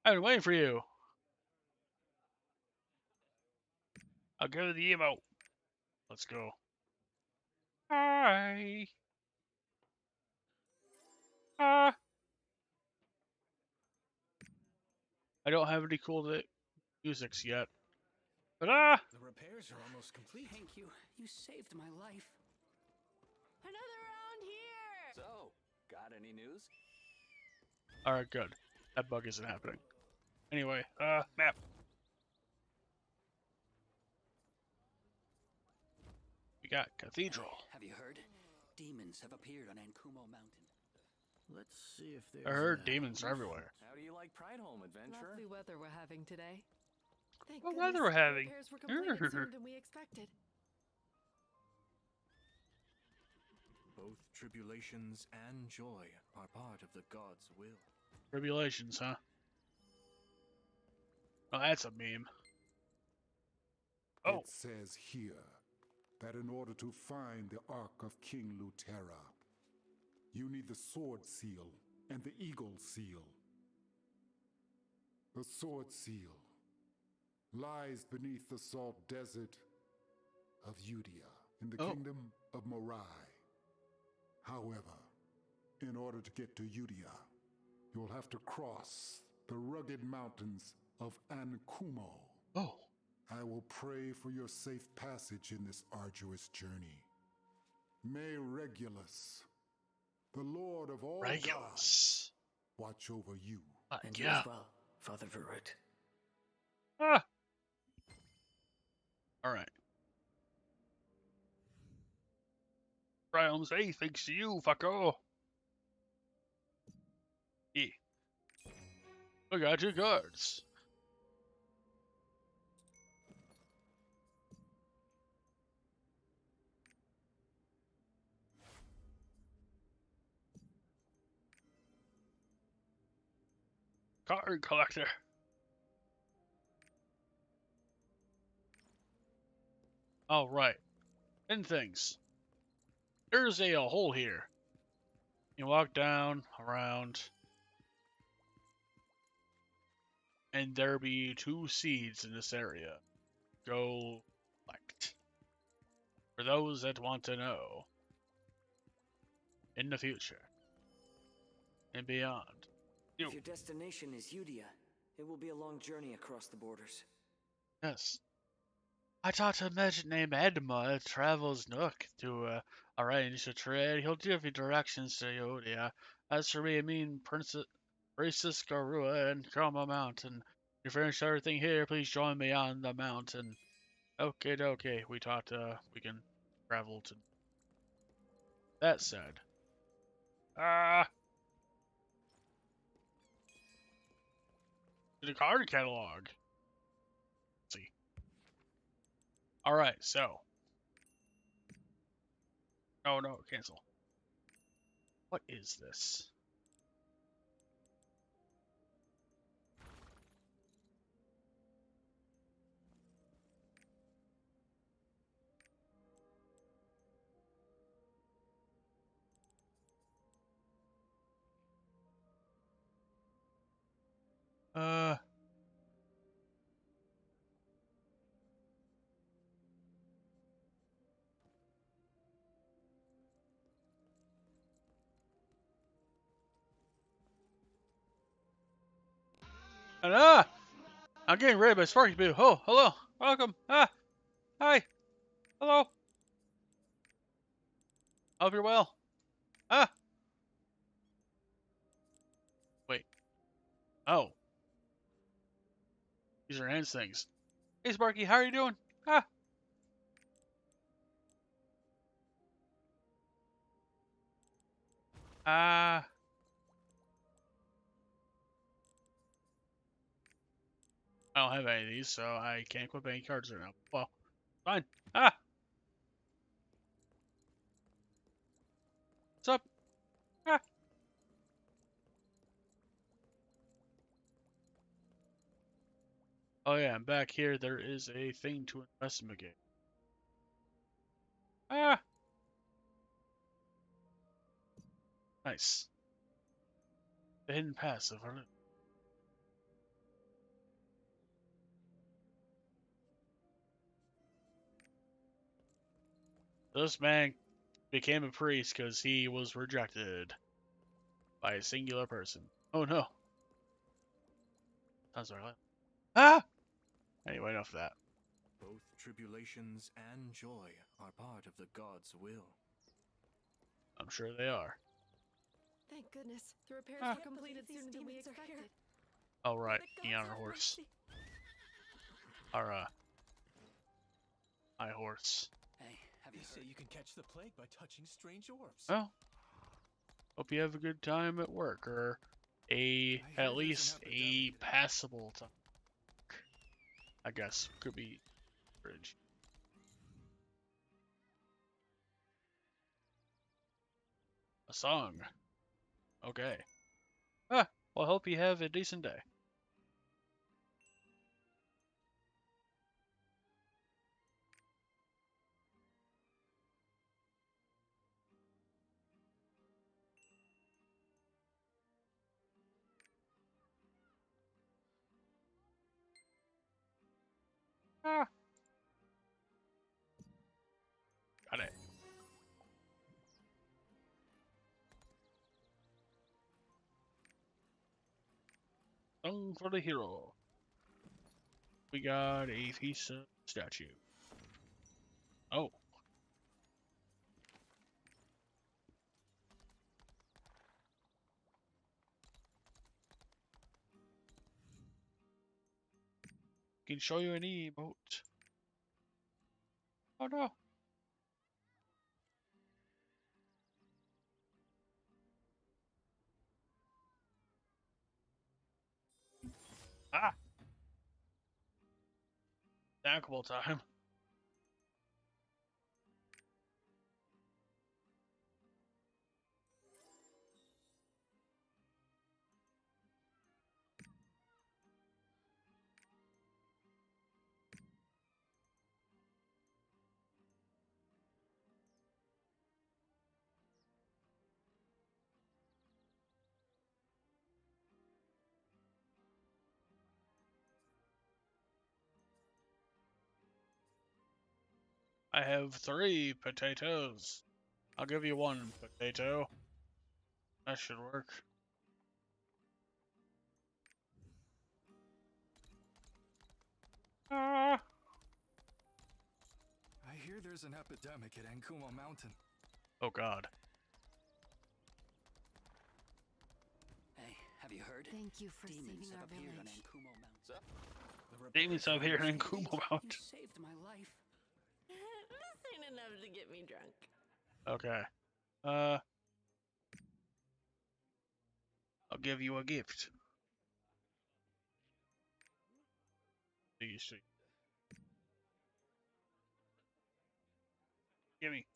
been waiting for you. I'll give you the emote. Let's go. Hi. I don't have any cool musics yet. But The repairs are almost complete. Thank you. You saved my life. Another round here! So, got any news? Alright, good. That bug isn't happening. Anyway, map. We got Cathedral. Have you heard? Demons have appeared on Ankumo Mountain. Let's see if there's. I heard demons are everywhere. How do you like Prideholme, adventurer? Lovely weather we're having today. Thank What goodness weather we're having? repairs were completed sooner than we expected. Both tribulations and joy are part of the God's will. Tribulations, huh? Oh, that's a meme. Oh. It says here that in order to find the Ark of King Lutera, you need the Sword Seal and the Eagle Seal. The Sword Seal lies beneath the salt desert of Udia in the kingdom of Morai. However, in order to get to Udia, you'll have to cross the rugged mountains of Ankumo. Oh. I will pray for your safe passage in this arduous journey. May Regulus, the Lord of all gods, watch over you. And you as well, Father Varut. Alright. Brian, say thanks to you, fucko. Yeah. I got your cards. Card collector. Alright. 10 things. There's a hole here. You walk down, around, and there be 2 seeds in this area. Go collect. For those that want to know. In the future. And beyond. If your destination is Udia, It will be a long journey across the borders. Yes. I talked to a merchant named Edma at Travels Nook to arrange the trade. He'll give you directions to Yodia. As for me, Princess Garua and Chroma Mountain. You finish everything here, please join me on the mountain. Okay, okay. We talked, we can travel to... That said. Ah! The card catalog. Let's see. Alright, so. Oh no, cancel. What is this? Uh... And I'm getting raided by Sparky Boo. Oh, hello. Welcome. Hi. Hello. Hope you're well. Wait. Oh. These are ants things. Hey, Sparky, how are you doing? I don't have any of these, so I can't equip any cards right now. Well, fine. What's up? Oh yeah, I'm back here. There is a thing to investigate. Nice. The hidden pass of our... This man became a priest because he was rejected by a singular person. Oh no. Sounds like Anyway, enough of that. Both tribulations and joy are part of the gods' will. I'm sure they are. Thank goodness. The repairs were completed sooner than we expected. Oh right, being on our horse. Our my horse. Hey, have you say you can catch the plague by touching strange orbs? Well, hope you have a good time at work, or at least a passable time. I guess could be bridge. A song. Okay. Well, I hope you have a decent day. Got it. Song for the hero. We got a piece of statue. Oh. Can show you an emote. Oh no. Snackable time. I have 3 potatoes. I'll give you 1 potato. That should work. There's an epidemic at Ankumo Mountain. Oh God. Hey, have you heard? Thank you for Demons saving have our appeared on village. Ankumo Mountain. Demons up here in Kumo You Mountain. saved my life. This ain't enough to get me drunk. Okay. I'll give you a gift. You see. Gimme.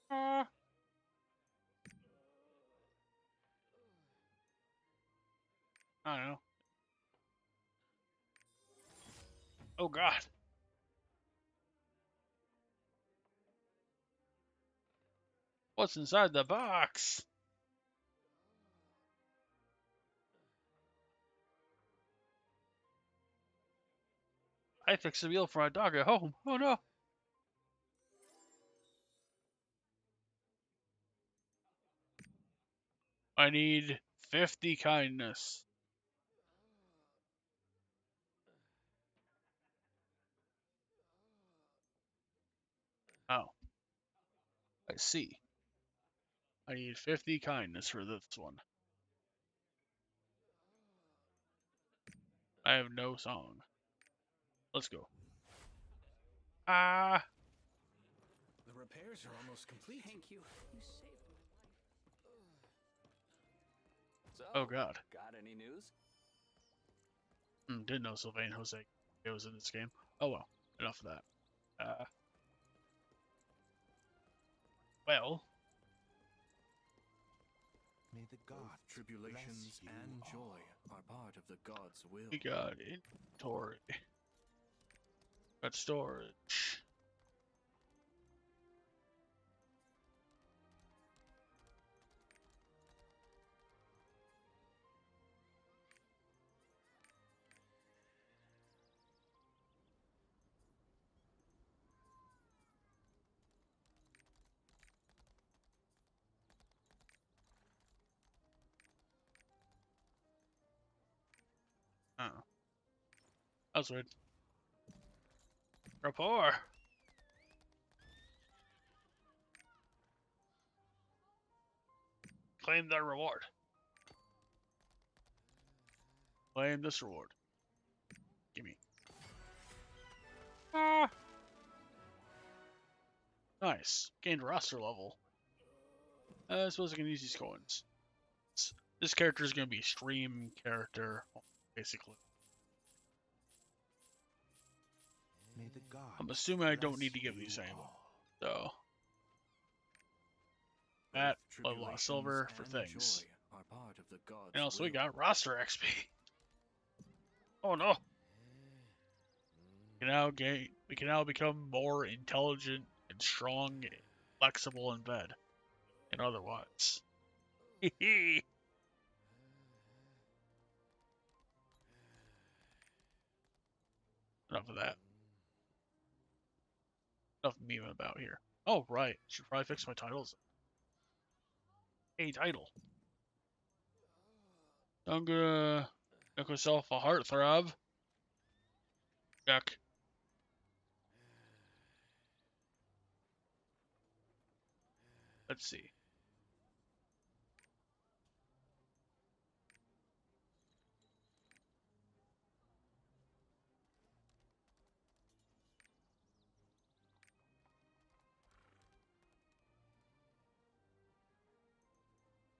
I don't know. Oh God. What's inside the box? I fixed a meal for my dog at home. Oh no. I need 50 kindness. Oh. I see. I need 50 kindness for this one. I have no song. Let's go. Ah. The repairs are almost complete. Thank you. You saved my life. So, Oh God. got any news? Didn't know Sylvain Jose was in this game. Oh well. Enough of that. Well. May the gods tribulations and joy are part of the gods' will. We got inventory. Got storage. Oh. That's weird. Rapport. Claim their reward. Claim this reward. Gimme. Ah. Nice. Gained roster level. I suppose I can use these coins. This character is going to be stream character, basically. May the gods I'm assuming I don't need to give these anymore. So. That, I lost silver for things. And also we got roster XP. Oh no. We can now become more intelligent and strong, flexible in bed. And otherwise. Hee. Enough of that. Enough memeing about here. Oh right. Should probably fix my titles. A title. I'm gonna make myself a heartthrob. Check. Let's see.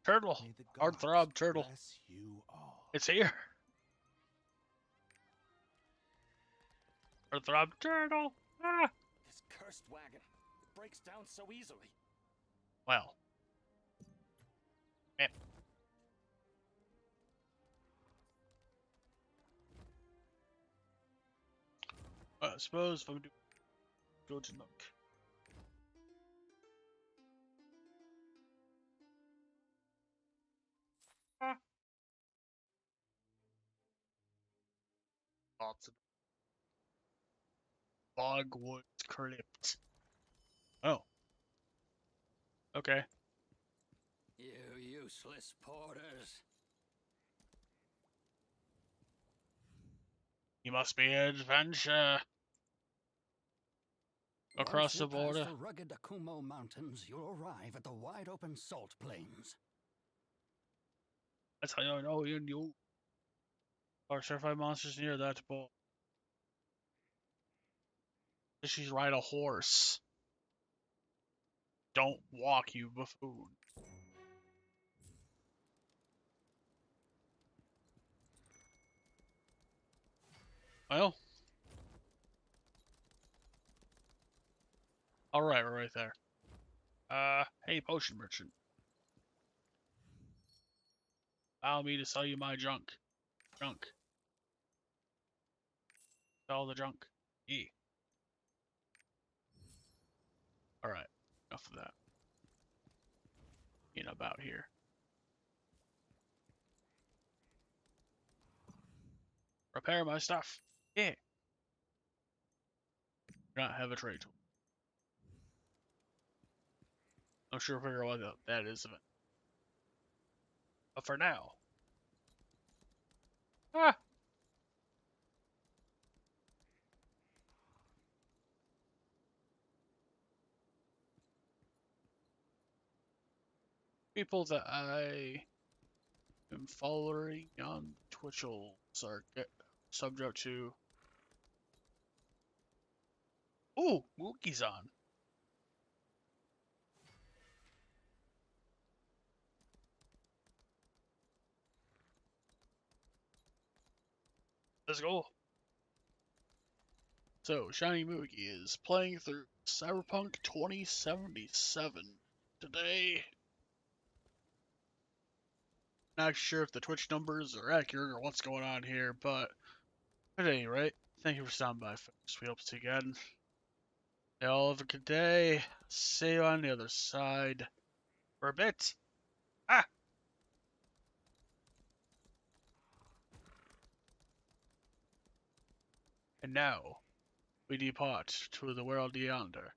Turtle. Heartthrob turtle. It's here. Heartthrob turtle. Ah. This cursed wagon breaks down so easily. Well. Man. I suppose if I do go to Nook. Lots of Bogwood Crypt. Oh. Okay. You useless porters. You must be an adventure. across the Once you border. pass the rugged Akumo Mountains, you'll arrive at the wide-open salt plains. That's how I know you are certified monsters near that ball. She's ride a horse. Don't walk, you buffoon. Well. Alright, we're right there. Hey, potion merchant. Allow me to sell you my junk. Junk. Sell the junk. E. Alright, enough of that. About here. Repair my stuff. Yeah. Do not have a trade tool. I'm sure we'll figure out what that is. But for now. Ah! People that I am following on Twitchels are subject to. Ooh, Mookie's on. Let's go. So, Shiny Mookie is playing through Cyberpunk 2077 today. Not sure if the Twitch numbers are accurate or what's going on here, but at any rate, thank you for stopping by, folks. We hope to see you again. Y'all have a good day. See you on the other side for a bit. Ah! And now, we depart to the world yonder.